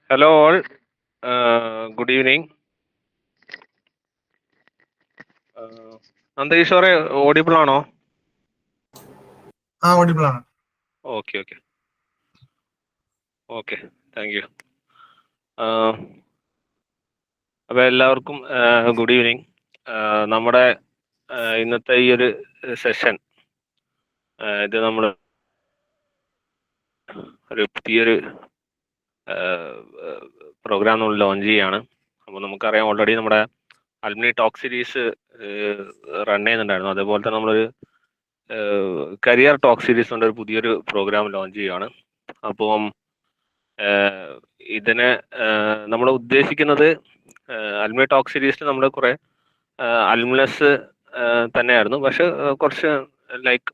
Hello all. Good evening. അന്തരീക്ഷോറെ audible ആണോ? Audible ആണ്. Okay okay okay, thank you. അപ്പോൾ എല്ലാവർക്കും ഗുഡ് ഈവനിങ്. നമ്മുടെ ഇന്നത്തെ ഈ ഒരു സെഷൻ ഇത് നമ്മൾ ഒരു പുതിയൊരു പ്രോഗ്രാം നമ്മൾ ലോഞ്ച് ചെയ്യാണ്. അപ്പോൾ നമുക്കറിയാം ഓൾറെഡി നമ്മുടെ അലുമിനി ടോക്ക് സീരീസ് റൺ ചെയ്യുന്നുണ്ടായിരുന്നു. അതേപോലെ തന്നെ നമ്മളൊരു കരിയർ ടോക്ക് സീരീസ് കൊണ്ട് ഒരു പുതിയൊരു പ്രോഗ്രാം ലോഞ്ച് ചെയ്യുകയാണ്. അപ്പം ഇതിനെ നമ്മൾ ഉദ്ദേശിക്കുന്നത് അലുമിനി ടോക്ക് സീരീസിൽ നമ്മൾ കുറേ അലുമിനസ് തന്നെയായിരുന്നു, പക്ഷെ കുറച്ച് ലൈക്ക്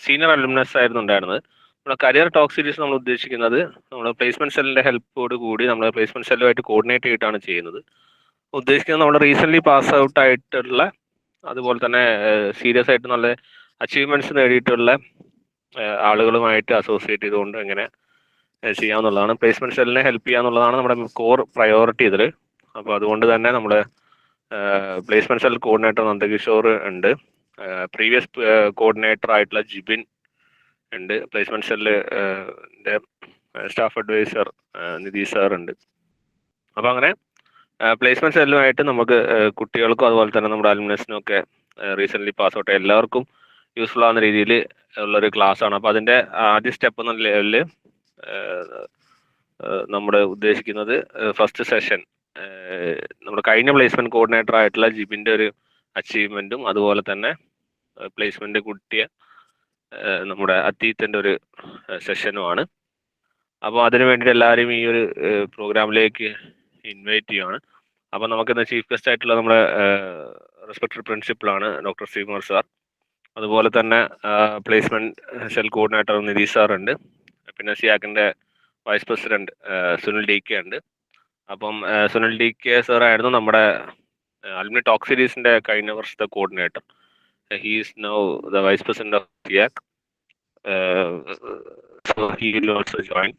സീനിയർ അലുമിനസ് ആയിരുന്നു ഉണ്ടായിരുന്നത്. നമ്മുടെ കരിയർ ടോക്ക് സീരീസ് നമ്മൾ ഉദ്ദേശിക്കുന്നത് നമ്മൾ പ്ലേസ്മെന്റ് സെല്ലിന്റെ ഹെൽപ്പോട് കൂടി നമ്മൾ പ്ലേസ്മെന്റ് സെല്ലുമായിട്ട് കോർഡിനേറ്റ് ചെയ്തിട്ടാണ് ചെയ്യുന്നത്. ഉദ്ദേശിക്കുന്നത് നമ്മൾ റീസെന്റ് പാസ് ഔട്ട് ആയിട്ടുള്ള, അതുപോലെ തന്നെ സീരിയസ് ആയിട്ട് നല്ല അച്ചീവ്മെന്റ്സ് നേടിയിട്ടുള്ള ആളുകളുമായിട്ട് അസോസിയേറ്റ് ചെയ്തുകൊണ്ട് എങ്ങനെ ചെയ്യാമെന്നുള്ളതാണ്. പ്ലേസ്മെന്റ് സെല്ലിനെ ഹെൽപ്പ് ചെയ്യാന്നുള്ളതാണ് നമ്മുടെ കോർ പ്രയോറിറ്റി ഇതിൽ. അപ്പോൾ അതുകൊണ്ട് തന്നെ നമ്മൾ പ്ലേസ്മെന്റ് സെൽ കോർഡിനേറ്റർ നന്ദകിഷോർ ഉണ്ട്, പ്രീവിയസ് കോർഡിനേറ്റർ ആയിട്ടുള്ള ജിബിൻ ഉണ്ട്, പ്ലേസ്മെന്റ് സെല്ലിന്റെ സ്റ്റാഫ് അഡ്വൈസർ നിധി സാർ ഉണ്ട്. അപ്പോൾ അങ്ങനെ പ്ലേസ്മെന്റ് സെല്ലുമായിട്ട് നമുക്ക് കുട്ടികൾക്കും അതുപോലെ തന്നെ നമ്മുടെ അലുമിനസിനും ഒക്കെ റീസെന്റ് പാസ് ഔട്ട് എല്ലാവർക്കും യൂസ്ഫുൾ ആവുന്ന രീതിയിൽ ഉള്ളൊരു ക്ലാസ് ആണ്. അപ്പോൾ അതിന്റെ ആദ്യ സ്റ്റെപ്പ് എന്ന ലെവലിൽ നമ്മൾ ഉദ്ദേശിക്കുന്നത് ഫസ്റ്റ് സെഷൻ നമ്മുടെ കഴിഞ്ഞ പ്ലേസ്മെന്റ് കോർഡിനേറ്റർ ആയിട്ടുള്ള ജിബിന്റെ ഒരു അച്ചീവ്മെന്റും അതുപോലെ തന്നെ പ്ലേസ്മെന്റ് കിട്ടിയ നമ്മുടെ അതീത്തിന്റെ ഒരു സെഷനുമാണ്. അപ്പോൾ അതിനു വേണ്ടിയിട്ട് എല്ലാവരും ഈ ഒരു പ്രോഗ്രാമിലേക്ക് ഇൻവൈറ്റ് ചെയ്യുകയാണ്. അപ്പോൾ നമുക്കിന്ന് ചീഫ് ഗസ്റ്റ് ആയിട്ടുള്ള നമ്മുടെ റെസ്പെക്ടഡ് പ്രിൻസിപ്പളാണ് ഡോക്ടർ ശ്രീകുമാർ സാർ. അതുപോലെ തന്നെ placement cell coordinator Nidhi sir ഉണ്ട്. പിന്നെ സിയാക്കിന്റെ vice president Sunil D K ഉണ്ട്. അപ്പം സുനിൽ ഡി കെ സാർ ആയിരുന്നു നമ്മുടെ അലുമിനി ടോക്ക് സീരീസിന്റെ കഴിഞ്ഞ വർഷത്തെ coordinator. He is now the vice president of CIAC. So he will also join.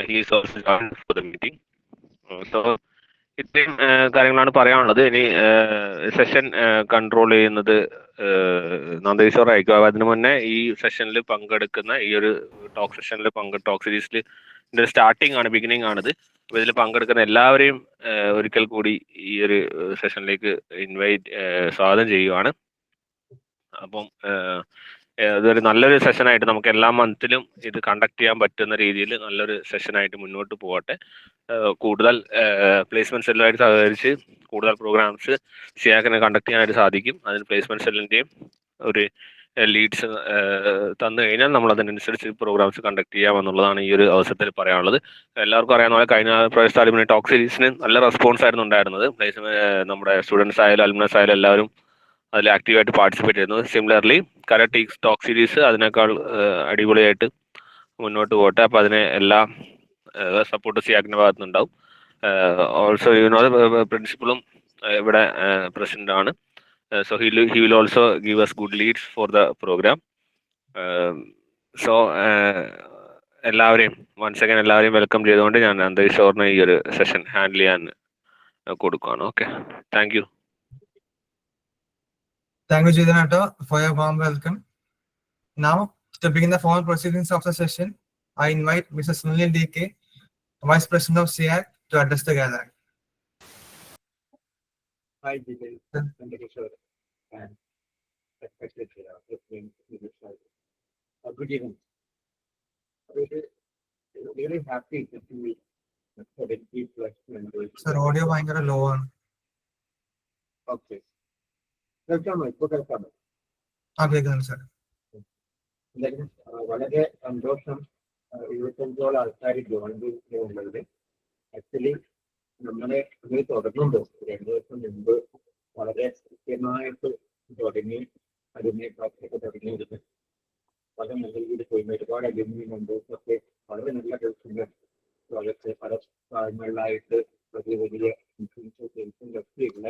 He is also joined for the meeting. So ഇത്രയും കാര്യങ്ങളാണ് പറയാനുള്ളത്. ഇനി സെഷൻ കൺട്രോൾ ചെയ്യുന്നത് നന്ദകിഷോർ ആയിരിക്കും. അതിനു മുന്നേ ഈ സെഷനിൽ പങ്കെടുക്കുന്ന ഈ ഒരു ടോക്ക് സെഷനിൽ ടോക്ക് സീരീസിൽ ഇതിന്റെ സ്റ്റാർട്ടിംഗ് ആണ്, ബിഗിനിങ് ആണിത്. അപ്പോൾ ഇതിൽ പങ്കെടുക്കുന്ന എല്ലാവരെയും ഒരിക്കൽ കൂടി ഈ ഒരു സെഷനിലേക്ക് സ്വാഗതം ചെയ്യുവാണ്. അപ്പം ഇതൊരു നല്ലൊരു സെഷനായിട്ട് നമുക്ക് എല്ലാ മന്തിലും ഇത് കണ്ടക്ട് ചെയ്യാൻ പറ്റുന്ന രീതിയിൽ നല്ലൊരു സെഷനായിട്ട് മുന്നോട്ട് പോകട്ടെ. കൂടുതൽ പ്ലേസ്മെന്റ് സെല്ലുമായിട്ട് സഹകരിച്ച് കൂടുതൽ പ്രോഗ്രാംസ് സിയാക്കിനെ കണ്ടക്ട് ചെയ്യാനായിട്ട് സാധിക്കും. അതിന് പ്ലേസ്മെന്റ് സെല്ലിന്റെയും ഒരു ലീഡ്സ് തന്നു കഴിഞ്ഞാൽ നമ്മൾ അതിനനുസരിച്ച് പ്രോഗ്രാംസ് കണ്ടക്ട് ചെയ്യാമെന്നുള്ളതാണ് ഈ ഒരു അവസരത്തിൽ പറയാനുള്ളത്. എല്ലാവർക്കും അറിയാവുന്ന പോലെ കഴിഞ്ഞ പ്രാവശ്യത്തെ അലുമിനി ടോക്ക് സീരീസിന് നല്ല റെസ്പോൺസ് ആയിരുന്നു ഉണ്ടായിരുന്നത്. നമ്മുടെ സ്റ്റുഡൻസ് ആയാലും അലുമിനസ് ആയാലും എല്ലാവരും അതിൽ ആക്റ്റീവായിട്ട് പാർട്ടിസിപ്പേറ്റ് ചെയ്യുന്നത്. സിമിലർലി കരിയർ ടോക്ക് സീരീസ് അതിനേക്കാൾ അടിപൊളിയായിട്ട് മുന്നോട്ട് പോകട്ടെ. അപ്പോൾ അതിന് എല്ലാ സപ്പോർട്ട് സിയാക്കിന്റെ ഭാഗത്തു നിന്നുണ്ടാവും. ഓൾസോ പ്രിൻസിപ്പളും ഇവിടെ പ്രസിഡന്റ് ആണ്. So he will also give us good leads for the programme. So എല്ലാവരെയും വൺസ് അഗൈൻ എല്ലാവരെയും വെൽക്കം ചെയ്തുകൊണ്ട് ഞാൻ അന്തരീക്ഷോറിന് ഈ ഒരു സെഷൻ ഹാൻഡിൽ ചെയ്യാൻ കൊടുക്കുകയാണ്. Okay, thank you. Thank you, Jidanato, for your warm welcome. Now, to begin the formal proceedings of the session, I invite Mr. Sunil D.K., Vice President of SIAC, to address the gathering. Hi, Jidil. Thank you, sir. And respected good evening. Really happy to see 70+ members. Sir, audio ഭയങ്കര low ആണ്. Okay. കേൾക്കുന്നുണ്ട് sir. വളരെ സന്തോഷം 25ഓളം ആൾക്കാർ join ചെയ്യുന്നത്. Actually നമ്മളെ ഇത് തുടങ്ങുമ്പോൾ 2 ദിവസം മുമ്പ് വളരെ കൃത്യമായിട്ട് തുടങ്ങി അതിനെ പ്രവർത്തിക്കെ തുടങ്ങിയിരുന്നു. പല മുകളിൽ പോയി ഒരുപാട് അലുമിനി മെമ്പേഴ്സൊക്കെ വളരെ നല്ല ദിവസങ്ങൾ ലോകത്തെ പല ഭാഗങ്ങളിലായിട്ട് വലിയ വലിയ ഇൻഡസ്ട്രിയുള്ള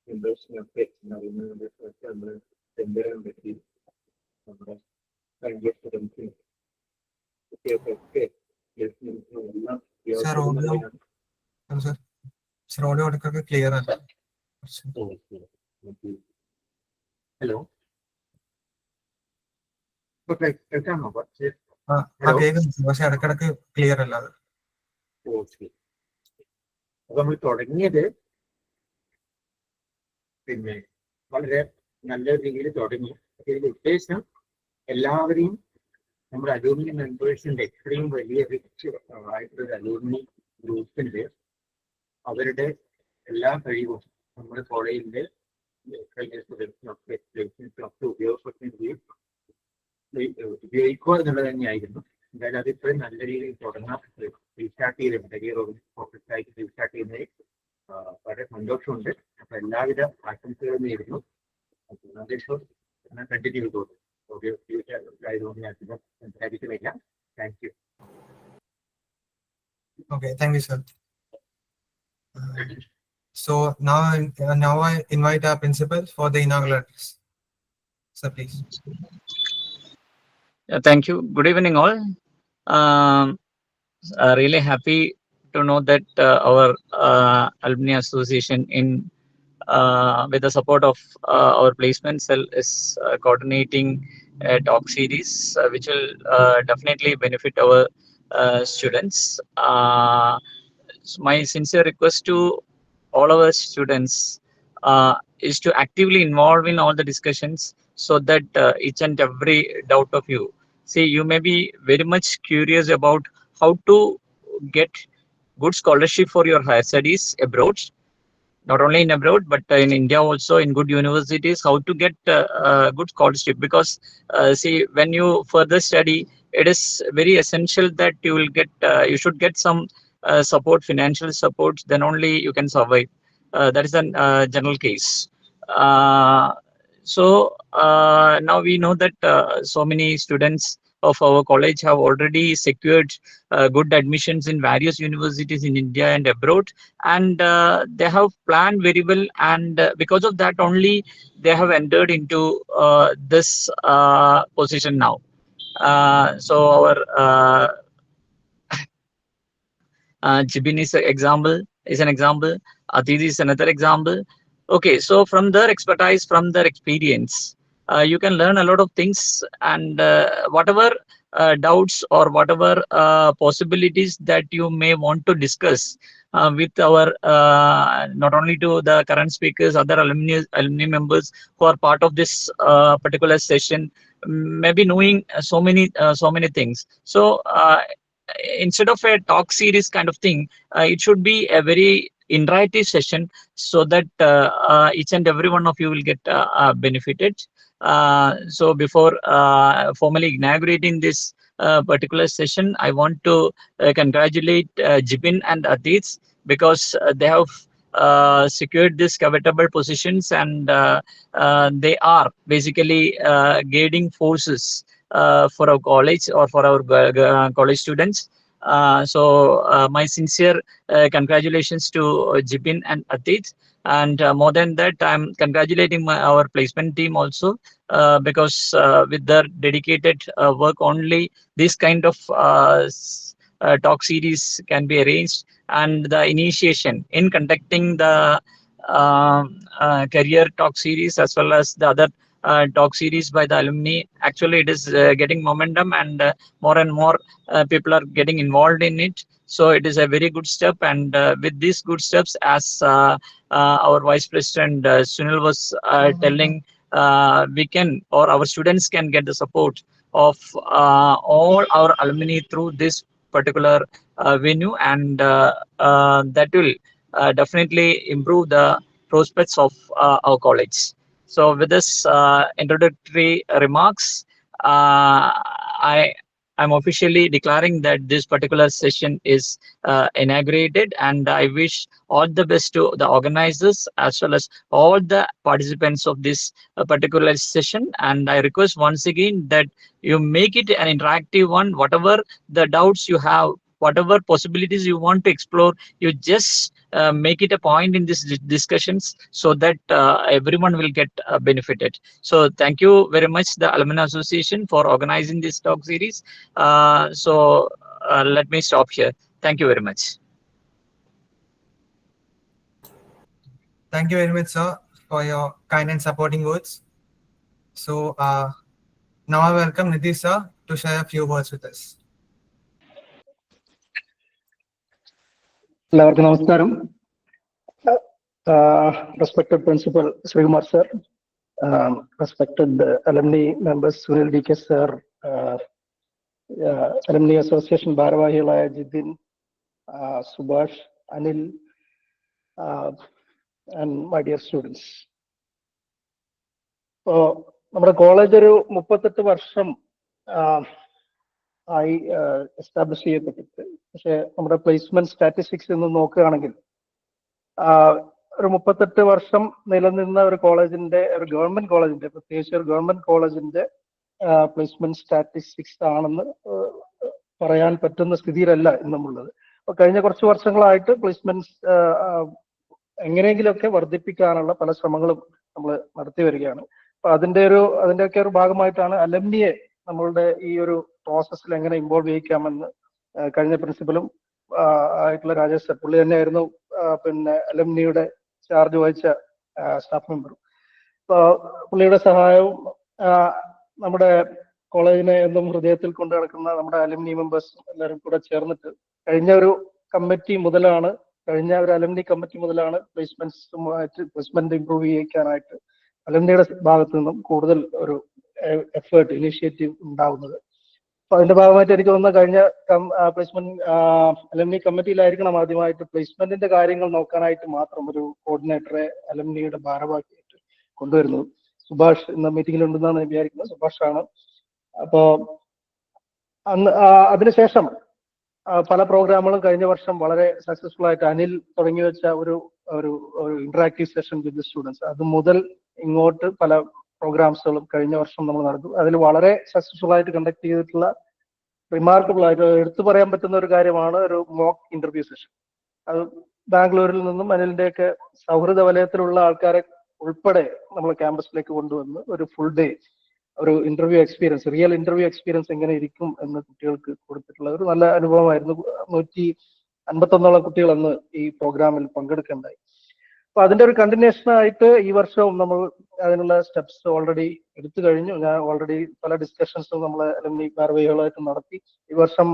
മെമ്പേഴ്സിനൊക്കെ മെമ്പേഴ്സിനൊക്കെ നമ്മൾ ചെമ്പരാൻ പറ്റി. നമ്മുടെ കഴിഞ്ഞ സ്റ്റുഡൻസിനും കുട്ടികൾക്കൊക്കെ എല്ലാം Sir, sir, audio clear. Hello. Okay, കേൾക്കാമോ? കേൾക്കുന്നു പക്ഷെ ഇടക്കിടക്ക് ക്ലിയർ അല്ലാതെ. ഓക്കെ. അപ്പൊ നമ്മൾ തുടങ്ങിയത് പിന്നെ വളരെ നല്ല രീതിയിൽ തുടങ്ങി. ഇതിന്റെ ഉദ്ദേശം എല്ലാവരെയും നമ്മുടെ അലൂമിനി മെമ്പേഴ്സിന്റെ ഇത്രയും വലിയ റിച്ച് ആയിട്ടുള്ള അലൂമിനി ഗ്രൂപ്പിന്റെ അവരുടെ എല്ലാ കഴിവും നമ്മുടെ കോളേജിന്റെ ഉപയോഗിക്കുക എന്നുള്ളത് തന്നെയായിരുന്നു. എന്തായാലും അത് ഇത്രയും നല്ല രീതിയിൽ തുടങ്ങാൻ റീസ്റ്റാർട്ട് ചെയ്തിട്ടുണ്ട്. കരിയർ ഓഫീസായിട്ട് റീസ്റ്റാർട്ട് ചെയ്യുന്നതിൽ വളരെ സന്തോഷമുണ്ട്. അപ്പൊ എല്ലാവിധ ആശംസകളും നേരുന്നു. കണ്ടിന്യൂ ചെയ്തോളൂ. ആയതുകൊണ്ട് ഞാൻ സംസാരിക്കുന്നില്ല. Thank you. Okay, thank you, sir. So now I invite our principal for the inaugural address. Sir, please. Thank you. Good evening, all. Really happy to know that our alumni association with the support of our placement cell is coordinating a talk series which will definitely benefit our students. So my sincere request to all our students is to actively involve in all the discussions so that each and every doubt of you. See, you may be very much curious about how to get good scholarship for your higher studies abroad, not only in abroad but in India also, in good universities, how to get good scholarship. Because see, when you further study, it is very essential that you will get you should get some support, financial support, then only you can survive. That is a general case. So now we know that so many students of our college have already secured good admissions in various universities in India and abroad, and they have planned very well, and because of that only they have entered into this position now. So our Jibin is an example. Aditi is another example. Okay, so from their expertise, from their experience, you can learn a lot of things, and whatever doubts or whatever possibilities that you may want to discuss with our not only to the current speakers, other alumni members who are part of this particular session, maybe knowing so many things. So instead of a talk series kind of thing, it should be a very interactive session so that each and every one of you will get benefited. So before formally inaugurating this particular session, I want to congratulate Jibin and Adit, because they have secured these covetable positions, and they are basically guiding forces for our college or for our college students. So my sincere congratulations to Jibin and Adit, and more than that, I'm congratulating our placement team also, because with their dedicated work only, this kind of talk series can be arranged, and the initiation in conducting the career talk series as well as the other talk series by the alumni, actually it is getting momentum, and more people are getting involved in it. So it is a very good step, and with these good steps, as our Vice President Sunil was telling, we can, or our students can get the support of all our alumni through this particular venue, and that will definitely improve the prospects of our college. So with this introductory remarks, I'm officially declaring that this particular session is inaugurated, and I wish all the best to the organizers as well as all the participants of this particular session. And I request once again that you make it an interactive one. Whatever the doubts you have, whatever possibilities you want to explore, you just make it a point in these discussions so that everyone will get benefited. So thank you very much, the Alumni Association, for organizing this talk series. So let me stop here. Thank you very much. Thank you very much, sir, for your kind and supporting words. So now I welcome Nitish, sir, to share a few words with us. എല്ലാവർക്കും നമസ്കാരം. Respected Principal Srikumar sir, respected alumni members Sunil DK sir, Alumni Association ഭാരവാഹികളായ Jithin, Subhash, Anil, and my dear students. നമ്മുടെ college ഒരു 38 വർഷം ആയി establish ചെയ്യപ്പെട്ടിട്ട്, പക്ഷെ നമ്മുടെ placement statistics എന്ന് നോക്കുകയാണെങ്കിൽ ഒരു 38 വർഷം നിലനിന്ന ഒരു കോളേജിന്റെ, ഒരു ഗവൺമെന്റ് കോളേജിന്റെ, പ്രത്യേകിച്ച് ഒരു ഗവൺമെന്റ് കോളേജിന്റെ പ്ലേസ്മെന്റ് സ്റ്റാറ്റിസ്റ്റിക്സ് ആണെന്ന് പറയാൻ പറ്റുന്ന സ്ഥിതിയിലല്ല ഇന്നുമുള്ളത്. അപ്പൊ കഴിഞ്ഞ കുറച്ച് വർഷങ്ങളായിട്ട് പ്ലേസ്മെന്റ് എങ്ങനെയെങ്കിലുമൊക്കെ വർദ്ധിപ്പിക്കാനുള്ള പല ശ്രമങ്ങളും നമ്മൾ നടത്തി വരികയാണ്. അപ്പൊ അതിന്റെയൊക്കെ ഒരു ഭാഗമായിട്ടാണ് അലംനിയെ നമ്മളുടെ ഈ ഒരു പ്രോസസ്സിൽ എങ്ങനെ ഇൻവോൾവ് ചെയ്യിക്കാമെന്ന് കഴിഞ്ഞ പ്രിൻസിപ്പലും ആയിട്ടുള്ള രാജേഷ് സർ, പുള്ളി തന്നെയായിരുന്നു പിന്നെ അലംനിയുടെ ചാർജ് വഹിച്ച സ്റ്റാഫ് മെമ്പറും. പുള്ളിയുടെ സഹായവും നമ്മുടെ കോളേജിനെ എന്നും ഹൃദയത്തിൽ കൊണ്ടു നടക്കുന്ന നമ്മുടെ അലംനി മെമ്പേഴ്സ് എല്ലാവരും കൂടെ ചേർന്നിട്ട് കഴിഞ്ഞ ഒരു അലംനി കമ്മിറ്റി മുതലാണ് പ്ലേസ്മെന്റ് ഇംപ്രൂവ് ചെയ്യിക്കാനായിട്ട് അലംനിയുടെ ഭാഗത്തു നിന്നും കൂടുതൽ ഒരു എഫേർട്ട്, ഇനിഷ്യേറ്റീവ് ഉണ്ടാവുന്നത്. അപ്പൊ അതിന്റെ ഭാഗമായിട്ട് എനിക്ക് തോന്നുന്ന കഴിഞ്ഞ പ്ലേസ്മെന്റ് അലംനി കമ്മിറ്റിയിലായിരിക്കണം ആദ്യമായിട്ട് പ്ലേസ്മെന്റിന്റെ കാര്യങ്ങൾ നോക്കാനായിട്ട് മാത്രം ഒരു കോർഡിനേറ്ററെ അലംനിയുടെ ഭാരവാഹിയായിട്ട് കൊണ്ടുവരുന്നത്. സുഭാഷ് ഇന്ന് മീറ്റിംഗിൽ ഉണ്ടെന്നാണ് വിചാരിക്കുന്നത്, സുഭാഷാണ്. അപ്പോ അതിനുശേഷം പല പ്രോഗ്രാമുകളും കഴിഞ്ഞ വർഷം വളരെ സക്സസ്ഫുൾ ആയിട്ട് അനിൽ തുടങ്ങി വെച്ച ഒരു ഇന്ററാക്റ്റീവ് സെഷൻ വിത്ത് സ്റ്റുഡൻസ്, അത് മുതൽ ഇങ്ങോട്ട് പല പ്രോഗ്രാംസുകളും കഴിഞ്ഞ വർഷം നമ്മൾ നടത്തും. അതിൽ വളരെ സക്സസ്ഫുൾ ആയിട്ട് കണ്ടക്ട് ചെയ്തിട്ടുള്ള റിമാർക്കബിൾ ആയിട്ട് എടുത്തു പറയാൻ പറ്റുന്ന ഒരു കാര്യമാണ് ഒരു മോക്ക് ഇന്റർവ്യൂ സെഷൻ. അത് ബാംഗ്ലൂരിൽ നിന്നും അനിലിന്റെയൊക്കെ സൗഹൃദ വലയത്തിലുള്ള ആൾക്കാരെ ഉൾപ്പെടെ നമ്മൾ ക്യാമ്പസിലേക്ക് കൊണ്ടുവന്ന് ഒരു ഫുൾ ഡേ ഒരു interview experience, real interview experience എങ്ങനെ ഇരിക്കും എന്ന് കുട്ടികൾക്ക് കൊടുത്തിട്ടുള്ള ഒരു നല്ല അനുഭവമായിരുന്നു. 151 കുട്ടികൾ അന്ന് ഈ പ്രോഗ്രാമിൽ പങ്കെടുക്കേണ്ടായി. അപ്പൊ അതിന്റെ ഒരു കണ്ടിന്യൂഷൻ ആയിട്ട് ഈ വർഷവും നമ്മൾ അതിനുള്ള സ്റ്റെപ്സ് ഓൾറെഡി എടുത്തു കഴിഞ്ഞു. ഞാൻ ഓൾറെഡി പല ഡിസ്കഷൻസും നമ്മളെ അലംനി ഭാരവാഹികളായിട്ട് നടത്തി. ഈ വർഷം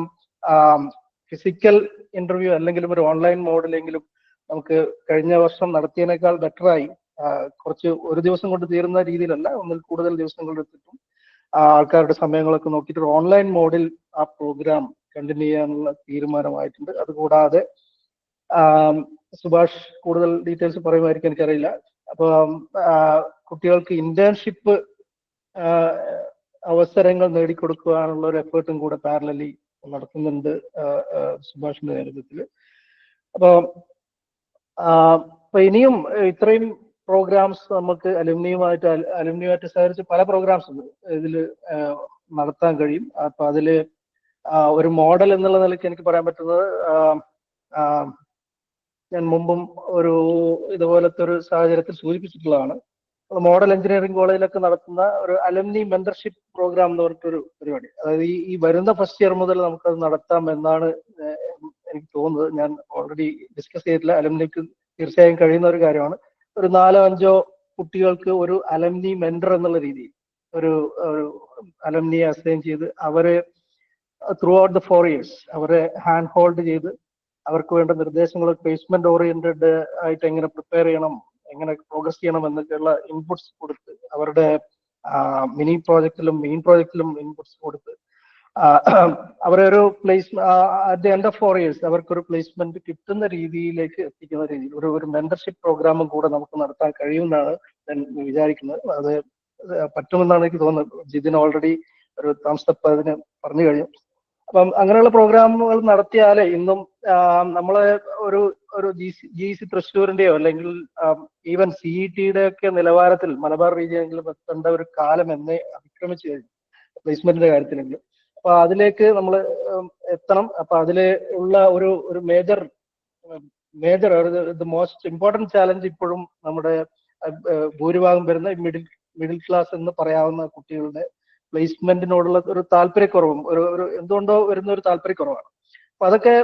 ഫിസിക്കൽ ഇന്റർവ്യൂ അല്ലെങ്കിലും ഒരു ഓൺലൈൻ മോഡിലെങ്കിലും നമുക്ക് കഴിഞ്ഞ വർഷം നടത്തിയതിനേക്കാൾ ബെറ്ററായി കുറച്ച് ഒരു ദിവസം കൊണ്ട് തീരുന്ന രീതിയിലല്ല, ഒന്നിൽ കൂടുതൽ ദിവസങ്ങൾ എടുത്തിട്ടും ആൾക്കാരുടെ സമയങ്ങളൊക്കെ നോക്കിയിട്ട് ഒരു ഓൺലൈൻ മോഡിൽ ആ പ്രോഗ്രാം കണ്ടിന്യൂ ചെയ്യാനുള്ള തീരുമാനമായിട്ടുണ്ട്. അതുകൂടാതെ സുഭാഷ് കൂടുതൽ ഡീറ്റെയിൽസ് പറയുമായിരിക്കും, എനിക്കറിയില്ല. അപ്പൊ കുട്ടികൾക്ക് ഇന്റേൺഷിപ്പ് അവസരങ്ങൾ നേടിക്കൊടുക്കുവാനുള്ള ഒരു എഫേർട്ടും കൂടെ പാരലലി നടത്തുന്നുണ്ട് സുഭാഷിന്റെ നേതൃത്വത്തിൽ. അപ്പൊ ഇനിയും ഇത്രയും പ്രോഗ്രാംസ് നമുക്ക് അലുമിനിയുമായിട്ട് സഹകരിച്ച് പല പ്രോഗ്രാംസ് ഇതിൽ നടത്താൻ കഴിയും. അപ്പൊ അതില് ഒരു മോഡൽ എന്നുള്ള നിലയ്ക്ക് എനിക്ക് പറയാൻ പറ്റുന്നത്, ഞാൻ മുമ്പും ഇതുപോലത്തെ ഒരു സാഹചര്യത്തിൽ സൂചിപ്പിച്ചിട്ടുള്ളതാണ്. മോഡൽ എഞ്ചിനീയറിംഗ് കോളേജിലൊക്കെ നടത്തുന്ന ഒരു അലുമിനി മെന്റർഷിപ്പ് പ്രോഗ്രാം എന്ന് പറഞ്ഞിട്ടൊരു പരിപാടി. അതായത് ഈ വരുന്ന ഫസ്റ്റ് ഇയർ മുതൽ നമുക്കത് നടത്താം എന്നാണ് എനിക്ക് തോന്നുന്നത്. ഞാൻ ഓൾറെഡി ഡിസ്കസ് ചെയ്തിട്ടില്ല. അലുമിനിക്ക് തീർച്ചയായും കഴിയുന്ന ഒരു കാര്യമാണ്. ഒരു 4-5 കുട്ടികൾക്ക് ഒരു അലുമിനി മെന്റർ എന്നുള്ള രീതിയിൽ ഒരു അലുമിനിയെ അസൈൻ ചെയ്ത് അവരെ ത്രൂ ഔട്ട് ദ 4 years അവരെ ഹാൻഡ് ഹോൾഡ് ചെയ്ത് അവർക്ക് വേണ്ട നിർദ്ദേശങ്ങൾ, പ്ലേസ്മെന്റ് ഓറിയന്റഡ് ആയിട്ട് എങ്ങനെ പ്രിപ്പയർ ചെയ്യണം, എങ്ങനെ പ്രോഗ്രസ് ചെയ്യണം എന്നൊക്കെയുള്ള ഇൻപുട്സ് കൊടുത്ത്, അവരുടെ മിനി പ്രോജക്റ്റിലും മെയിൻ പ്രോജക്റ്റിലും ഇൻപുട്സ് കൊടുത്ത് അവരെ ഒരു at the end of 4 years അവർക്കൊരു പ്ലേസ്മെന്റ് കിട്ടുന്ന രീതിയിലേക്ക് എത്തിക്കുന്ന രീതിയിൽ ഒരു മെന്റർഷിപ്പ് പ്രോഗ്രാമും കൂടെ നമുക്ക് നടത്താൻ കഴിയുമെന്നാണ് ഞാൻ വിചാരിക്കുന്നത്. അത് പറ്റുമെന്നാണ് എനിക്ക് തോന്നുന്നത്. ജിതിൻ ഓൾറെഡി ഒരു തംസപ്പ് അതിന് പറഞ്ഞു കഴിഞ്ഞു. അപ്പം അങ്ങനെയുള്ള പ്രോഗ്രാമുകൾ നടത്തിയാലേ ഇന്നും നമ്മളെ ഒരു GC തൃശ്ശൂരിന്റെയോ അല്ലെങ്കിൽ ഈവൻ CET-യുടെ ഒക്കെ നിലവാരത്തിൽ മലബാർ റീജിയനെങ്കിലും എത്തേണ്ട ഒരു കാലം എന്നേ അതിക്രമിച്ചു കഴിഞ്ഞു പ്ലേസ്മെന്റിന്റെ കാര്യത്തിലെങ്കിലും. അപ്പൊ അതിലേക്ക് നമ്മൾ എത്തണം. അപ്പൊ അതില് ഉള്ള ഒരു major the most important challenge ഇപ്പോഴും നമ്മുടെ ഭൂരിഭാഗം വരുന്ന മിഡിൽ ക്ലാസ് എന്ന് പറയാവുന്ന കുട്ടികളുടെ പ്ലേസ്മെന്റിനോടുള്ള ഒരു താല്പര്യക്കുറവും ഒരു എന്തുകൊണ്ടോ വരുന്ന ഒരു താല്പര്യക്കുറവാണ്. അപ്പൊ അതൊക്കെ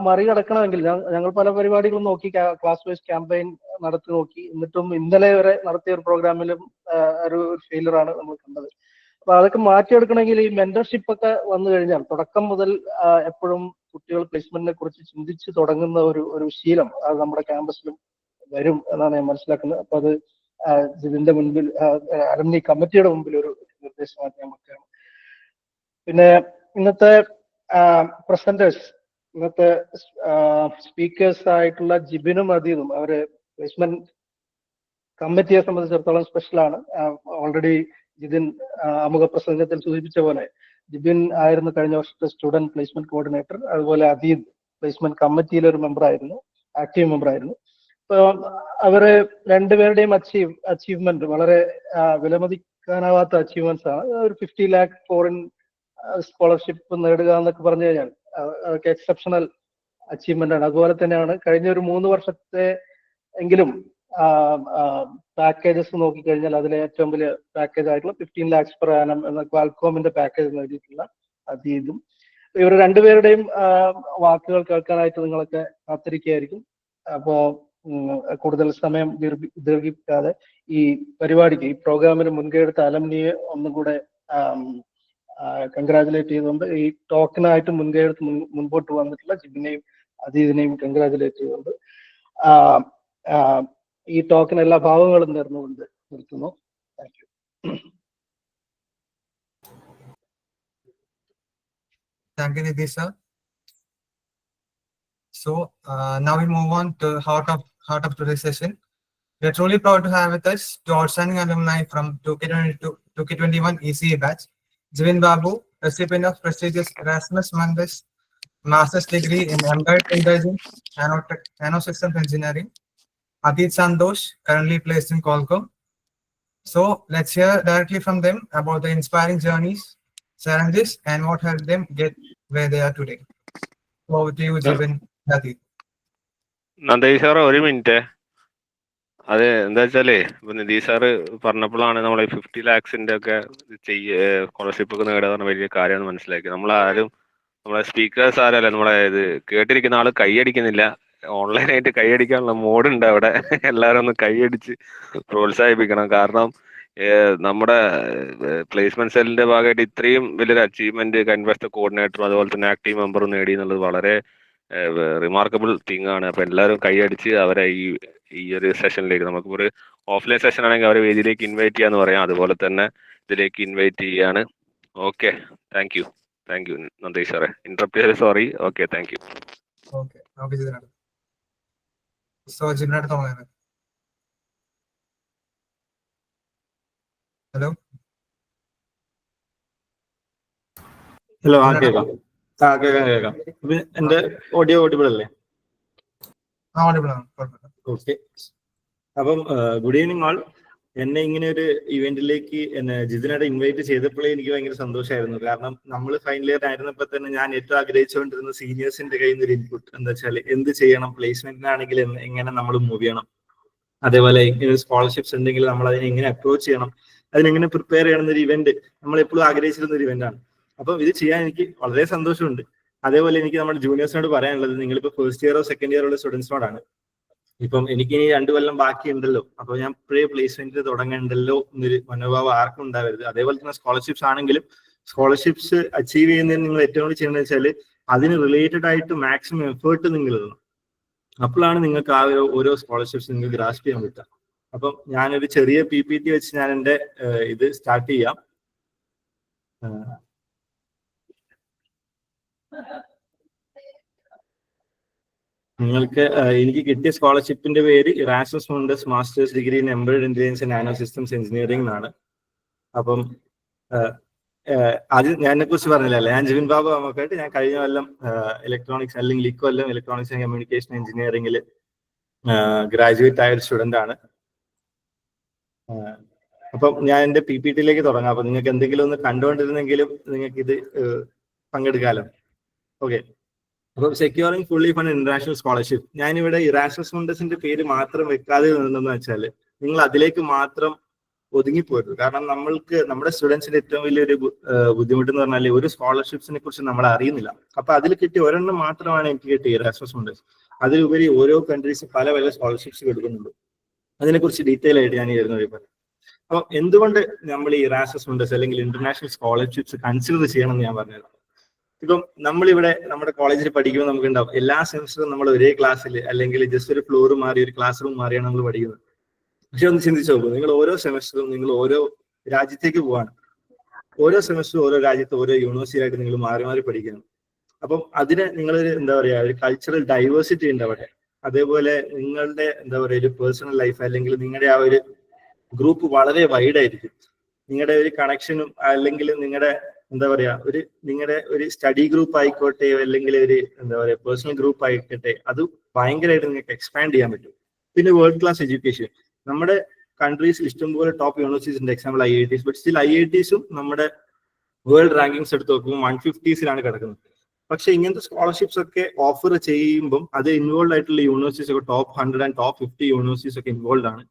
മറികടക്കണമെങ്കിൽ ഞങ്ങൾ പല പരിപാടികളും നോക്കി, ക്ലാസ് വൈസ് ക്യാമ്പയിൻ നടത്തി നോക്കി. എന്നിട്ടും ഇന്നലെ വരെ നടത്തിയ ഒരു പ്രോഗ്രാമിലും ഒരു ഫെയിലർ ആണ് നമ്മൾ കണ്ടത്. അപ്പൊ അതൊക്കെ മാറ്റിയെടുക്കണമെങ്കിൽ ഈ മെന്റർഷിപ്പ് ഒക്കെ വന്നു കഴിഞ്ഞാൽ തുടക്കം മുതൽ എപ്പോഴും കുട്ടികൾ പ്ലേസ്മെന്റിനെ കുറിച്ച് ചിന്തിച്ച് തുടങ്ങുന്ന ഒരു ശീലം അത് നമ്മുടെ ക്യാമ്പസിലും വരും എന്നാണ് ഞാൻ മനസ്സിലാക്കുന്നത്. അപ്പൊ അത് ഇതിന്റെ മുൻപിൽ അലുമിനി കമ്മിറ്റിയുടെ മുമ്പിൽ ഒരു നിർദ്ദേശമായിട്ട് ഞാൻ വെക്കുകയാണ്. പിന്നെ ഇന്നത്തെ പ്രസന്റേഴ്സ്, ഇന്നത്തെ സ്പീക്കേഴ്സ് ആയിട്ടുള്ള ജിബിനും അദീദും അവര് പ്ലേസ്മെന്റ് കമ്മിറ്റിയെ സംബന്ധിച്ചിടത്തോളം സ്പെഷ്യലാണ്. ഓൾറെഡി ജിതിൻ ആമുഖ പ്രസംഗത്തിൽ സൂചിപ്പിച്ച പോലെ ജിബിൻ ആയിരുന്നു കഴിഞ്ഞ വർഷത്തെ സ്റ്റുഡന്റ് പ്ലേസ്മെന്റ് കോർഡിനേറ്റർ. അതുപോലെ അദീദ് പ്ലേസ്മെന്റ് കമ്മിറ്റിയിലെ ഒരു മെമ്പർ ആയിരുന്നു, ആക്റ്റീവ് മെമ്പർ ആയിരുന്നു. അപ്പൊ അവര് രണ്ടുപേരുടെയും അച്ചീവ്മെന്റ് വളരെ വിലമതിക്കാനാവാത്ത അച്ചീവ്മെന്റ്സ് ആണ്. ഒരു 50 lakh ഫോറിൻ സ്കോളർഷിപ്പ് നേടുക എന്നൊക്കെ പറഞ്ഞു കഴിഞ്ഞാൽ അതൊക്കെ എക്സെപ്ഷണൽ അച്ചീവ്മെന്റ് ആണ്. അതുപോലെ തന്നെയാണ് കഴിഞ്ഞ ഒരു 3 വർഷത്തെ എങ്കിലും പാക്കേജസ് നോക്കിക്കഴിഞ്ഞാൽ അതിലെ ഏറ്റവും വലിയ പാക്കേജ് ആയിട്ടുള്ള 15 lakhs per annum എന്ന ക്വാൽകോമിന്റെ പാക്കേജ് നേടിയിട്ടുള്ള അദീദും. ഇവർ രണ്ടുപേരുടെയും വാക്കുകൾ കേൾക്കാനായിട്ട് നിങ്ങളൊക്കെ കാത്തിരിക്കുകയായിരിക്കും. അപ്പോ കൂടുതൽ സമയം ദീർഘിപ്പിക്കാതെ ഈ പരിപാടിക്ക്, ഈ പ്രോഗ്രാമിന് മുൻകൈ എടുത്ത അലംനിയെ ഒന്നും കൂടെ കൺഗ്രാജുലേറ്റ് ചെയ്തുകൊണ്ട്, ഈ ടോക്കിനായിട്ട് മുൻകൈ എടുത്ത് മുൻപോട്ട് വന്നിട്ടുള്ള ജിബിനെയും അദീദിനെയും കൺഗ്രാജുലേറ്റ് ചെയ്തുകൊണ്ട് ഈ ടോക്കിന് എല്ലാ ഭാവങ്ങളും നേർന്നുകൊണ്ട് നിർത്തുന്നു. Thank you. Thank you, Nidhi sir. So now we move on to heart of today's session. We are truly proud to have with us two outstanding alumni from 2K21 ECE batch. Jibin Babu, recipient of prestigious Erasmus Mundus Master's degree in Embedded Intelligence Nanosystems Engineering. Adit Santosh, currently placed in Qualcomm. So let's hear directly from them about the inspiring journeys, challenges, and what helped them get where they are today. Over to you, Jibin. Adit. നന്ദി sir ഒരു minute. അത് എന്താ വെച്ചാലേ ഇപ്പൊ നിധി sir പറഞ്ഞപ്പോഴാണ് നമ്മളെ 50 lakhs ഒക്കെ scholarship ഒക്കെ നേടുക പറഞ്ഞ വലിയ കാര്യമാണ് മനസ്സിലാക്കിയത്. നമ്മളാരും നമ്മളെ സ്പീക്കേഴ്സ് ആരല്ല, നമ്മളെ ഇത് കേട്ടിരിക്കുന്ന ആള് കൈയടിക്കുന്നില്ല. ഓൺലൈനായിട്ട് കൈയടിക്കാനുള്ള മോഡുണ്ട് അവിടെ. എല്ലാവരും ഒന്ന് കൈയടിച്ച് പ്രോത്സാഹിപ്പിക്കണം. കാരണം നമ്മുടെ പ്ലേസ്മെന്റ് സെല്ലിന്റെ ഭാഗമായിട്ട് ഇത്രയും വലിയൊരു അച്ചീവ്മെന്റ് കൺവെസ്റ്റ് കോർഡിനേറ്ററും അതുപോലെ തന്നെ ആക്റ്റീവ് മെമ്പറും നേടി എന്നുള്ളത് വളരെ റിമാർക്കബിൾ തിങ് ആണ്. അപ്പൊ എല്ലാവരും കൈയടിച്ച് അവരെ ഈ ഒരു സെഷനിലേക്ക്, നമുക്കൊരു ഓഫ്ലൈൻ സെഷൻ ആണെങ്കിൽ അവരെ വേദിയിലേക്ക് ഇൻവൈറ്റ് ചെയ്യാന്ന് പറയാം. അതുപോലെ തന്നെ ഇതിലേക്ക് ഇൻവൈറ്റ് ചെയ്യാണ്. ഓക്കെ, താങ്ക് യു നന്ദി സാറേ. ഇന്ററപ്റ്റ് ചെയ്ത് sorry. Okay, thank U. Okay, Jibin. So Jibin തുടങ്ങാം. ഹലോ കേൾക്കാം. എന്റെ ഓഡിയോ ഓഡിബിൾ അല്ലേ? ഓക്കെ. അപ്പം ഗുഡ് ഈവനിങ് ഓൾ. എന്നെ ഇങ്ങനെ ഒരു ഇവന്റിലേക്ക് ജിതിനായിട്ട് ഇൻവൈറ്റ് ചെയ്തപ്പോഴേ എനിക്ക് ഭയങ്കര സന്തോഷമായിരുന്നു. കാരണം നമ്മൾ ഫൈനൽ ഇയർ ആയിരുന്നപ്പോൾ തന്നെ ഞാൻ ഏറ്റവും ആഗ്രഹിച്ചുകൊണ്ടിരുന്ന സീനിയേഴ്സിന്റെ കയ്യിൽ നിന്ന് ഒരു ഇൻപുട്ട് എന്താ വെച്ചാൽ എന്ത് ചെയ്യണം, പ്ലേസ്മെന്റിനാണെങ്കിൽ എങ്ങനെ നമ്മൾ മൂവ് ചെയ്യണം, അതേപോലെ ഇങ്ങനെ സ്കോളർഷിപ്സ് ഉണ്ടെങ്കിൽ നമ്മൾ അതിനെ എങ്ങനെ അപ്രോച്ച് ചെയ്യണം, അതിനെങ്ങനെ പ്രിപ്പയർ ചെയ്യണം എന്നൊരു ഇവന്റ് നമ്മൾ എപ്പോഴും ആഗ്രഹിച്ചിരുന്ന ഒരു ഇവന്റ് ആണ്. അപ്പം ഇത് ചെയ്യാൻ എനിക്ക് വളരെ സന്തോഷമുണ്ട്. അതേപോലെ എനിക്ക് നമ്മുടെ ജൂനിയേഴ്സിനോട് പറയാനുള്ളത്, നിങ്ങളിപ്പോൾ ഫസ്റ്റ് ഇയറോ സെക്കൻഡ് ഇയറോ ഉള്ള സ്റ്റുഡൻസിനോടാണ്. ഇപ്പം എനിക്ക് ഇനി 2 കൊല്ലം ബാക്കിയുണ്ടല്ലോ, അപ്പൊ ഞാൻ പ്രീ പ്ലേസ്മെന്റ് തുടങ്ങണ്ടല്ലോ എന്നൊരു മനോഭാവം ആർക്കും ഉണ്ടാവരുത്. അതേപോലെ തന്നെ സ്കോളർഷിപ്സ് ആണെങ്കിലും സ്കോളർഷിപ്സ് അച്ചീവ് ചെയ്യുന്നതിന് നിങ്ങൾ ഏറ്റവും കൂടുതൽ ചെയ്യേണ്ടത് വെച്ചാൽ അതിന് റിലേറ്റഡ് ആയിട്ട് മാക്സിമം എഫേർട്ട് നിങ്ങൾ ഇടണം. അപ്പോഴാണ് നിങ്ങൾക്ക് ആ ഓരോ സ്കോളർഷിപ്സ് നിങ്ങൾക്ക് ഗ്രാസ്പ് ചെയ്യാൻ പറ്റുക. അപ്പം ഞാനൊരു ചെറിയ PPT വെച്ച് ഞാൻ എൻ്റെ ഇത് സ്റ്റാർട്ട് ചെയ്യാം. നിങ്ങൾക്ക് എനിക്ക് കിട്ടിയ സ്കോളർഷിപ്പിന്റെ പേര് Erasmus മുണ്ടസ് masters degree in embedded intelligence and nano systems engineering എന്നാണ്. അപ്പം അത് ഞാൻ എന്നെ കുറിച്ച് പറഞ്ഞില്ലല്ലേ, ഞാൻ ജിബിൻ ബാബു നമുക്കായിട്ട് ഞാൻ കഴിഞ്ഞ കൊല്ലം ഇലക്ട്രോണിക്സ് അല്ലെങ്കിൽ കൊല്ലം ഇലക്ട്രോണിക്സ് ആൻഡ് കമ്മ്യൂണിക്കേഷൻ എഞ്ചിനീയറിംഗിൽ ഗ്രാജുവേറ്റ് ആയ ഒരു സ്റ്റുഡന്റ് ആണ്. അപ്പം ഞാൻ എൻ്റെ PPTയിലേക്ക് തുടങ്ങാം. അപ്പൊ നിങ്ങൾക്ക് എന്തെങ്കിലും ഒന്ന് കണ്ടുകൊണ്ടിരുന്നെങ്കിലും നിങ്ങൾക്ക് ഇത് പങ്കെടുക്കാമല്ലോ. ഓക്കെ. അപ്പൊ securing fully fund international scholarship, ഞാനിവിടെ ഇറാസ്മസ് മുണ്ടസിന്റെ പേര് മാത്രം വെക്കാതെ നിന്നെന്ന് വെച്ചാൽ നിങ്ങൾ അതിലേക്ക് മാത്രം ഒതുങ്ങിപ്പോരുത്. കാരണം നമ്മൾക്ക് നമ്മുടെ സ്റ്റുഡൻസിന്റെ ഏറ്റവും വലിയൊരു ബുദ്ധിമുട്ട് എന്ന് പറഞ്ഞാൽ ഒരു സ്കോളർഷിപ്സിനെ കുറിച്ച് നമ്മൾ അറിയുന്നില്ല. അപ്പൊ അതിൽ കിട്ടിയ ഒരെണ്ണം മാത്രമാണ് എനിക്ക് കിട്ടിയ ഇറാസ്മസ് മുണ്ടസ്. അതിലുപരി ഓരോ കൺട്രീസും പല പല സ്കോളർഷിപ്സ് കൊടുക്കുന്നുണ്ട്. അതിനെക്കുറിച്ച് ഡീറ്റെയിൽ ആയിട്ട് ഞാൻ ഇരുന്നത് പറയാം. അപ്പൊ എന്തുകൊണ്ട് നമ്മൾ ഈ ഇറാസ്മസ് മുണ്ടസ് അല്ലെങ്കിൽ ഇന്റർനാഷണൽ സ്കോളർഷിപ്സ് കൺസിഡർ ചെയ്യണം എന്ന് ഞാൻ പറഞ്ഞത്. ഇപ്പം നമ്മളിവിടെ നമ്മുടെ കോളേജിൽ പഠിക്കുമ്പോൾ നമുക്ക് ഉണ്ടാവും എല്ലാ സെമിസ്റ്ററും നമ്മൾ ഒരേ ക്ലാസ്സിൽ അല്ലെങ്കിൽ ജസ്റ്റ് ഒരു ഫ്ലോർ മാറി ഒരു ക്ലാസ് റൂം മാറിയാണ് നമ്മൾ പഠിക്കുന്നത്. പക്ഷെ ഒന്ന് ചിന്തിച്ചു നോക്കൂ, നിങ്ങൾ ഓരോ സെമിസ്റ്ററും നിങ്ങൾ ഓരോ രാജ്യത്തേക്ക് പോവാണ്. ഓരോ സെമിസ്റ്ററും ഓരോ രാജ്യത്ത് ഓരോ യൂണിവേഴ്സിറ്റി ആയിട്ട് നിങ്ങൾ മാറി മാറി പഠിക്കണം. അപ്പം അതിന് നിങ്ങളൊരു എന്താ പറയാ ഒരു കൾച്ചറൽ ഡൈവേഴ്സിറ്റി ഉണ്ട് അവിടെ. അതേപോലെ നിങ്ങളുടെ എന്താ പറയുക ഒരു പേഴ്സണൽ ലൈഫ് അല്ലെങ്കിൽ നിങ്ങളുടെ ആ ഒരു ഗ്രൂപ്പ് വളരെ വൈഡ് ആയിരിക്കും. നിങ്ങളുടെ ഒരു കണക്ഷനും അല്ലെങ്കിൽ നിങ്ങളുടെ എന്താ പറയാ നിങ്ങളുടെ ഒരു സ്റ്റഡി ഗ്രൂപ്പ് ആയിക്കോട്ടെ അല്ലെങ്കിൽ ഒരു എന്താ പറയാ പേഴ്സണൽ ഗ്രൂപ്പ് ആയിക്കോട്ടെ, അത് ഭയങ്കരമായിട്ട് നിങ്ങൾക്ക് എക്സ്പാൻഡ് ചെയ്യാൻ പറ്റും. പിന്നെ വേൾഡ് ക്ലാസ് എഡ്യൂക്കേഷൻ, നമ്മുടെ കൺട്രീസിൽ ഇഷ്ടംപോലെ ടോപ്പ് യൂണിവേഴ്സിറ്റീസ് ഉണ്ട്. എക്സാമ്പിൾ IITs, ബട്ട് സ്റ്റിൽ IITസും നമ്മുടെ വേൾഡ് റാങ്കിങ്സ് എടുത്ത് നോക്കുമ്പോൾ 150s കിടക്കുന്നത്. പക്ഷെ ഇങ്ങനത്തെ സ്കോളർഷിപ്സ് ഒക്കെ ഓഫർ ചെയ്യുമ്പം അത് ഇൻവോൾവ് ആയിട്ടുള്ള യൂണിവേഴ്സിറ്റീസ് ഒക്കെ ടോപ്പ് 100 ആൻഡ് ടോപ്പ് 50 യൂണിവേഴ്സിറ്റീസ് ഒക്കെ ഇൻവോൾവ് ആണ്.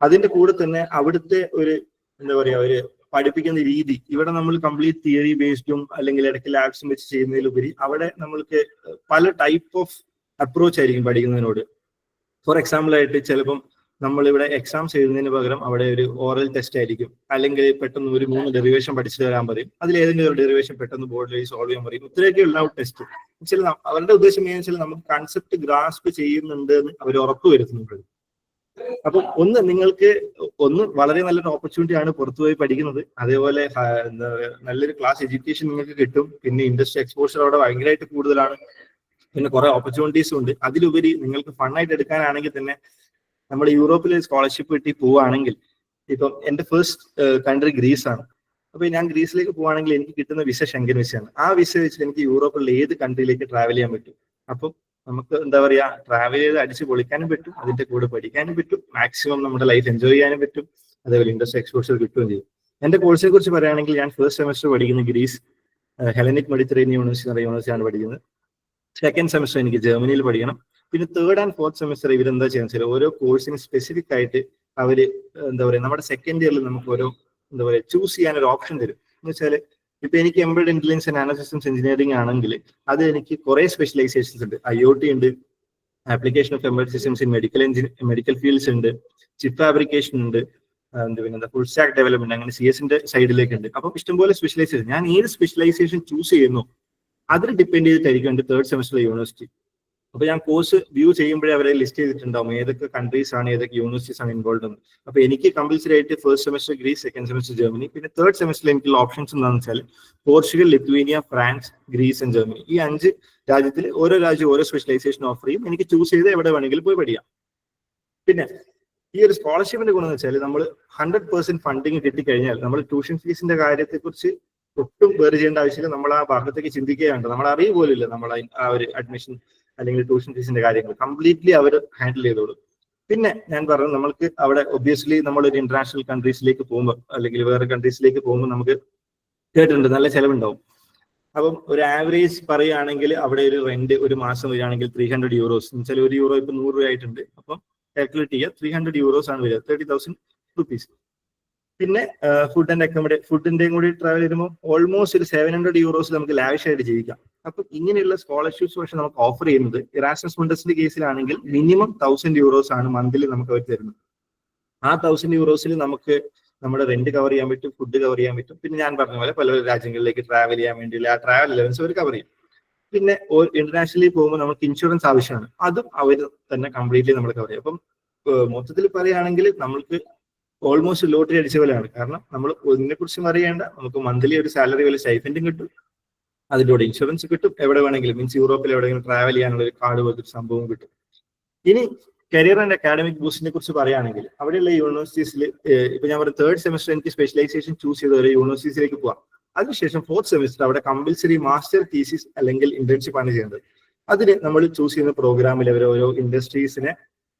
അതിന്റെ കൂടെ തന്നെ അവിടുത്തെ ഒരു എന്താ പറയാ ഒരു പഠിപ്പിക്കുന്ന രീതി, ഇവിടെ നമ്മൾ കംപ്ലീറ്റ് തിയറി ബേസ്ഡും അല്ലെങ്കിൽ ഇടയ്ക്ക് ലാബ്സും വെച്ച് ചെയ്യുന്നതിലുപരി അവിടെ നമ്മൾക്ക് പല ടൈപ്പ് ഓഫ് അപ്രോച്ച് ആയിരിക്കും പഠിക്കുന്നതിനോട്. ഫോർ എക്സാമ്പിൾ ആയിട്ട് ചിലപ്പം നമ്മളിവിടെ എക്സാംസ് എഴുതുന്നതിന് പകരം അവിടെ ഒരു ഓറൽ ടെസ്റ്റ് ആയിരിക്കും, അല്ലെങ്കിൽ പെട്ടെന്ന് ഒരു 3 ഡെറിവേഷൻ പഠിച്ചു തരാൻ പറയും. അതിൽ ഏതെങ്കിലും ഒരു ഡെറിവേഷൻ പെട്ടെന്ന് ബോർഡിൽ വഴി സോൾവ് ചെയ്യാൻ പറയും. ഇത്രയൊക്കെ ഉണ്ടാവും ടെസ്റ്റ്. ചില അവരുടെ ഉദ്ദേശം എന്ന് വെച്ചാൽ നമുക്ക് കൺസെപ്റ്റ് ഗ്രാസ്പ് ചെയ്യുന്നുണ്ട് എന്ന് അവർ ഉറപ്പ് വരുത്തുന്നുണ്ട്. അപ്പം നിങ്ങൾക്ക് വളരെ നല്ലൊരു ഓപ്പർച്യൂണിറ്റി ആണ് പുറത്തുപോയി പഠിക്കുന്നത്. അതേപോലെ എന്താ പറയുക നല്ലൊരു ക്ലാസ് എഡ്യൂക്കേഷൻ നിങ്ങൾക്ക് കിട്ടും. പിന്നെ ഇൻഡസ്ട്രി എക്സ്പോഷർ അവിടെ ഭയങ്കരമായിട്ട് കൂടുതലാണ്. പിന്നെ കുറെ ഓപ്പർച്യൂണിറ്റീസും ഉണ്ട്. അതിലുപരി നിങ്ങൾക്ക് ഫണ്ണായിട്ട് എടുക്കാനാണെങ്കിൽ തന്നെ നമ്മുടെ യൂറോപ്പിൽ സ്കോളർഷിപ്പ് കിട്ടി പോവുകയാണെങ്കിൽ, ഇപ്പം എന്റെ ഫസ്റ്റ് കൺട്രി ഗ്രീസ് ആണ്. അപ്പൊ ഞാൻ ഗ്രീസിലേക്ക് പോവുകയാണെങ്കിൽ എനിക്ക് കിട്ടുന്ന വിസ ഷെങ്കൻ വിസയാണ്. ആ വിസ വെച്ചിട്ട് എനിക്ക് യൂറോപ്പിലുള്ള ഏത് കൺട്രിയിലേക്ക് ട്രാവൽ ചെയ്യാൻ പറ്റും. അപ്പം നമുക്ക് എന്താ പറയാ ട്രാവൽ ചെയ്ത് അടിച്ച് പൊളിക്കാനും പറ്റും, അതിന്റെ കൂടെ പഠിക്കാനും പറ്റും, മാക്സിമം നമ്മുടെ ലൈഫ് എൻജോയ് ചെയ്യാനും പറ്റും. അതേപോലെ ഇൻഡസ്ട്രി എക്സ്പോഷർ കിട്ടുകയും ചെയ്യും. എന്റെ കോഴ്സിനെ കുറിച്ച് പറയുകയാണെങ്കിൽ ഞാൻ ഫസ്റ്റ് സെമസ്റ്റർ പഠിക്കുന്ന ഗ്രീസ് ഹെലനിക് മെഡിറ്ററേനിയൻ യൂണിവേഴ്സിറ്റിയാണ് പഠിക്കുന്നത്. സെക്കൻഡ് സെമസ്റ്റർ എനിക്ക് ജർമ്മനിയിൽ പഠിക്കണം. പിന്നെ തേർഡ് ആൻഡ് ഫോർത്ത് സെമസ്റ്റർ ഇവരെന്താ ചെയ്യുന്നത് വെച്ചാൽ ഓരോ കോഴ്സിന് സ്പെസിഫിക് ആയിട്ട് അവര് എന്താ പറയുക നമ്മുടെ സെക്കൻഡ് ഇയറിൽ നമുക്ക് ഓരോ എന്താ പറയുക ചൂസ് ചെയ്യാൻ ഒരു ഓപ്ഷൻ തരും. എന്ന് വെച്ചാൽ ഇപ്പൊ എനിക്ക് embedded intelligence and nano systems engineering ആണെങ്കിൽ അത് എനിക്ക് കുറെ സ്പെഷ്യലൈസേഷൻസ് ഉണ്ട്. IoT ഉണ്ട്, application of embedded systems in medical fields ഉണ്ട്, ചിപ്പ് ഫാബ്രിക്കേഷൻ ഉണ്ട്, പിന്നെ ഫുൾ സ്റ്റാക്ക് ഡെവലപ്മെന്റ്, അങ്ങനെ CS-ന്റെ സൈഡിലേക്ക് ഉണ്ട്. അപ്പം ഇഷ്ടംപോലെ സ്പെഷ്യലൈസേഷൻ. ഞാൻ ഏത് സ്പെഷ്യലൈസേഷൻ ചൂസ് ചെയ്യുന്നു അതിൽ ഡിപ്പെൻഡ് ചെയ്തിട്ടായിരിക്കും എന്റെ തേർഡ് സെമസ്റ്റർ യൂണിവേഴ്സിറ്റി. അപ്പൊ ഞാൻ കോഴ്സ് വ്യൂ ചെയ്യുമ്പോഴേ അവരെ ലിസ്റ്റ് ചെയ്തിട്ടുണ്ടാവും ഏതൊക്കെ കൺട്രീസ് ആണ് ഏതൊക്കെ യൂണിവേഴ്സിറ്റീസ് ആണ് ഇൻവോൾവ് എന്ന്. അപ്പൊ എനിക്ക് കമ്പൽസറി ആയിട്ട് first semester Greece, second semester Germany, പിന്നെ തേർഡ് സെമസ്റ്ററിൽ എനിക്കുള്ള ഓപ്ഷൻസ് എന്താണെന്ന് വെച്ചാൽ Portugal, Lithuania, France, Greece and Germany. ഈ 5 രാജ്യത്തിൽ ഓരോ രാജ്യം ഓരോ സ്പെഷ്യലൈസേഷൻ ഓഫർ ചെയ്യും. എനിക്ക് ചൂസ് ചെയ്ത് എവിടെ വേണമെങ്കിലും പോയി പഠിക്കാം. പിന്നെ ഈ ഒരു സ്കോളർഷിപ്പിന്റെ ഗുണം എന്ന് വെച്ചാൽ നമ്മൾ 100% ഫണ്ടിങ് കിട്ടിക്കഴിഞ്ഞാൽ നമ്മൾ ട്യൂഷൻ ഫീസിന്റെ കാര്യത്തെക്കുറിച്ച് ഒട്ടും വേറെ ചെയ്യേണ്ട ആവശ്യമില്ല. നമ്മൾ ആ ഭാഗത്തേക്ക് ചിന്തിക്കുകയുണ്ട്, നമ്മൾ അറിയ പോലും ഇല്ല. നമ്മൾ ആ ഒരു അഡ്മിഷൻ അല്ലെങ്കിൽ ട്യൂഷൻ ഫീസിന്റെ കാര്യങ്ങൾ കംപ്ലീറ്റ്ലി അവർ ഹാൻഡിൽ ചെയ്തോളും. പിന്നെ ഞാൻ പറഞ്ഞു നമ്മൾക്ക് അവിടെ ഒബ്വിയസ്ലി നമ്മളൊരു ഇന്റർനാഷണൽ കൺട്രീസിലേക്ക് പോകുമ്പോൾ അല്ലെങ്കിൽ വേറെ കൺട്രീസിലേക്ക് പോകുമ്പോൾ നമുക്ക് കേട്ടിട്ടുണ്ട് നല്ല ചെലവുണ്ടാവും. അപ്പം ഒരു ആവറേജ് പറയുകയാണെങ്കിൽ അവിടെ ഒരു റെന്റ് ഒരു മാസം വരികയാണെങ്കിൽ 300 euros. എന്നുവെച്ചാൽ ഒരു യൂറോ ഇപ്പൊ 100 രൂപ ആയിട്ടുണ്ട്. അപ്പം കാൽക്കുലേറ്റ് ചെയ്യുക, 300 euros ആണ് വരിക, 30,000 rupees. പിന്നെ ഫുഡ് ആൻഡ് അക്കോമഡേഷൻ, ഫുഡിന്റെയും കൂടി ട്രാവൽ ചെയ്യുമ്പോൾ ഓൾമോസ്റ്റ് ഒരു 700 euros നമുക്ക് ലാവിഷായിട്ട് ജീവിക്കാം. അപ്പൊ ഇങ്ങനെയുള്ള സ്കോളർഷിപ്സ് പക്ഷെ നമുക്ക് ഓഫർ ചെയ്യുന്നത് ഇറാസ്മസ് മുണ്ടസിന്റെ കേസിലാണെങ്കിൽ മിനിമം 1000 euros ആണ് മന്ത്ലി നമുക്ക് അവർ തരുന്നത്. ആ 1000 euros നമുക്ക് നമ്മുടെ റെന്റ് കവർ ചെയ്യാൻ പറ്റും, ഫുഡ് കവർ ചെയ്യാൻ പറ്റും. പിന്നെ ഞാൻ പറഞ്ഞ പോലെ പല രാജ്യങ്ങളിലേക്ക് ട്രാവൽ ചെയ്യാൻ വേണ്ടി ആ ട്രാവൽ അലവൻസ് അവർ കവർ ചെയ്യും. പിന്നെ ഇന്റർനാഷണലി പോകുമ്പോൾ നമുക്ക് ഇൻഷുറൻസ് ആവശ്യമാണ്, അതും അവർ തന്നെ കംപ്ലീറ്റ്ലി നമ്മൾ കവർ ചെയ്യും. അപ്പം മൊത്തത്തിൽ പറയുകയാണെങ്കിൽ നമ്മൾക്ക് ഓൾമോസ്റ്റ് ലോട്ടറി അടിച്ച പോലെയാണ്. കാരണം നമ്മൾ ഇതിനെ കുറിച്ചും അറിയേണ്ട, നമുക്ക് മന്ത്ലി ഒരു സാലറി പോലെ സ്റ്റൈഫൻഡും കിട്ടും, അതിൻ്റെ കൂടെ ഇൻഷുറൻസ് കിട്ടും, എവിടെ വേണമെങ്കിലും മീൻസ് യൂറോപ്പിൽ എവിടെയെങ്കിലും ട്രാവൽ ചെയ്യാനുള്ള ഒരു കാർഡ് പോലത്തെ ഒരു സംഭവം കിട്ടും. ഇനി കരിയർ ആൻഡ് അക്കാഡമിക് ബൂസ്റ്റിനെ കുറിച്ച് പറയുകയാണെങ്കിൽ അവിടെയുള്ള യൂണിവേഴ്സിറ്റീസിൽ ഇപ്പൊ ഞാൻ പറഞ്ഞ തേർഡ് സെമസ്റ്റർ എനിക്ക് സ്പെഷ്യലൈസേഷൻ ചൂസ് ചെയ്ത ഒരു യൂണിവേഴ്സിറ്റിയിലേക്ക് പോവാം. അതിനുശേഷം ഫോർത്ത് സെമസ്റ്റർ അവിടെ കമ്പൽസറി മാസ്റ്റർ തീസിസ് അല്ലെങ്കിൽ ഇന്റേൺഷിപ്പ് ആണ് ചെയ്യുന്നത്. അതിന് നമ്മൾ ചൂസ് ചെയ്യുന്ന പ്രോഗ്രാമിൽ അവർ ഓരോ ഇൻഡസ്ട്രീസിനെ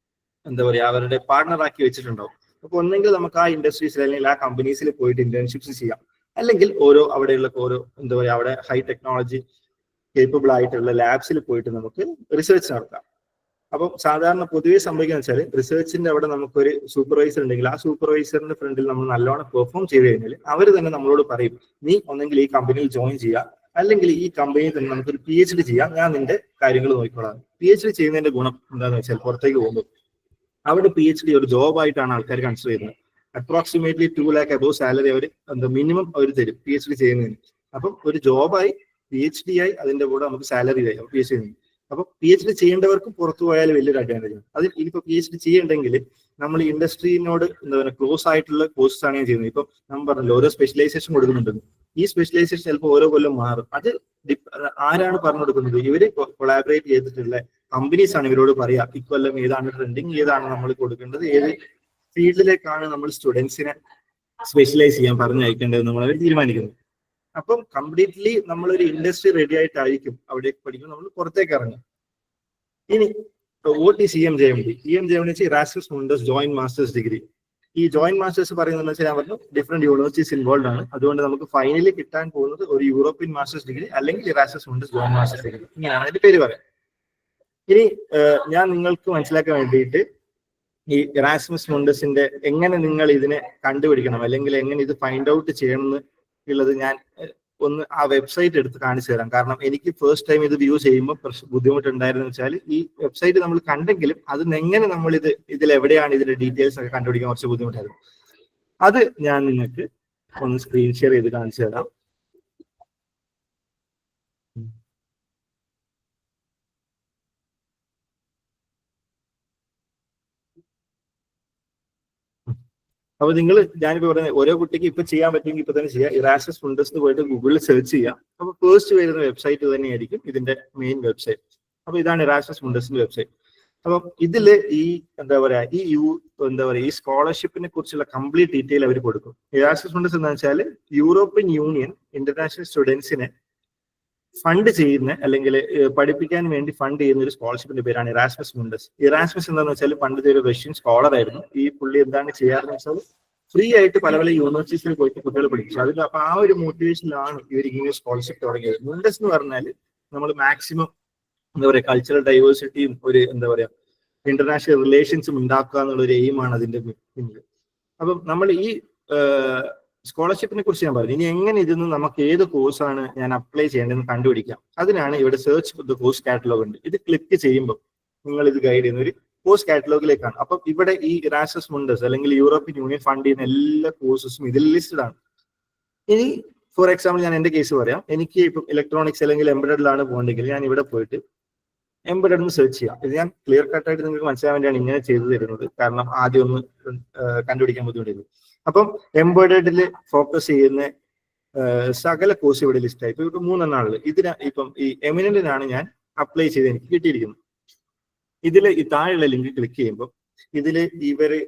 എന്താ പറയുക അവരുടെ പാർട്ണറാക്കി വെച്ചിട്ടുണ്ടാവും. അപ്പൊ ഒന്നെങ്കിൽ നമുക്ക് ആ ഇൻഡസ്ട്രീസിൽ അല്ലെങ്കിൽ ആ കമ്പനീസിൽ പോയിട്ട് ഇന്റേൺഷിപ്സ് ചെയ്യാം, അല്ലെങ്കിൽ അവിടെയുള്ള ഓരോ എന്താ പറയുക അവിടെ ഹൈ ടെക്നോളജി കേപ്പബിൾ ആയിട്ടുള്ള ലാബ്സിൽ പോയിട്ട് നമുക്ക് റിസർച്ച് നടത്താം. അപ്പം സാധാരണ പൊതുവെ സംഭവിക്കുന്ന വെച്ചാൽ റിസർച്ചിന്റെ അവിടെ നമുക്കൊരു സൂപ്പർവൈസർ ഉണ്ടെങ്കിൽ ആ സൂപ്പർവൈസറിന്റെ ഫ്രണ്ടിൽ നമ്മൾ നല്ലോണം പെർഫോം ചെയ്ത് കഴിഞ്ഞാൽ അവർ തന്നെ നമ്മളോട് പറയും നീ ഒന്നെങ്കിൽ ഈ കമ്പനിയിൽ ജോയിൻ ചെയ്യുക, അല്ലെങ്കിൽ ഈ കമ്പനിയിൽ തന്നെ നമുക്കൊരു PhD ചെയ്യാം, ഞാൻ നിന്റെ കാര്യങ്ങൾ നോക്കിക്കോളാം. PhD ചെയ്യുന്നതിന്റെ ഗുണം എന്താണെന്ന് വെച്ചാൽ പുറത്തേക്ക് പോകുമ്പോൾ അവിടെ PhD ഒരു ജോബായിട്ടാണ് ആൾക്കാർ കൺസിഡർ ചെയ്യുന്നത്. അപ്രോക്സിമേറ്റ്ലി 2 lakh above സാലറി അവർ മിനിമം അവർ തരും PhD ചെയ്യുന്നതിന്. അപ്പം ഒരു ജോബായി PhD ആയി അതിന്റെ കൂടെ നമുക്ക് സാലറി ആയി PhD ചെയ്യുന്നത്. അപ്പൊ PhD ചെയ്യേണ്ടവർക്ക് പുറത്തു പോയാൽ വലിയൊരു അഡ്വാൻറ്റേജ് ആണ്. അതിൽ ഇനിയിപ്പോ PhD ചെയ്യണ്ടെങ്കിൽ നമ്മൾ ഇൻഡസ്ട്രീനോട് എന്താ പറയുക ക്ലോസ് ആയിട്ടുള്ള കോഴ്സസ് ആണ് ഞാൻ ചെയ്യുന്നത്. ഇപ്പൊ നമ്മൾ പറഞ്ഞല്ലോ ഓരോ സ്പെഷ്യലൈസേഷൻ കൊടുക്കുന്നുണ്ടെന്ന്. ഈ സ്പെഷ്യലൈസേഷൻ ചിലപ്പോൾ ഓരോ കൊല്ലം മാറും. അത് ആരാണ് പറഞ്ഞു കൊടുക്കുന്നത്? ഇവര് കൊളാബറേറ്റ് ചെയ്തിട്ടുള്ള കമ്പനീസ് ആണ് ഇവരോട് പറയാ ഇക്കൊല്ലം ഏതാണ് ട്രെൻഡിങ്, ഏതാണ് നമ്മൾ കൊടുക്കേണ്ടത്, ഏത് ഫീൽഡിലേക്കാണ് നമ്മൾ സ്റ്റുഡൻസിനെ സ്പെഷ്യലൈസ് ചെയ്യാൻ പറഞ്ഞയക്കേണ്ടത് നമ്മൾ അവർ തീരുമാനിക്കുന്നത്. അപ്പം കംപ്ലീറ്റ്ലി നമ്മളൊരു ഇൻഡസ്ട്രി റെഡി ആയിട്ടായിരിക്കും അവിടെ പഠിക്കുമ്പോൾ നമ്മൾ പുറത്തേക്ക് ഇറങ്ങും. ഇനി what is EMJMD? EMJMD Erasmus Mundus joint masters degree. ഈ ജോയിന്റ് മാസ്റ്റേഴ്സ് പറയുന്നത് വെച്ചാൽ ഞാൻ പറഞ്ഞു ഡിഫറെന്റ് യൂണിവേഴ്സിറ്റീസ് ഇൻവോൾവ് ആണ്. അതുകൊണ്ട് നമുക്ക് ഫൈനലി കിട്ടാൻ പോകുന്നത് ഒരു യൂറോപ്യൻ മാസ്റ്റേഴ്സ് ഡിഗ്രി അല്ലെങ്കിൽ Erasmus Mundus joint masters degree, ഇങ്ങനെയാണ് അതിന്റെ പേര് പറയാം. ഇനി ഞാൻ നിങ്ങൾക്ക് മനസ്സിലാക്കാൻ വേണ്ടിയിട്ട് ഈ Erasmus Mundusന്റെ എങ്ങനെ നിങ്ങൾ ഇതിനെ കണ്ടുപിടിക്കണം അല്ലെങ്കിൽ എങ്ങനെ ഇത് ഫൈൻഡ് ഔട്ട് ചെയ്യണം എന്നുള്ളത് ഞാൻ ഒന്ന് ആ വെബ്സൈറ്റ് എടുത്ത് കാണിച്ചു തരാം. കാരണം എനിക്ക് ഫസ്റ്റ് ടൈം ഇത് വ്യൂ ചെയ്യുമ്പോൾ ബുദ്ധിമുട്ടുണ്ടായിരുന്നു വെച്ചാൽ ഈ വെബ്സൈറ്റ് നമ്മൾ കണ്ടെങ്കിലും അതിന് എങ്ങനെ നമ്മൾ ഇതിൽ എവിടെയാണ് ഇതിന്റെ ഡീറ്റെയിൽസ് ഒക്കെ കണ്ടുപിടിക്കാൻ കുറച്ച് ബുദ്ധിമുട്ടായിരുന്നു. അത് ഞാൻ നിങ്ങൾക്ക് ഒന്ന് സ്ക്രീൻ ഷെയർ ചെയ്ത് കാണിച്ചു തരാം. അപ്പൊ നിങ്ങൾ ഞാനിപ്പോ പറയുന്നത് ഓരോ കുട്ടിക്ക് ഇപ്പൊ ചെയ്യാൻ പറ്റുമെങ്കിൽ ഇപ്പൊ തന്നെ ചെയ്യാം. Erasmus Mundus പോയിട്ട് ഗൂഗിളിൽ സെർച്ച് ചെയ്യാം. അപ്പൊ ഫസ്റ്റ് വരുന്ന വെബ്സൈറ്റ് തന്നെയായിരിക്കും ഇതിന്റെ മെയിൻ വെബ്സൈറ്റ്. അപ്പൊ ഇതാണ് Erasmus Mundusന്റെ വെബ്സൈറ്റ്. അപ്പം ഇതില് ഈ എന്താ പറയാ ഈ സ്കോളർഷിപ്പിനെ കുറിച്ചുള്ള കംപ്ലീറ്റ് ഡീറ്റെയിൽ അവർ കൊടുക്കും. Erasmus Mundus എന്ന് വെച്ചാൽ യൂറോപ്യൻ യൂണിയൻ ഇന്റർനാഷണൽ സ്റ്റുഡൻസിനെ ഫണ്ട് ചെയ്യുന്ന അല്ലെങ്കിൽ പഠിപ്പിക്കാൻ വേണ്ടി ഫണ്ട് ചെയ്യുന്ന ഒരു സ്കോളർഷിപ്പിന്റെ പേരാണ് Erasmus Mundus. Erasmus എന്താണെന്ന് വെച്ചാൽ പണ്ടത്തെ ഒരു റഷ്യൻ സ്കോളർ ആയിരുന്നു. ഈ പുള്ളി എന്താണ് ചെയ്യാറെന്ന് വെച്ചാൽ ഫ്രീ ആയിട്ട് പല പല യൂണിവേഴ്സിറ്റിയിൽ പോയിട്ട് കുട്ടികൾ പഠിപ്പിച്ചു. അതിൽ അപ്പൊ ആ ഒരു മോട്ടിവേഷനിലാണ് ഇവർ ഇങ്ങനെ സ്കോളർഷിപ്പ് തുടങ്ങിയത്. മുണ്ടസ് എന്ന് പറഞ്ഞാൽ നമ്മൾ മാക്സിമം എന്താ പറയാ കൾച്ചറൽ ഡൈവേഴ്സിറ്റിയും ഒരു എന്താ പറയാ ഇന്റർനാഷണൽ റിലേഷൻസും ഉണ്ടാക്കുക എന്നുള്ള ഒരു എയിമാണ് അതിന്റെ പിന്നിൽ. അപ്പം നമ്മൾ ഈ സ്കോളർഷിപ്പിനെ കുറിച്ച് ഞാൻ പറഞ്ഞു. ഇനി എങ്ങനെ ഇതിന്ന് നമുക്ക് ഏത് കോഴ്സാണ് ഞാൻ അപ്ലൈ ചെയ്യേണ്ടതെന്ന് കണ്ടുപിടിക്കാം. അതിനാണ് ഇവിടെ സെർച്ച് ദ കോഴ്സ് കാറ്റലോഗ് ഉണ്ട്. ഇത് ക്ലിക്ക് ചെയ്യുമ്പോൾ നിങ്ങൾ ഇത് ഗൈഡ് ചെയ്യുന്ന ഒരു കോഴ്സ് കാറ്റലോഗിലേക്കാണ്. അപ്പം ഇവിടെ ഈ Erasmus Mundus അല്ലെങ്കിൽ യൂറോപ്യൻ യൂണിയൻ ഫണ്ട് ചെയ്യുന്ന എല്ലാ കോഴ്സസും ഇതിൽ ലിസ്റ്റഡ് ആണ്. ഇനി ഫോർ എക്സാമ്പിൾ ഞാൻ എന്റെ കേസ് പറയാം. എനിക്ക് ഇപ്പം ഇലക്ട്രോണിക്സ് അല്ലെങ്കിൽ എംബഡഡിലാണ് പോകണമെങ്കിൽ ഞാൻ ഇവിടെ പോയിട്ട് എംബഡഡ് എന്ന് സെർച്ച് ചെയ്യാം. ഇത് ഞാൻ ക്ലിയർ കട്ടായിട്ട് നിങ്ങൾക്ക് മനസ്സിലാൻ വേണ്ടിയാണ് ഇങ്ങനെ ചെയ്തു തരുന്നത്. കാരണം ആദ്യം ഒന്ന് കണ്ടുപിടിക്കാൻ ബുദ്ധിമുട്ടായിരുന്നു. അപ്പം എംബഡഡിൽ ഫോക്കസ് ചെയ്യുന്ന സകല കോഴ്സ് ഇവിടെ ലിസ്റ്റ് ആയി. ഇപ്പൊ ഇവിടെ 3 എണ്ണാണുള്ളത്. ഇപ്പം ഈ എമിനന്റിനാണ് ഞാൻ അപ്ലൈ ചെയ്ത് എനിക്ക് കിട്ടിയിരിക്കുന്നത്. ഇതിൽ ഈ താഴെയുള്ള ലിങ്ക് ക്ലിക്ക് ചെയ്യുമ്പോൾ ഇതില് ഇവര്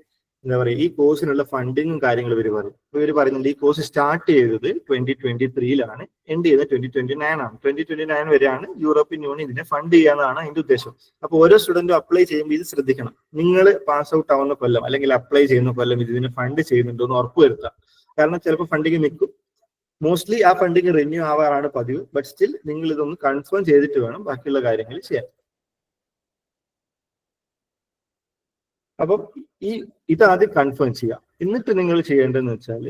എന്താ പറയുക ഈ കോഴ്സിനുള്ള ഫണ്ടിങ്ങും കാര്യങ്ങളും ഇവർ പറയും. ഇവർ പറയുന്നുണ്ട് ഈ കോഴ്സ് സ്റ്റാർട്ട് ചെയ്തത് 2023 എൻഡ് ചെയ്തത് 2029 ആണ്. 2029 വരെയാണ് യൂറോപ്യൻ യൂണിയൻ ഇതിനെ ഫണ്ട് ചെയ്യാന്നാണ് അതിന്റെ ഉദ്ദേശം. അപ്പൊ ഓരോ സ്റ്റുഡന്റും അപ്ലൈ ചെയ്യുമ്പോൾ ഇത് ശ്രദ്ധിക്കണം. നിങ്ങൾ പാസ് ഔട്ട് ആവുന്ന കൊല്ലം അല്ലെങ്കിൽ അപ്ലൈ ചെയ്യുന്ന കൊല്ലം ഇതിനെ ഫണ്ട് ചെയ്യുന്നുണ്ടോ എന്ന് ഉറപ്പുവരുത്താം. കാരണം ചിലപ്പോൾ ഫണ്ടിങ് നിൽക്കും. മോസ്റ്റ്ലി ആ ഫണ്ടിങ് റിന്യൂ ആവാറാണ് പതിവ്. ബട്ട് സ്റ്റിൽ നിങ്ങൾ ഇതൊന്ന് കൺഫേം ചെയ്തിട്ട് വേണം ബാക്കിയുള്ള കാര്യങ്ങൾ ചെയ്യാൻ. അപ്പം ഇത് ആദ്യം കൺഫേം ചെയ്യാം. എന്നിട്ട് നിങ്ങൾ ചെയ്യേണ്ടതെന്ന് വെച്ചാൽ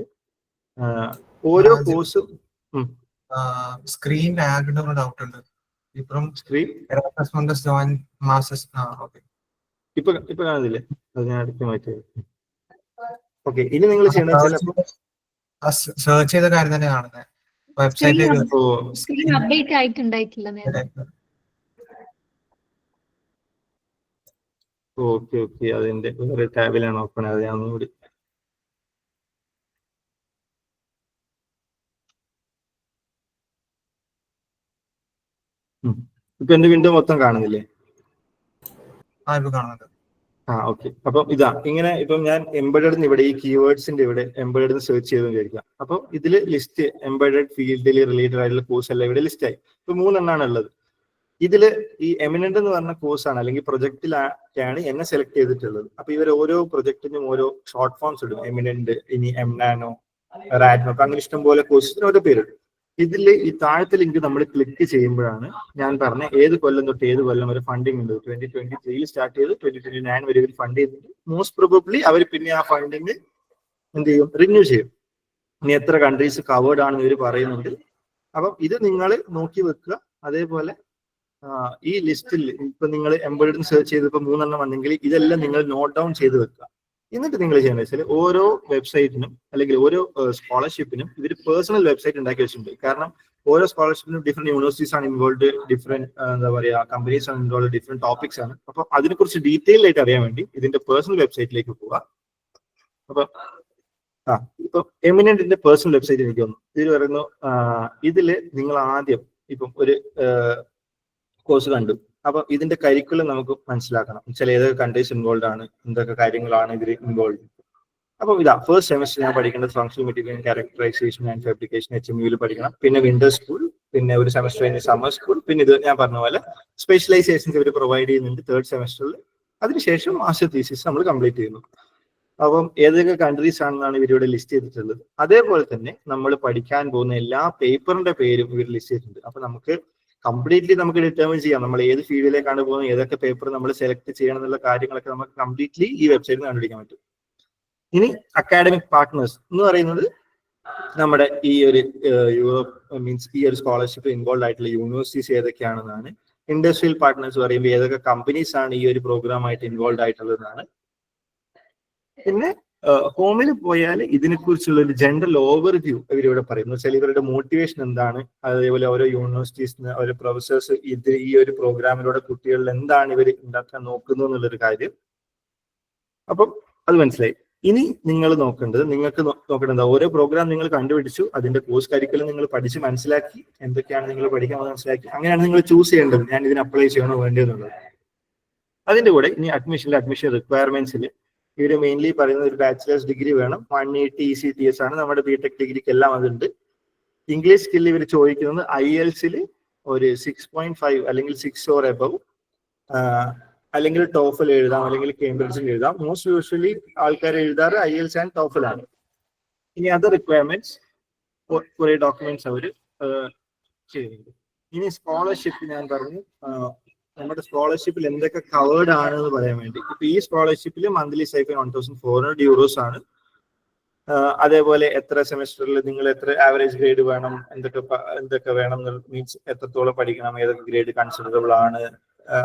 ഓരോ കോഴ്സും സ്ക്രീൻ ആഡ് ഡൗട്ട് ഉണ്ട്. ഇപ്പം screen Erasmus Mundus joint masters ഇപ്പൊ കാണുന്നില്ലേ? അത് ഞാൻ അടുത്ത് മാറ്റി. ഓക്കെ, ഇനി നിങ്ങൾ ചെയ്യേണ്ടത് സെർച്ച് ചെയ്ത കാര്യം തന്നെ കാണുന്നത് വെബ്സൈറ്റിൽ അപ്ഡേറ്റ് ആയിട്ടുണ്ടായിട്ടില്ല. ഓക്കെ അതിന്റെ വേറെ ടാബിലാണ് ഓപ്പൺ ആയത്. ഞാൻ ഒന്നുകൂടി ഇപ്പൊ എന്റെ വിൻഡോ മൊത്തം കാണുന്നില്ലേ? കാണുന്നുണ്ട്. ഓക്കെ. അപ്പം ഇതാ ഇങ്ങനെ ഇപ്പം ഞാൻ എംബഡഡ് ഇവിടെ ഈ കീവേഡ്സിന്റെ ഇവിടെ എംബഡഡ് സെർച്ച് ചെയ്ത് വിചാരിക്കാം. അപ്പൊ ഇതില് ലിസ്റ്റ് എംബഡഡ് ഫീൽഡിൽ റിലേറ്റഡ് ആയിട്ടുള്ള കോഴ്സ് എല്ലാം ഇവിടെ ലിസ്റ്റ് ആയി. ഇപ്പൊ 3 എണ്ണാണ് ഉള്ളത്. ഇതില് ഈ എമിനന്റ് എന്ന് പറഞ്ഞ കോഴ്സാണ് അല്ലെങ്കിൽ പ്രൊജക്റ്റിലാണ് എന്നെ സെലക്ട് ചെയ്തിട്ടുള്ളത്. അപ്പൊ ഇവർ ഓരോ പ്രൊജക്ടിനും ഓരോ ഷോർട്ട് ഫോംസ് ഇടും. എമിനന്റ്, ഇനി എംനാനോ, റാഡ്നോ, അങ്ങനെ ഇഷ്ടംപോലെ കോഴ്സിന് ഓരോ പേരിടും. ഇതിൽ ഈ താഴത്തെ ലിങ്ക് നമ്മൾ ക്ലിക്ക് ചെയ്യുമ്പോഴാണ് ഞാൻ പറഞ്ഞ ഏത് കൊല്ലം തൊട്ട് ഏത് കൊല്ലം വരെ ഫണ്ടിങ് ഉണ്ട്. 2023 സ്റ്റാർട്ട് ചെയ്ത് 2029 വരെ ഇവർ ഫണ്ട് ചെയ്യുന്നുണ്ട്. മോസ്റ്റ് പ്രോബബ്ലി അവർ പിന്നെ ആ ഫണ്ടിങ് എന്ത് ചെയ്യും? റിന്യൂ ചെയ്യും. ഇനി എത്ര കൺട്രീസ് കവേർഡ് ആണെന്ന് ഇവർ പറയുന്നുണ്ട്. അപ്പം ഇത് നിങ്ങൾ നോക്കി വെക്കുക. അതേപോലെ ഈ ലിസ്റ്റിൽ ഇപ്പൊ നിങ്ങൾ എംബോഡി സെർച്ച് ചെയ്തപ്പോൾ 3 വന്നെങ്കിൽ ഇതെല്ലാം നിങ്ങൾ നോട്ട് ഡൗൺ ചെയ്ത് വെക്കുക. എന്നിട്ട് നിങ്ങൾ ചെയ്യേണ്ടത് വെച്ചാൽ ഓരോ വെബ്സൈറ്റിനും അല്ലെങ്കിൽ ഓരോ സ്കോളർഷിപ്പിനും ഇവർ പേഴ്സണൽ വെബ്സൈറ്റ് ഉണ്ടാക്കി വെച്ചിട്ടുണ്ട്. കാരണം ഓരോ സ്കോളർഷിപ്പിനും ഡിഫറെന്റ് യൂണിവേഴ്സിറ്റീസ് ആണ് ഇൻവോൾവ്, ഡിഫറെന്റ് എന്താ പറയുക കമ്പനീസ് ആണ് ഇൻവോൾവ്, ഡിഫറെന്റ് ടോപ്പിക്സ് ആണ്. അപ്പൊ അതിനെക്കുറിച്ച് ഡീറ്റെയിൽ ആയിട്ട് അറിയാൻ വേണ്ടി ഇതിന്റെ പേഴ്സണൽ വെബ്സൈറ്റിലേക്ക് പോവുക. അപ്പൊ ഇപ്പൊ എമിനന്റിന്റെ പേഴ്സണൽ വെബ്സൈറ്റ് എനിക്ക് വന്നു. ഇതിൽ പറയുന്നു, ഇതില് നിങ്ങൾ ആദ്യം ഇപ്പം ഒരു കോഴ്സ് കണ്ടു. അപ്പൊ ഇതിന്റെ കരിക്കുലം നമുക്ക് മനസ്സിലാക്കണം. ചില ഏതൊക്കെ കൺട്രീസ് ഇൻവോൾവ് ആണ്, എന്തൊക്കെ കാര്യങ്ങളാണ് ഇതിൽ ഇൻവോൾവ്. അപ്പൊ ഇതാ ഫസ്റ്റ് സെമസ്റ്റർ ഞാൻ പഠിക്കേണ്ടത് functional material characterisation and fabrication HMU പഠിക്കണം. പിന്നെ വിന്റർ സ്കൂൾ, പിന്നെ ഒരു സെമസ്റ്റർ കഴിഞ്ഞ് സമ്മർ സ്കൂൾ, പിന്നെ ഇത് ഞാൻ പറഞ്ഞ പോലെ സ്പെഷ്യലൈസേഷൻസ് ഇവർ പ്രൊവൈഡ് ചെയ്യുന്നുണ്ട് 3rd സെമസ്റ്ററിൽ. അതിനുശേഷം മാസ്റ്റർ തീസിസ് നമ്മൾ കംപ്ലീറ്റ് ചെയ്യുന്നു. അപ്പം ഏതൊക്കെ കൺട്രീസ് ആണെന്നാണ് ഇവരിവിടെ ലിസ്റ്റ് ചെയ്തിട്ടുള്ളത്. അതേപോലെ തന്നെ നമ്മൾ പഠിക്കാൻ പോകുന്ന എല്ലാ പേപ്പറിന്റെ പേരും ഇവർ ലിസ്റ്റ് ചെയ്തിട്ടുണ്ട്. അപ്പൊ നമുക്ക് കംപ്ലീറ്റ്ലി നമുക്ക് ഡിറ്റർമിൻ ചെയ്യാം നമ്മൾ ഏത് ഫീൽഡിലേക്കാണ് പോകുന്നത്, ഏതൊക്കെ പേപ്പർ നമ്മൾ സെലക്ട് ചെയ്യണം എന്നുള്ള കാര്യങ്ങളൊക്കെ നമുക്ക് കംപ്ലീറ്റ്ലി ഈ വെബ്സൈറ്റിൽ കണ്ടുപിടിക്കാൻ പറ്റും. ഇനി അക്കാഡമിക് പാർട്ട്നേഴ്സ് എന്ന് പറയുന്നത് നമ്മുടെ ഈ ഒരു യൂറോപ്പ് മീൻസ് ഈ ഒരു സ്കോളർഷിപ്പ് ഇൻവോൾവ് ആയിട്ടുള്ള യൂണിവേഴ്സിറ്റീസ് ഏതൊക്കെയാണെന്നാണ്. ഇൻഡസ്ട്രിയൽ പാർട്ട്നേഴ്സ് പറയുമ്പോൾ ഏതൊക്കെ കമ്പനീസ് ആണ് ഈ ഒരു പ്രോഗ്രാമായിട്ട് ഇൻവോൾവ് ആയിട്ടുള്ളതാണ്. പിന്നെ ഹോമിൽ പോയാൽ ഇതിനെക്കുറിച്ചുള്ള ഒരു ജനറൽ ഓവർവ്യൂ ഇവരിവിടെ പറയുന്നു. വെച്ചാൽ ഇവരുടെ മോട്ടിവേഷൻ എന്താണ്, അതേപോലെ ഓരോ യൂണിവേഴ്സിറ്റീസിന് ഓരോ പ്രൊഫസേഴ്സ് ഈ ഒരു പ്രോഗ്രാമിലൂടെ കുട്ടികളിൽ എന്താണ് ഇവർ ഉണ്ടാക്കാൻ നോക്കുന്നു എന്നുള്ളൊരു കാര്യം. അപ്പം അത് മനസ്സിലായി. ഇനി നിങ്ങൾ നോക്കേണ്ടത്, നിങ്ങൾക്ക് നോക്കേണ്ടത് ഓരോ പ്രോഗ്രാം നിങ്ങൾ കണ്ടുപിടിച്ചു, അതിന്റെ കോഴ്സ് കരിക്കുലം നിങ്ങൾ പഠിച്ച് മനസ്സിലാക്കി, എന്തൊക്കെയാണ് നിങ്ങൾ പഠിക്കാൻ മനസ്സിലാക്കി, അങ്ങനെയാണ് നിങ്ങൾ ചൂസ് ചെയ്യേണ്ടത് ഞാൻ ഇതിന് അപ്ലൈ ചെയ്യണോ വേണ്ടിയെന്നുള്ളത്. അതിന്റെ കൂടെ ഇനി അഡ്മിഷൻ റിക്വയർമെന്റ്സിൽ ഇവര് മെയിൻലി പറയുന്നത് ഒരു ബാച്ചിലേഴ്സ് ഡിഗ്രി വേണം. 180 ECTS ആണ് നമ്മുടെ ബിടെക് ഡിഗ്രിക്ക് എല്ലാം അതുണ്ട്. ഇംഗ്ലീഷ് സ്കിൽ ഇവർ ചോദിക്കുന്നത് IELTS ഒരു 6.5 അല്ലെങ്കിൽ 6 or above, അല്ലെങ്കിൽ ടോഫൽ എഴുതാം, അല്ലെങ്കിൽ കേംബ്രിഡ്ജിൽ എഴുതാം. മോസ്റ്റ് യൂഷ്വലി ആൾക്കാർ എഴുതാറ് IELTS ആൻഡ് ടോഫൽ ആണ്. ഇനി അതർ റിക്വയർമെന്റ്സ് കുറെ ഡോക്യുമെന്റ്സ് അവർ ചെയ്യുന്നുണ്ട്. ഇനി സ്കോളർഷിപ്പ് ഞാൻ പറഞ്ഞു, നമ്മുടെ സ്കോളർഷിപ്പിൽ എന്തൊക്കെ കവേർഡ് ആണ് എന്ന് പറയാൻ വേണ്ടി. ഇപ്പൊ ഈ സ്കോളർഷിപ്പിൽ മന്ത്ലി സ്റ്റൈപ്പൻഡ് €1,400 ആണ്. അതേപോലെ എത്ര സെമസ്റ്ററിൽ നിങ്ങൾ എത്ര ആവറേജ് ഗ്രേഡ് വേണം, എന്തൊക്കെ വേണം, മീൻസ് എത്രത്തോളം പഠിക്കണം, ഏതൊക്കെ ഗ്രേഡ് കൺസിഡറബിൾ ആണ്.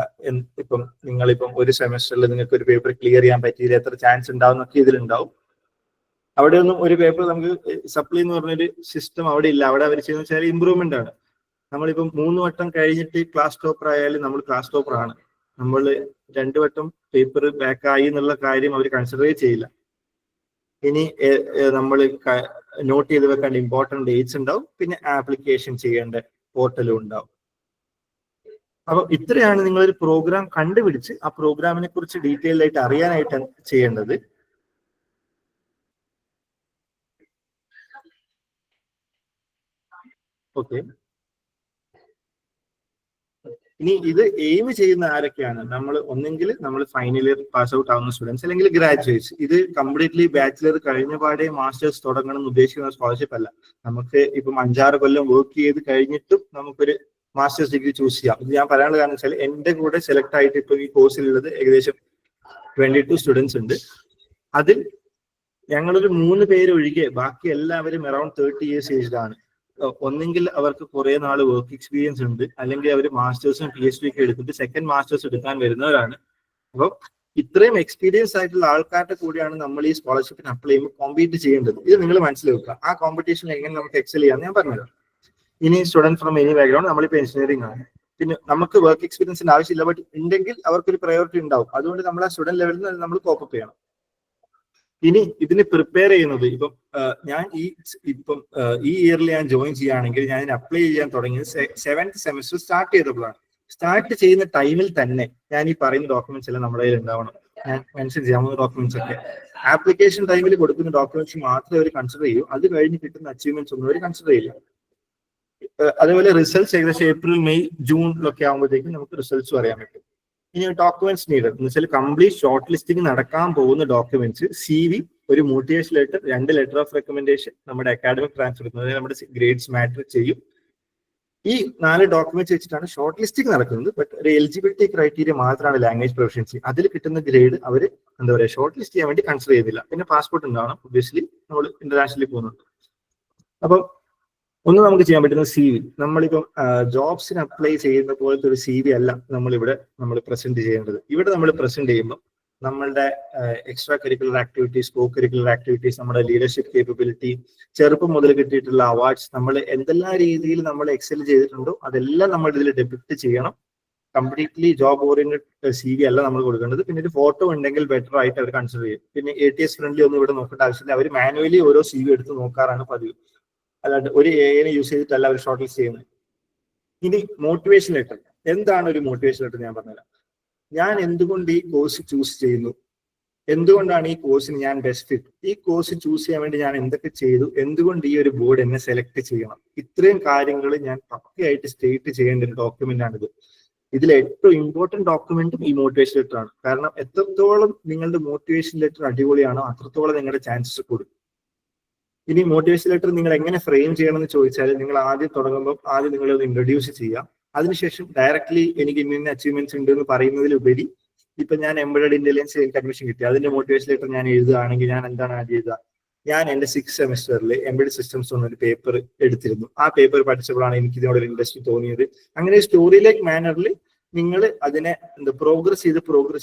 ഇപ്പം നിങ്ങളിപ്പം ഒരു സെമസ്റ്ററിൽ നിങ്ങൾക്ക് ഒരു പേപ്പർ ക്ലിയർ ചെയ്യാൻ പറ്റിയില്ല, എത്ര ചാൻസ് ഉണ്ടാവും എന്നൊക്കെ ഇതിലുണ്ടാവും. അവിടെ ഒന്നും ഒരു പേപ്പർ നമുക്ക് സപ്ലി എന്ന് പറഞ്ഞൊരു സിസ്റ്റം അവിടെ ഇല്ല. അവിടെ അവർ ചെയ്യുന്ന വെച്ചാൽ ഇമ്പ്രൂവ്മെന്റ് ആണ്. നമ്മളിപ്പം 3 വട്ടം കഴിഞ്ഞിട്ട് ക്ലാസ് ടോപ്പർ ആയാലും നമ്മൾ ക്ലാസ് ടോപ്പർ ആണ്. നമ്മൾ 2 വട്ടം പേപ്പർ ബാക്ക് ആയി എന്നുള്ള കാര്യം അവർ കൺസിഡർ ചെയ്യില്ല. ഇനി നമ്മൾ നോട്ട് ചെയ്ത് വെക്കേണ്ട ഇമ്പോർട്ടൻറ്റ് ഡേറ്റ്സ് ഉണ്ടാവും. പിന്നെ ആപ്ലിക്കേഷൻ ചെയ്യേണ്ട പോർട്ടലും ഉണ്ടാവും. അപ്പൊ ഇത്രയാണ് നിങ്ങളൊരു പ്രോഗ്രാം കണ്ടുപിടിച്ച് ആ പ്രോഗ്രാമിനെ കുറിച്ച് ഡീറ്റെയിൽ ആയിട്ട് അറിയാനായിട്ട് ചെയ്യേണ്ടത്. ഓക്കെ, ഇനി ഇത് എയിം ചെയ്യുന്ന ആരൊക്കെയാണ്? ഒന്നെങ്കിൽ നമ്മൾ ഫൈനൽ ഇയർ പാസ് ഔട്ട് ആവുന്ന സ്റ്റുഡൻസ്, അല്ലെങ്കിൽ ഗ്രാജുവേറ്റ്സ്. ഇത് കംപ്ലീറ്റ്ലി ബാച്ചിലർ കഴിഞ്ഞ പാടെ മാസ്റ്റേഴ്സ് തുടങ്ങണം എന്ന് ഉദ്ദേശിക്കുന്ന സ്കോളർഷിപ്പ് അല്ല. നമുക്ക് ഇപ്പം 5-6 കൊല്ലം വർക്ക് ചെയ്ത് കഴിഞ്ഞിട്ടും നമുക്കൊരു മാസ്റ്റേഴ്സ് ഡിഗ്രി ചൂസ് ചെയ്യാം. ഇത് ഞാൻ പറയാനുള്ള കാരണം വെച്ചാൽ എന്റെ കൂടെ സെലക്ട് ആയിട്ട് ഇപ്പൊ ഈ കോഴ്സിലുള്ളത് ഏകദേശം 22 സ്റ്റുഡൻസ് ഉണ്ട്. അതിൽ ഞങ്ങളൊരു 3 പേര് ഒഴികെ ബാക്കി എല്ലാവരും അറൌണ്ട് 30 years ഏജ്ഡ് ആണ്. ഒന്നെങ്കിൽ അവർക്ക് കുറെ നാൾ വർക്ക് എക്സ്പീരിയൻസ് ഉണ്ട്, അല്ലെങ്കിൽ അവർ മാസ്റ്റേഴ്സും PhD ഒക്കെ എടുത്തിട്ട് സെക്കൻഡ് മാസ്റ്റേഴ്സ് എടുക്കാൻ വരുന്നവരാണ്. അപ്പോൾ ഇത്രയും എക്സ്പീരിയൻസ് ആയിട്ടുള്ള ആൾക്കാരുടെ കൂടിയാണ് നമ്മൾ ഈ സ്കോളർഷിപ്പിന് അപ്ലൈ ചെയ്യുമ്പോൾ കോമ്പീറ്റ് ചെയ്യേണ്ടത്. ഇത് നിങ്ങൾ മനസ്സിലാക്കുക. ആ കോമ്പറ്റീഷനിൽ എങ്ങനെ നമുക്ക് എക്സൽ ചെയ്യാമെന്ന് ഞാൻ പറഞ്ഞുതരാം. ഇനി സ്റ്റുഡൻറ് ഫ്രം എനി ബാക്ക്ഗ്രൗണ്ട്, നമ്മളിപ്പോൾ എഞ്ചിനീയറിംഗ് ആണ്, പിന്നെ നമുക്ക് വർക്ക് എക്സ്പീരിയൻസിന്റെ ആവശ്യമില്ല, ബട്ട് ഉണ്ടെങ്കിൽ അവർക്കൊരു പ്രയോറിറ്റി ഉണ്ടാവും. അതുകൊണ്ട് നമ്മൾ ആ സ്റ്റുഡന്റ് ലെവലിൽ നിന്ന് നമ്മൾ കോപ്പപ്പ് ചെയ്യണം. ഇനി ഇതിന് പ്രിപ്പയർ ചെയ്യുന്നത് ഇപ്പം ഞാൻ ഈ ഇയറിൽ ഞാൻ ജോയിൻ ചെയ്യുകയാണെങ്കിൽ ഞാൻ ഇതിന് അപ്ലൈ ചെയ്യാൻ തുടങ്ങിയത് 7th സെമസ്റ്റർ സ്റ്റാർട്ട് ചെയ്തപ്പോഴാണ്. സ്റ്റാർട്ട് ചെയ്യുന്ന ടൈമിൽ തന്നെ ഞാൻ ഈ പറയുന്ന ഡോക്യുമെന്റ്സ് എല്ലാം നമ്മുടെ കയ്യിൽ ഉണ്ടാവണം. ഞാൻ മെൻഷൻ ചെയ്യാവുന്ന ഡോക്യുമെന്റ്സ് ഒക്കെ ആപ്ലിക്കേഷൻ ടൈമിൽ കൊടുക്കുന്ന ഡോക്യുമെന്റ്സ് മാത്രമേ അവർ കൺസിഡർ ചെയ്യൂ. അത് കഴിഞ്ഞ് കിട്ടുന്ന അച്ചീവ്മെന്റ്സ് ഒന്നും അവർ കൺസിഡർ ചെയ്യില്ല. അതേപോലെ റിസൾട്ട്സ് ഏകദേശം ഏപ്രിൽ മെയ് ജൂണിലൊക്കെ ആകുമ്പോഴത്തേക്കും നമുക്ക് റിസൾട്ട്സ് അറിയാൻ പറ്റും. ഇനി ഡോക്യുമെന്റ്സ് നീഡഡ് എന്ന് വെച്ചാൽ കംപ്ലീറ്റ് ഷോർട്ട് ലിസ്റ്റിംഗ് നടക്കാൻ പോകുന്ന ഡോക്യുമെന്റ്സ് CV, ഒരു motivation letter, 2 letter of recommendation, നമ്മുടെ അക്കാഡമിക് ട്രാൻസ്ഫർ, നമ്മുടെ ഗ്രേഡ്സ് മാറ്റർ ചെയ്യും. ഈ 4 ഡോക്യുമെന്റ്സ് വെച്ചിട്ടാണ് ഷോർട്ട് ലിസ്റ്റിംഗ് നടക്കുന്നത്. ബട്ട് ഒരു എലിജിബിലിറ്റി ക്രൈറ്റീരിയ മാത്രമാണ് ലാംഗ്വേജ് പ്രൊഫഷ്യൻസി. അതിൽ കിട്ടുന്ന ഗ്രേഡ് അവർ എന്താ പറയുക ഷോർട്ട് ലിസ്റ്റ് ചെയ്യാൻ വേണ്ടി കൺസിഡർ ചെയ്യുന്നില്ല. പിന്നെ പാസ്പോർട്ട് ഉണ്ടാവണം, ഒബ്വിയസ്ലി നമ്മൾ ഇന്റർനാഷണലി പോകുന്നുണ്ട്. അപ്പം ഒന്ന് നമുക്ക് ചെയ്യാൻ പറ്റുന്ന CV. നമ്മളിപ്പം ജോബ്സിന് അപ്ലൈ ചെയ്യുന്ന പോലത്തെ ഒരു CV അല്ല നമ്മൾ പ്രസന്റ് ചെയ്യേണ്ടത്. ഇവിടെ നമ്മൾ പ്രസന്റ് ചെയ്യുമ്പോൾ നമ്മളുടെ extra curricular activities, co curricular activities, നമ്മുടെ ലീഡർഷിപ്പ് കേപ്പബിലിറ്റി, ചെറുപ്പം മുതൽ കിട്ടിയിട്ടുള്ള അവാർഡ്സ്, നമ്മൾ എന്തെല്ലാം രീതിയിൽ നമ്മൾ എക്സൽ ചെയ്തിട്ടുണ്ടോ അതെല്ലാം നമ്മൾ ഇതിൽ ഡെപിക്ട് ചെയ്യണം. കംപ്ലീറ്റ്ലി ജോബ് ഓറിയന്റഡ് CV അല്ല നമ്മൾ കൊടുക്കേണ്ടത്. പിന്നെ ഒരു ഫോട്ടോ ഉണ്ടെങ്കിൽ ബെറ്റർ ആയിട്ട് അവർ കൺസിഡർ ചെയ്യും. പിന്നെ ATS ഫ്രണ്ട്ലി ഒന്നും ഇവിടെ നോക്കേണ്ട ആവശ്യമില്ല. അവർ മാനുവലി ഓരോ CV എടുത്ത് നോക്കാറാണ് പതിവ്, അല്ലാണ്ട് ഒരു AI യൂസ് ചെയ്തിട്ടല്ല അവർ ഷോർട്ട് ലിസ്റ്റ് ചെയ്യുന്നത്. ഇനി മോട്ടിവേഷൻ ലെറ്റർ. എന്താണ് ഒരു മോട്ടിവേഷൻ ലെറ്റർ? ഞാൻ പറഞ്ഞുതരാം. ഞാൻ എന്തുകൊണ്ട് ഈ കോഴ്സ് ചൂസ് ചെയ്യുന്നു, എന്തുകൊണ്ടാണ് ഈ കോഴ്സിന് ഞാൻ ബെസ്റ്റ് ഫിറ്റ്, ഈ കോഴ്സ് ചൂസ് ചെയ്യാൻ വേണ്ടി ഞാൻ എന്തൊക്കെ ചെയ്തു, എന്തുകൊണ്ട് ഈ ഒരു ബോർഡ് എന്നെ സെലക്ട് ചെയ്യണം, ഇത്രയും കാര്യങ്ങൾ ഞാൻ പക്കയായിട്ട് സ്റ്റേറ്റ് ചെയ്യേണ്ട ഒരു ഡോക്യുമെന്റ് ആണിത്. ഇതിൽ ഏറ്റവും ഇമ്പോർട്ടന്റ് ഡോക്യുമെന്റും ഈ മോട്ടിവേഷൻ ലെറ്റർ ആണ്. കാരണം എത്രത്തോളം നിങ്ങളുടെ മോട്ടിവേഷൻ ലെറ്റർ അടിപൊളിയാണോ അത്രത്തോളം നിങ്ങളുടെ ചാൻസസ് കൂടും. ഇനി മോട്ടിവേഷൻ ലെറ്റർ നിങ്ങൾ എങ്ങനെ ഫ്രെയിം ചെയ്യണം എന്ന് ചോദിച്ചാൽ, നിങ്ങൾ ആദ്യം തുടങ്ങുമ്പോൾ ആദ്യം നിങ്ങളത് ഇൻട്രൊഡ്യൂസ് ചെയ്യാം. അതിനുശേഷം ഡയറക്ട്ലി എനിക്ക് ഇന്ന അച്ചീവ്മെന്റ്സ് ഉണ്ട് എന്ന് പറയുന്നതിലുപരി, ഇപ്പൊ ഞാൻ എംബഡഡ് ഇന്റലിജൻസ് എനിക്ക് അഡ്മിഷൻ കിട്ടി, അതിന്റെ മോട്ടിവേഷൻ ലെറ്റർ ഞാൻ എഴുതുകയാണെങ്കിൽ ഞാൻ എന്താണ് ആദ്യം എഴുതുക? ഞാൻ എന്റെ 6th സെമിസ്റ്ററിൽ എംബഡഡ് സിസ്റ്റംസ് എന്നൊരു പേപ്പർ എടുത്തിരുന്നു. ആ പേപ്പർ പഠിച്ചപ്പോഴാണ് എനിക്ക് ഇതിനോട് ഒരു ഇൻട്രസ്റ്റ് തോന്നിയത്. അങ്ങനെ സ്റ്റോറി ലൈക്ക് മാനറിൽ നിങ്ങൾ അതിനെ പ്രോഗ്രസ്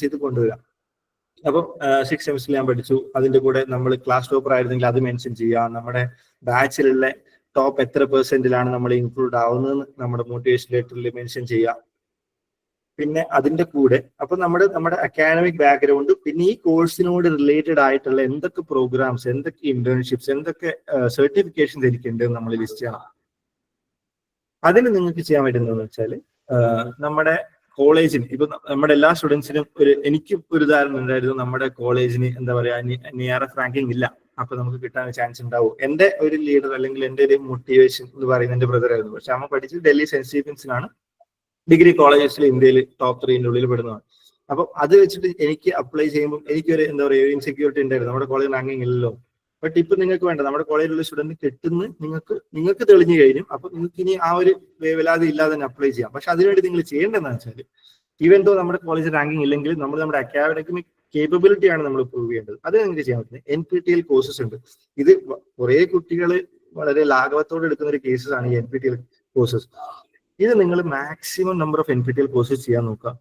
ചെയ്ത് കൊണ്ടുവരാം. അപ്പം 6th സെമിസ്റ്ററിൽ ഞാൻ പഠിച്ചു, അതിന്റെ കൂടെ നമ്മൾ ക്ലാസ് ടോപ്പർ ആയിരുന്നെങ്കിൽ അത് മെൻഷൻ ചെയ്യാം. നമ്മുടെ ബാച്ചിലുള്ള ടോപ്പ് എത്ര പെർസെന്റിലാണ് നമ്മൾ ഇൻക്ലൂഡ് ആവുന്നതെന്ന് നമ്മുടെ മോട്ടിവേഷൻ ലെറ്ററിൽ മെൻഷൻ ചെയ്യാം. പിന്നെ അതിന്റെ കൂടെ അപ്പൊ നമ്മുടെ അക്കാഡമിക് ബാക്ക്ഗ്രൗണ്ട്, പിന്നെ ഈ കോഴ്സിനോട് റിലേറ്റഡ് ആയിട്ടുള്ള എന്തൊക്കെ പ്രോഗ്രാംസ്, എന്തൊക്കെ ഇന്റേൺഷിപ്സ്, എന്തൊക്കെ സർട്ടിഫിക്കേഷൻസ് എനിക്കുണ്ട് നമ്മൾ ലിസ്റ്റ് ചെയ്യണം. അതിന് നിങ്ങൾക്ക് ചെയ്യാൻ പറ്റുന്നതെന്ന് വെച്ചാൽ, നമ്മുടെ കോളേജിന് ഇപ്പൊ നമ്മുടെ എല്ലാ സ്റ്റുഡൻസിനും എനിക്ക് ഒരു ഉദാഹരണം ഉണ്ടായിരുന്നു. നമ്മുടെ കോളേജിന് എന്താ പറയാ NIRF റാങ്കിങ് ഇല്ല, അപ്പൊ നമുക്ക് കിട്ടാൻ ചാൻസ് ഉണ്ടാവും. എന്റെ ഒരു ലീഡർ അല്ലെങ്കിൽ എന്റെ ഒരു മോട്ടിവേഷൻ എന്ന് പറയുന്നത് എന്റെ ബ്രദർ ആയിരുന്നു. പക്ഷെ അവൻ പഠിച്ചത് ഡൽഹി സെന്റ് സ്റ്റീഫൻസിലാണ്, ഡിഗ്രി കോളേജസിൽ ഇന്ത്യയിൽ ടോപ്പ് 3 ഉള്ളിൽ പെടുന്നതാണ്. അപ്പൊ അത് വെച്ചിട്ട് എനിക്ക് അപ്ലൈ ചെയ്യുമ്പോൾ എനിക്കൊരു എന്താ പറയുക ഇൻസെക്യൂരിറ്റി ഉണ്ടായിരുന്നു, നമ്മുടെ കോളേജ് റാങ്കിങ് ഇല്ലല്ലോ. ബട്ട് ഇപ്പൊ നിങ്ങൾക്ക് വേണ്ട, നമ്മുടെ കോളേജിലുള്ള സ്റ്റുഡന്റ് കിട്ടുന്ന നിങ്ങൾക്ക് തെളിഞ്ഞു കഴിഞ്ഞു. അപ്പൊ നിങ്ങൾക്ക് ഇനി ആ ഒരു വേവലാതി ഇല്ലാതെ തന്നെ അപ്ലൈ ചെയ്യാം. പക്ഷെ അതിനുവേണ്ടി നിങ്ങൾ ചെയ്യേണ്ടതെന്ന് വെച്ചാൽ, ഈവൻ ദോ നമ്മുടെ കോളേജ് റാങ്കിങ് ഇല്ലെങ്കിൽ നമ്മുടെ അക്കാഡമിക് കേപ്പബിലിറ്റി ആണ് നമ്മൾ പ്രൂവ് ചെയ്യേണ്ടത്. അത് നിങ്ങൾക്ക് ചെയ്യാൻ പറ്റുന്നത് NPTEL കോഴ്സസ് ഉണ്ട്. ഇത് കുറെ കുട്ടികൾ വളരെ ലാഘവത്തോടെ എടുക്കുന്ന ഒരു കേസസ് ആണ് ഈ NPTEL കോഴ്സസ്. ഇത് നിങ്ങൾ maximum number of NPTEL courses ചെയ്യാൻ നോക്കുക.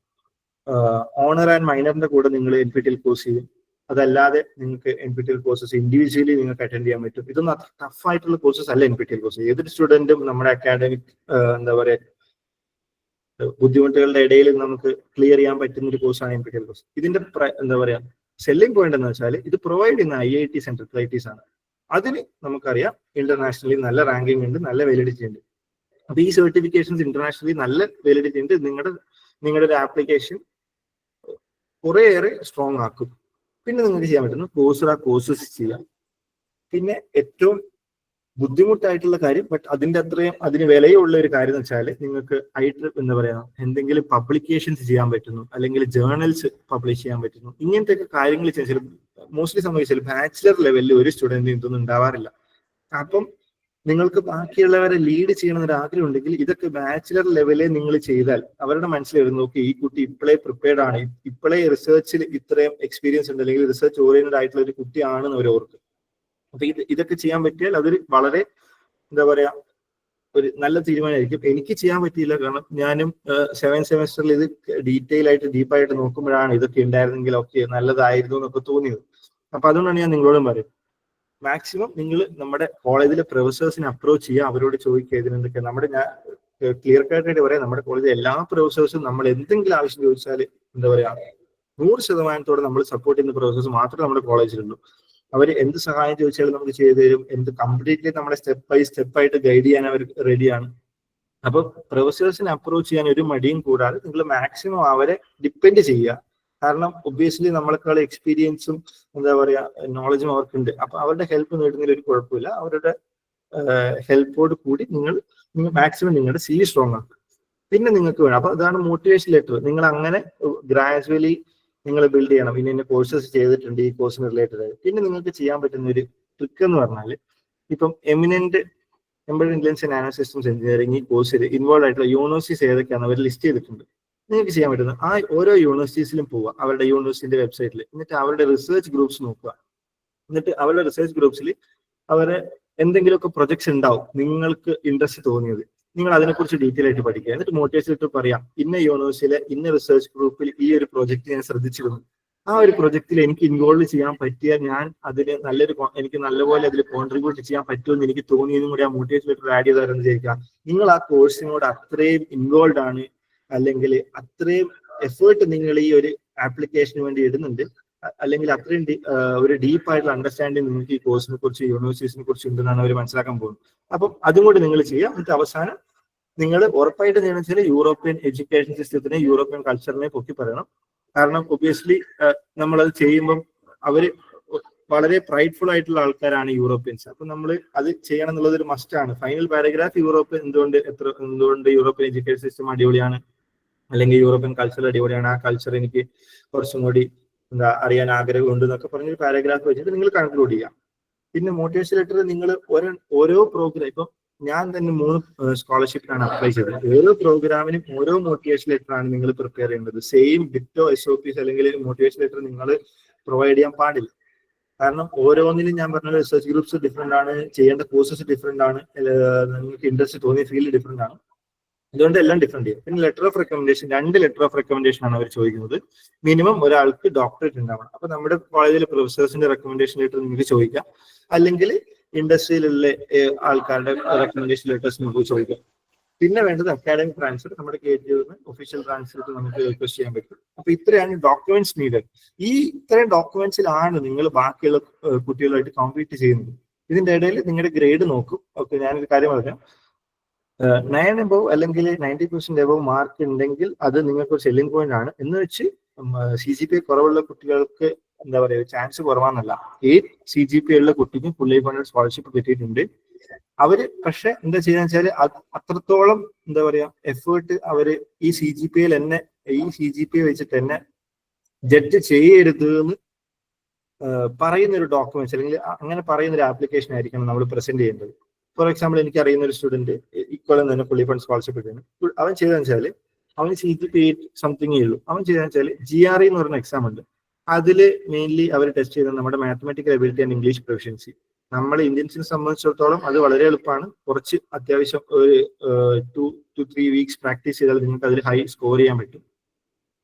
ഓണർ ആൻഡ് മൈനറിന്റെ കൂടെ നിങ്ങൾ NPTEL കോഴ്സ് ചെയ്യും. അതല്ലാതെ നിങ്ങൾക്ക് NPTEL കോഴ്സസ് ഇൻഡിവിജ്വലി നിങ്ങൾക്ക് അറ്റൻഡ് ചെയ്യാൻ പറ്റും. ഇതൊന്നും അത്ര ടഫ് ആയിട്ടുള്ള കോഴ്സസ് അല്ല NPTEL കോഴ്സ്. ഏതൊരു സ്റ്റുഡന്റും നമ്മുടെ അക്കാഡമിക് എന്താ പറയുക ബുദ്ധിമുട്ടുകളുടെ ഇടയിൽ നമുക്ക് ക്ലിയർ ചെയ്യാൻ പറ്റുന്ന ഒരു കോഴ്സാണ് NPTEL കോഴ്സ്. ഇതിന്റെ എന്താ പറയാ സെല്ലിംഗ് പോയിന്റ് എന്ന് വെച്ചാൽ, ഇത് പ്രൊവൈഡ് ചെയ്യുന്ന IITs ആൻഡ് IITs ആണ്. അതിന് നമുക്കറിയാം ഇന്റർനാഷണലി നല്ല റാങ്കിങ് ഉണ്ട്, നല്ല വാലിഡിറ്റി ഉണ്ട്. അപ്പൊ ഈ സർട്ടിഫിക്കേഷൻസ് ഇന്റർനാഷണലി നല്ല വാലിഡിറ്റി ഉണ്ട്. നിങ്ങളുടെ ഒരു ആപ്ലിക്കേഷൻ കുറേയേറെ സ്ട്രോങ് ആക്കും. പിന്നെ നിങ്ങൾക്ക് ചെയ്യാൻ പറ്റുന്ന കോഴ്സസ് ചെയ്യാം. പിന്നെ ഏറ്റവും ബുദ്ധിമുട്ടായിട്ടുള്ള കാര്യം, ബട്ട് അതിന് വിലയുള്ള ഒരു കാര്യം എന്ന് വെച്ചാൽ, നിങ്ങൾക്ക് എന്താ പറയാ എന്തെങ്കിലും പബ്ലിക്കേഷൻസ് ചെയ്യാൻ പറ്റുന്നു, അല്ലെങ്കിൽ ജേർണൽസ് പബ്ലിഷ് ചെയ്യാൻ പറ്റുന്നു. ഇങ്ങനത്തെ ഒക്കെ കാര്യങ്ങൾ ചെയ്താൽ മോസ്റ്റ്ലി സംഭവിച്ചാൽ ബാച്ചിലർ ലെവലിൽ ഒരു സ്റ്റുഡന്റിന് ഇതൊന്നും ഉണ്ടാവാറില്ല. അപ്പം നിങ്ങൾക്ക് ബാക്കിയുള്ളവരെ ലീഡ് ചെയ്യണമെന്ന് ഒരു ആഗ്രഹം ഉണ്ടെങ്കിൽ ഇതൊക്കെ ബാച്ചിലർ ലെവലിൽ നിങ്ങൾ ചെയ്താൽ അവരുടെ മനസ്സിൽ വരുന്നു, ഓക്കെ ഈ കുട്ടി ഇപ്പോഴേ പ്രിപ്പയർഡ് ആണ്, ഇപ്പോഴേ റിസർച്ചിൽ ഇത്രയും എക്സ്പീരിയൻസ് ഉണ്ട്, അല്ലെങ്കിൽ റിസർച്ച് ഓറിയന്റഡ് ആയിട്ടുള്ള ഒരു കുട്ടിയാണെന്ന് അവർ ഓർക്കും. അപ്പൊ ഇതൊക്കെ ചെയ്യാൻ പറ്റിയാൽ അതൊരു വളരെ എന്താ പറയാ ഒരു നല്ല തീരുമാനമായിരിക്കും. എനിക്ക് ചെയ്യാൻ പറ്റിയില്ല, കാരണം ഞാനും 7th സെമസ്റ്ററിൽ ഇത് ഡീറ്റെയിൽ ആയിട്ട് ഡീപ്പായിട്ട് നോക്കുമ്പോഴാണ് ഇതൊക്കെ ഉണ്ടായിരുന്നെങ്കിൽ ഓക്കെ നല്ലതായിരുന്നു എന്നൊക്കെ തോന്നിയത്. അപ്പൊ അതുകൊണ്ടാണ് ഞാൻ നിങ്ങളോടും പറയും, മാക്സിമം നിങ്ങൾ നമ്മുടെ കോളേജിലെ പ്രൊഫസേഴ്സിനെ അപ്രോച്ച് ചെയ്യുക, അവരോട് ചോദിക്കുക ഇതിനെന്തൊക്കെ. ഞാൻ ക്ലിയർ കട്ടായിട്ട് പറയാം, നമ്മുടെ കോളേജിലെ എല്ലാ പ്രൊഫസേഴ്സും നമ്മൾ എന്തെങ്കിലും ആവശ്യം ചോദിച്ചാൽ എന്താ പറയാ 100% നമ്മൾ സപ്പോർട്ട് ചെയ്യുന്ന പ്രൊഫസേഴ്സ് മാത്രമേ നമ്മുടെ കോളേജിലുള്ളൂ. അവർ എന്ത് സഹായം ചോദിച്ചാലും നമുക്ക് ചെയ്തു തരും. കംപ്ലീറ്റ്ലി നമ്മളെ സ്റ്റെപ്പ് ബൈ സ്റ്റെപ്പ് ആയിട്ട് ഗൈഡ് ചെയ്യാൻ അവർ റെഡിയാണ്. അപ്പൊ പ്രൊഫസേഴ്സിനെ അപ്രോച്ച് ചെയ്യാൻ ഒരു മടിയും കൂടാതെ നിങ്ങൾ മാക്സിമം അവരെ ഡിപ്പെൻഡ് ചെയ്യുക. കാരണം ഒബ്വിയസ്ലി നമ്മളെക്കാൾ എക്സ്പീരിയൻസും എന്താ പറയാ നോളജും അവർക്കുണ്ട്. അപ്പൊ അവരുടെ ഹെൽപ്പ് നേടുന്നതിൽ ഒരു കുഴപ്പമില്ല. അവരുടെ ഹെൽപ്പോട് കൂടി നിങ്ങൾ മാക്സിമം നിങ്ങളുടെ CV സ്ട്രോങ് ആക്കുക. പിന്നെ നിങ്ങൾക്ക് വേണം, അപ്പൊ അതാണ് മോട്ടിവേഷൻ ലെറ്റർ. നിങ്ങൾ അങ്ങനെ ഗ്രാജുവലി നിങ്ങൾ ബിൽഡ് ചെയ്യണം. ഇന്ന കോഴ്സസ് ചെയ്തിട്ടുണ്ട് ഈ കോഴ്സിന് റിലേറ്റഡ് ആയി. പിന്നെ നിങ്ങൾക്ക് ചെയ്യാൻ പറ്റുന്ന ഒരു ട്രിക്ക് എന്ന് പറഞ്ഞാൽ, ഇപ്പം eminent embedded intelligence nano systems engineering ഈ കോഴ്സിൽ ഇൻവോൾവ് ആയിട്ടുള്ള യൂണിവേഴ്സിറ്റീസ് ഏതൊക്കെയാണ് അവർ ലിസ്റ്റ് ചെയ്തിട്ടുണ്ട്. നിങ്ങൾക്ക് ചെയ്യാൻ പറ്റുന്നത് ആ ഓരോ യൂണിവേഴ്സിറ്റീസിലും പോവുക, അവരുടെ യൂണിവേഴ്സിറ്റിന്റെ വെബ്സൈറ്റിൽ, എന്നിട്ട് അവരുടെ റിസർച്ച് ഗ്രൂപ്പ്സ് നോക്കുക. എന്നിട്ട് അവരുടെ റിസർച്ച് ഗ്രൂപ്പ്സിൽ അവരെ എന്തെങ്കിലുമൊക്കെ പ്രൊജക്ട്സ് ഉണ്ടാവും നിങ്ങൾക്ക് ഇൻട്രസ്റ്റ് തോന്നിയത്, നിങ്ങൾ അതിനെക്കുറിച്ച് ഡീറ്റെയിൽ ആയിട്ട് പഠിക്കുക. എന്നിട്ട് മോട്ടിവേഷൻ ഇട്ട് പറയാം, ഇന്ന യൂണിവേഴ്സിറ്റിയിലെ ഇന്ന റിസർച്ച് ഗ്രൂപ്പിൽ ഈ ഒരു പ്രൊജക്ട് ഞാൻ ശ്രദ്ധിച്ചിരുന്നു, ആ ഒരു പ്രൊജക്റ്റിൽ എനിക്ക് ഇൻവോൾവ് ചെയ്യാൻ പറ്റിയാൽ ഞാൻ അതിന് എനിക്ക് നല്ലപോലെ അതിൽ കോൺട്രിബ്യൂട്ട് ചെയ്യാൻ പറ്റുമെന്ന് എനിക്ക് തോന്നിയതും കൂടി ആ മോട്ടിവേഷൻ ലെറ്റർ ആഡ് ചെയ്താരെന്ന് വിചാരിക്കുക. നിങ്ങൾ ആ കോഴ്സിനോട് അത്രയും ഇൻവോൾവ് ആണ്, അല്ലെങ്കിൽ അത്രയും എഫേർട്ട് നിങ്ങൾ ഈ ഒരു ആപ്ലിക്കേഷന് വേണ്ടി ഇടുന്നുണ്ട്, അല്ലെങ്കിൽ അത്രയും ഒരു ഡീപ്പ് ആയിട്ടുള്ള അണ്ടർസ്റ്റാൻഡിങ് നിങ്ങൾക്ക് ഈ കോഴ്സിനെ കുറിച്ച് യൂണിവേഴ്സിറ്റിനെ കുറിച്ച് ഉണ്ടെന്നാണ് അവർ മനസ്സിലാക്കാൻ പോകുന്നത്. അപ്പം അതും കൂടി നിങ്ങൾ ചെയ്യാം. എന്നിട്ട് അവസാനം നിങ്ങൾ ഉറപ്പായിട്ട് ചെയ്യുന്ന യൂറോപ്യൻ എഡ്യൂക്കേഷൻ സിസ്റ്റത്തിനെ, യൂറോപ്യൻ കൾച്ചറിനെ പൊക്കി പറയണം. കാരണം ഒബിയസ്ലി നമ്മളത് ചെയ്യുമ്പം അവര് വളരെ പ്രൈഡ്ഫുൾ ആയിട്ടുള്ള ആൾക്കാരാണ് യൂറോപ്യൻസ്. അപ്പൊ നമ്മൾ അത് ചെയ്യണം എന്നുള്ളത് ഒരു മസ്റ്റ് ആണ്. ഫൈനൽ പാരഗ്രാഫ് എന്തുകൊണ്ട് യൂറോപ്യൻ എഡ്യൂക്കേഷൻ സിസ്റ്റം അടിപൊളിയാണ്, അല്ലെങ്കിൽ യൂറോപ്യൻ കൾച്ചർ അടിപൊളിയാണ്, ആ കൾച്ചർ എനിക്ക് കുറച്ചും കൂടി അറിയാൻ ആഗ്രഹമുണ്ട് എന്നൊക്കെ പറഞ്ഞൊരു പാരഗ്രാഫ് വെച്ചിട്ട് നിങ്ങൾ കൺക്ലൂഡ് ചെയ്യാം. പിന്നെ മോട്ടിവേഷൻ ലെറ്റർ നിങ്ങൾ ഓരോ പ്രോഗ്രാം, ഇപ്പം ഞാൻ തന്നെ 3 സ്കോളർഷിപ്പിനാണ് അപ്ലൈ ചെയ്തത്. ഓരോ പ്രോഗ്രാമിനും ഓരോ മോട്ടിവേഷൻ ലെറ്റർ ആണ് നിങ്ങൾ പ്രിപ്പയർ ചെയ്യേണ്ടത്. സെയിം ഡിറ്റോ SOPs അല്ലെങ്കിൽ മോട്ടിവേഷൻ ലെറ്റർ നിങ്ങൾ പ്രൊവൈഡ് ചെയ്യാൻ പാടില്ല. കാരണം ഓരോന്നിനും ഞാൻ പറഞ്ഞ റിസർച്ച് ഗ്രൂപ്പ്സ് ഡിഫറെന്റ് ആണ്, ചെയ്യേണ്ട കോഴ്സസ് ഡിഫറെന്റ് ആണ്, നിങ്ങൾക്ക് ഇൻട്രസ്റ്റ് തോന്നിയ ഫീൽഡ് ഡിഫറെന്റ് ആണ്. അതുകൊണ്ട് എല്ലാം ഡിഫറെന്റ് ചെയ്യും. പിന്നെ letter of recommendation, 2 letter of recommendation ആണ് അവർ ചോദിക്കുന്നത്. മിനിമം ഒരാൾക്ക് ഡോക്ടറേറ്റ് ഉണ്ടാവണം. അപ്പൊ നമ്മുടെ കോളേജിലെ പ്രൊഫസേഴ്സിന്റെ റെക്കമെൻഡേഷൻ ലെറ്റർ നിങ്ങൾക്ക് ചോദിക്കാം, അല്ലെങ്കിൽ ഇൻഡസ്ട്രിയിലുള്ള ആൾക്കാരുടെ റെക്കമെൻഡേഷൻ ലെറ്റേഴ്സ് നിങ്ങൾക്ക് ചോദിക്കാം. പിന്നെ വേണ്ടത് അക്കാഡമിക് ട്രാൻസ്ഫർ, നമ്മുടെ KTUന്ന് ഒഫീഷ്യൽ ട്രാൻസ്ഫർ നമുക്ക് റിക്വസ്റ്റ് ചെയ്യാൻ പറ്റും. അപ്പൊ ഇത്രയാണ് ഡോക്യുമെന്റ്സ് നീഡഡ്. ഈ ഇത്രയും ഡോക്യുമെന്റ്സിലാണ് നിങ്ങൾ ബാക്കിയുള്ള കുട്ടികളുമായിട്ട് കോമ്പീറ്റ് ചെയ്യുന്നത്. ഇതിന്റെ ഇടയിൽ നിങ്ങളുടെ ഗ്രേഡ് നോക്കും. ഓക്കെ, ഞാനൊരു കാര്യം പറയാം, 9 above അല്ലെങ്കിൽ 90% above മാർക്ക് ഉണ്ടെങ്കിൽ അത് നിങ്ങൾക്ക് ഒരു സെല്ലിംഗ് പോയിന്റ് ആണ്. എന്ന് വെച്ച് CGPA കുറവുള്ള കുട്ടികൾക്ക് എന്താ പറയുക, ചാൻസ് കുറവാന്നല്ല. 8 CGPA ഉള്ള കുട്ടിക്ക് ഫുള്ളി ഫണ്ടഡ് സ്കോളർഷിപ്പ് കിട്ടിയിട്ടുണ്ട്. അവര് പക്ഷെ എന്താ ചെയ്യാന്ന് വെച്ചാൽ അത്രത്തോളം എന്താ പറയാ എഫേർട്ട് അവര് ഈ CGPA വെച്ചിട്ട് തന്നെ ജഡ്ജ് ചെയ്യരുത് എന്ന് പറയുന്ന ഒരു ഡോക്യുമെന്റ്സ് അല്ലെങ്കിൽ അങ്ങനെ പറയുന്ന ഒരു ആപ്ലിക്കേഷൻ ആയിരിക്കണം നമ്മൾ പ്രസന്റ് ചെയ്യേണ്ടത്. ഫോർ എക്സാമ്പിൾ, എനിക്ക് അറിയുന്ന ഒരു സ്റ്റുഡന്റ് ഇക്കൊല്ലം തന്നെ ഫുള്ളി ഫണ്ട് സ്കോളർഷിപ്പ് കിട്ടുന്നു. അവൻ ചെയ്തതെന്ന് വെച്ചാൽ അവന് CGPA 8 സംതിങ് ഉള്ളൂ. അവൻ ചെയ്തതെന്ന് വെച്ചാൽ GRE എന്ന് പറയുന്ന എക്സാം ഉണ്ട്. അതില് മെയിൻലി അവർ ടെസ്റ്റ് ചെയ്യുന്നത് നമ്മുടെ mathematical ability and English proficiency. നമ്മൾ ഇന്ത്യൻസിനെ സംബന്ധിച്ചിടത്തോളം അത് വളരെ എളുപ്പമാണ്. കുറച്ച് അത്യാവശ്യം ഒരു 2 to 3 weeks പ്രാക്ടീസ് ചെയ്താൽ നിങ്ങൾക്ക് അതിൽ ഹൈ സ്കോർ ചെയ്യാൻ പറ്റും.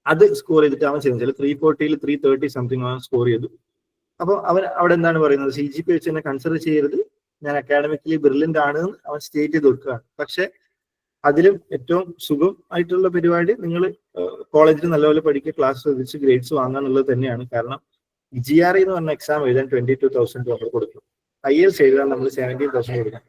അത് സ്കോർ ചെയ്തിട്ട് അവൻ ചെയ്യുന്നത് 340 330 സംതിങ് അവൻ സ്കോർ ചെയ്തു. അപ്പോൾ അവൻ അവിടെ എന്താണ് പറയുന്നത്, CGPA വെച്ച് തന്നെ കൺസിഡർ ചെയ്യരുത്, ഞാൻ അക്കാഡമിക്കലി ബ്രില്യന്റ് ആണ് അവൻ സ്റ്റേറ്റ് ചെയ്ത് കൊടുക്കുകയാണ്. പക്ഷെ അതിലും ഏറ്റവും സുഖം ആയിട്ടുള്ള പരിപാടി നിങ്ങൾ കോളേജിൽ നല്ലപോലെ പഠിക്കുക, ക്ലാസ് ശ്രദ്ധിച്ച് ഗ്രേഡ്സ് വാങ്ങുക എന്നുള്ളത് തന്നെയാണ്. കാരണം GRE എന്ന് പറഞ്ഞ എക്സാം എഴുതാൻ 22,000 നമ്മൾ കൊടുക്കും. IELTS എഴുതാൻ നമ്മൾ 17,000 കൊടുക്കണം.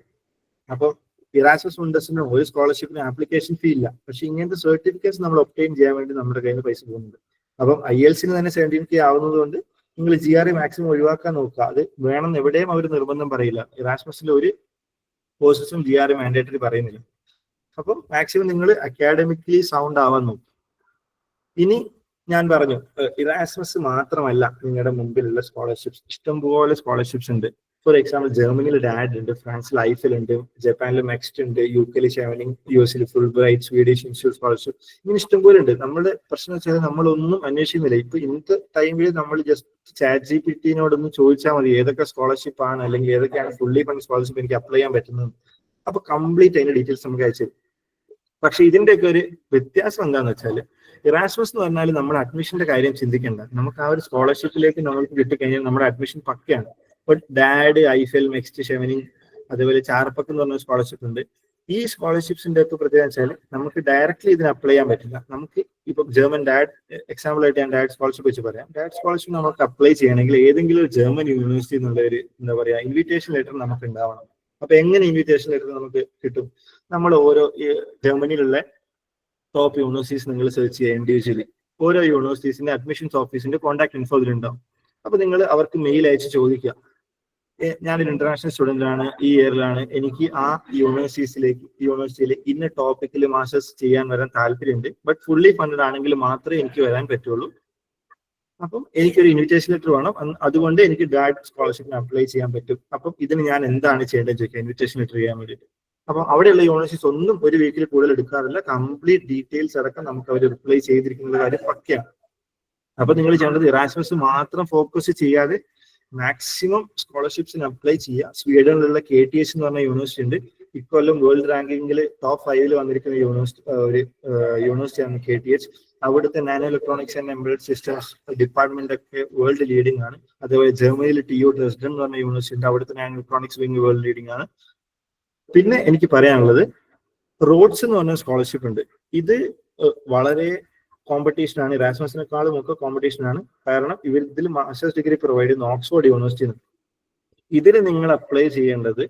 അപ്പം ഇറാസ്മസ് മുണ്ടസിന് ഒരു സ്കോളർഷിപ്പിന് ആപ്ലിക്കേഷൻ ഫീ ഇല്ല. പക്ഷെ ഇങ്ങനത്തെ സർട്ടിഫിക്കറ്റ്സ് നമ്മൾ ഒബ്റ്റെയിൻ ചെയ്യാൻ വേണ്ടി നമ്മുടെ കയ്യിൽ നിന്ന് പൈസ പോകുന്നുണ്ട്. അപ്പം IELTSന് തന്നെ 17K ആവുന്നത് കൊണ്ട് നിങ്ങൾ GRE മാക്സിമം ഒഴിവാക്കാൻ നോക്കുക. അത് വേണമെന്ന് എവിടെയും അവർ നിർബന്ധം പറയില്ല. ഇറാസ്മസിൽ ഒരു കോഴ്സസും GRE മാൻഡേറ്ററി പറയുന്നില്ല. അപ്പം മാക്സിമം നിങ്ങൾ അക്കാഡമിക്കലി സൗണ്ട് ആവാൻ നോക്കും. ഇനി ഞാൻ പറഞ്ഞു, ഇറാസ്മസ് മാത്രമല്ല നിങ്ങളുടെ മുമ്പിലുള്ള സ്കോളർഷിപ്സ്, ഇഷ്ടംപോലെ സ്കോളർഷിപ്സ് ഉണ്ട്. ഫോർ എക്സാമ്പിൾ, ജർമ്മനിയിൽ DAD ഉണ്ട്, ഫ്രാൻസിൽ ഐഫൽ ഉണ്ട്, ജപ്പാനിൽ മെക്സ്റ്റ് ഉണ്ട്, UK ഷെവനിങ്, US full bright, Swedish institute scholarship, ഇങ്ങനെ ഇഷ്ടംപോലെ ഉണ്ട്. നമ്മുടെ പ്രശ്നം വെച്ചാൽ നമ്മളൊന്നും അന്വേഷിക്കുന്നില്ല. ഇപ്പൊ ഇന്നത്തെ ടൈമിൽ നമ്മൾ ജസ്റ്റ് ChatGPT-നോടൊന്ന് ചോദിച്ചാൽ മതി ഏതൊക്കെ സ്കോളർഷിപ്പ് ആണ്, അല്ലെങ്കിൽ ഏതൊക്കെയാണ് ഫുള്ളി ഫണ്ട് സ്കോളർഷിപ്പ് എനിക്ക് അപ്ലൈ ചെയ്യാൻ പറ്റുന്നത്. അപ്പൊ കംപ്ലീറ്റ് അതിന്റെ ഡീറ്റെയിൽസ് നമുക്ക് അയച്ചു തരും. പക്ഷെ ഇതിന്റെയൊക്കെ ഒരു വ്യത്യാസം എന്താന്ന് വെച്ചാൽ, ഇറാസ്മസ് എന്ന് പറഞ്ഞാൽ നമ്മുടെ അഡ്മിഷന്റെ കാര്യം ചിന്തിക്കേണ്ട. നമുക്ക് ആ ഒരു സ്കോളർഷിപ്പിലേക്ക് നമുക്ക് കിട്ടിക്കഴിഞ്ഞാൽ നമ്മുടെ അഡ്മിഷൻ പക്കയാണ്. ബട്ട് DAD, ഐഫൽ, മെക്സ്റ്റ്, ഷെവനിങ്, അതേപോലെ ചാർപ്പക്ക് എന്ന് പറഞ്ഞ സ്കോളർഷിപ്പ് ഉണ്ട്. ഈ സ്കോളർഷിപ്സിന്റെ ഒക്കെ പ്രത്യേകത വെച്ചാൽ നമുക്ക് ഡയറക്ട്ലി ഇതിന് അപ്ലൈ ചെയ്യാൻ പറ്റില്ല. നമുക്ക് ഇപ്പൊ ജർമ്മൻ DAD എക്സാമ്പിൾ ആയിട്ട് ഞാൻ DAD സ്കോളർഷിപ്പ് വെച്ച് പറയാം. DAD സ്കോളർഷിപ്പ് നമുക്ക് അപ്ലൈ ചെയ്യണമെങ്കിൽ ഏതെങ്കിലും ഒരു ജർമ്മൻ യൂണിവേഴ്സിറ്റി എന്നുള്ള ഒരു എന്താ പറയാ ഇൻവിറ്റേഷൻ ലെറ്റർ നമുക്ക് ഉണ്ടാവണം. അപ്പൊ എങ്ങനെ ഇൻവിറ്റേഷൻ ലെറ്റർ നമുക്ക് കിട്ടും? നമ്മൾ ഓരോ ജർമ്മനിയിലുള്ള ടോപ്പ് യൂണിവേഴ്സിറ്റീസ് നിങ്ങൾ സെർച്ച് ചെയ്യുക ഇൻഡിവിജ്വലി. ഓരോ യൂണിവേഴ്സിറ്റീസിന്റെ അഡ്മിഷൻസ് ഓഫീസിന്റെ കോൺടാക്ട് ഇൻഫോ ഇതിലുണ്ടാവും. അപ്പൊ നിങ്ങൾ അവർക്ക് മെയിൽ അയച്ച് ചോദിക്കുക, ഞാനൊരു ഇന്റർനാഷണൽ സ്റ്റുഡന്റ് ആണ്, ഈ ഇയറിലാണ്, എനിക്ക് ആ യൂണിവേഴ്സിറ്റിയിൽ ഇന്ന ടോപ്പിക്കിൽ മാസ്റ്റേഴ്സ് ചെയ്യാൻ വരാൻ താല്പര്യമുണ്ട്, ബട്ട് ഫുള്ളി ഫണ്ടഡ് ആണെങ്കിൽ മാത്രമേ എനിക്ക് വരാൻ പറ്റുള്ളൂ. അപ്പം എനിക്കൊരു ഇൻവിറ്റേഷൻ ലെറ്റർ വേണം, അതുകൊണ്ട് എനിക്ക് DAD സ്കോളർഷിപ്പിന് അപ്ലൈ ചെയ്യാൻ പറ്റും. അപ്പം ഇതിന് ഞാൻ എന്താണ് ചെയ്യേണ്ടത് ചോദിക്കുക ഇൻവിറ്റേഷൻ ലെറ്റർ ചെയ്യാൻ വേണ്ടിയിട്ട്. അപ്പം അവിടെയുള്ള യൂണിവേഴ്സിറ്റീസ് ഒന്നും ഒരു വീക്കിൽ കൂടുതൽ എടുക്കാറില്ല. കംപ്ലീറ്റ് ഡീറ്റെയിൽസ് അടക്കം നമുക്ക് അവർ റിപ്ലൈ ചെയ്തിരിക്കുന്ന കാര്യം പക്കയാണ്. അപ്പൊ നിങ്ങൾ ചെയ്യേണ്ടത് ഇറാസ്മസ് മാത്രം ഫോക്കസ് ചെയ്യാതെ മാക്സിമം സ്കോളർഷിപ്സിന് അപ്ലൈ ചെയ്യുക. സ്വീഡനിലുള്ള KTH എന്ന് പറഞ്ഞ യൂണിവേഴ്സിറ്റി ഉണ്ട്. ഇക്കൊല്ലം വേൾഡ് റാങ്കിങ്ങിൽ ടോപ്പ് 5 വന്നിരിക്കുന്ന യൂണിവേഴ്സിറ്റിയാണ് KTH. അവിടുത്തെ nano electronics and embedded systems department ഒക്കെ വേൾഡ് ലീഡിംഗ് ആണ്. അതേപോലെ ജർമ്മനിയിൽ TU ഡ്രെസ്ഡൻ എന്ന് പറഞ്ഞ യൂണിവേഴ്സിറ്റി ഉണ്ട്. അവിടുത്തെ nano electronics wing world leading ആണ്. പിന്നെ എനിക്ക് പറയാനുള്ളത് റോഡ്സ് എന്ന് പറഞ്ഞ സ്കോളർഷിപ്പ് ഉണ്ട്. ഇത് വളരെ കോമ്പറ്റീഷൻ ആണ്. ഇറാസ്മസിനെക്കാളും ഒക്കെ കോമ്പറ്റീഷൻ ആണ്. കാരണം ഇതിൽ മാസ്റ്റേഴ്സ് ഡിഗ്രി പ്രൊവൈഡ് ചെയ്യുന്ന ഓക്സ്ഫോർഡ് യൂണിവേഴ്സിറ്റി. ഇതിന് നിങ്ങൾ അപ്ലൈ ചെയ്യേണ്ടത്,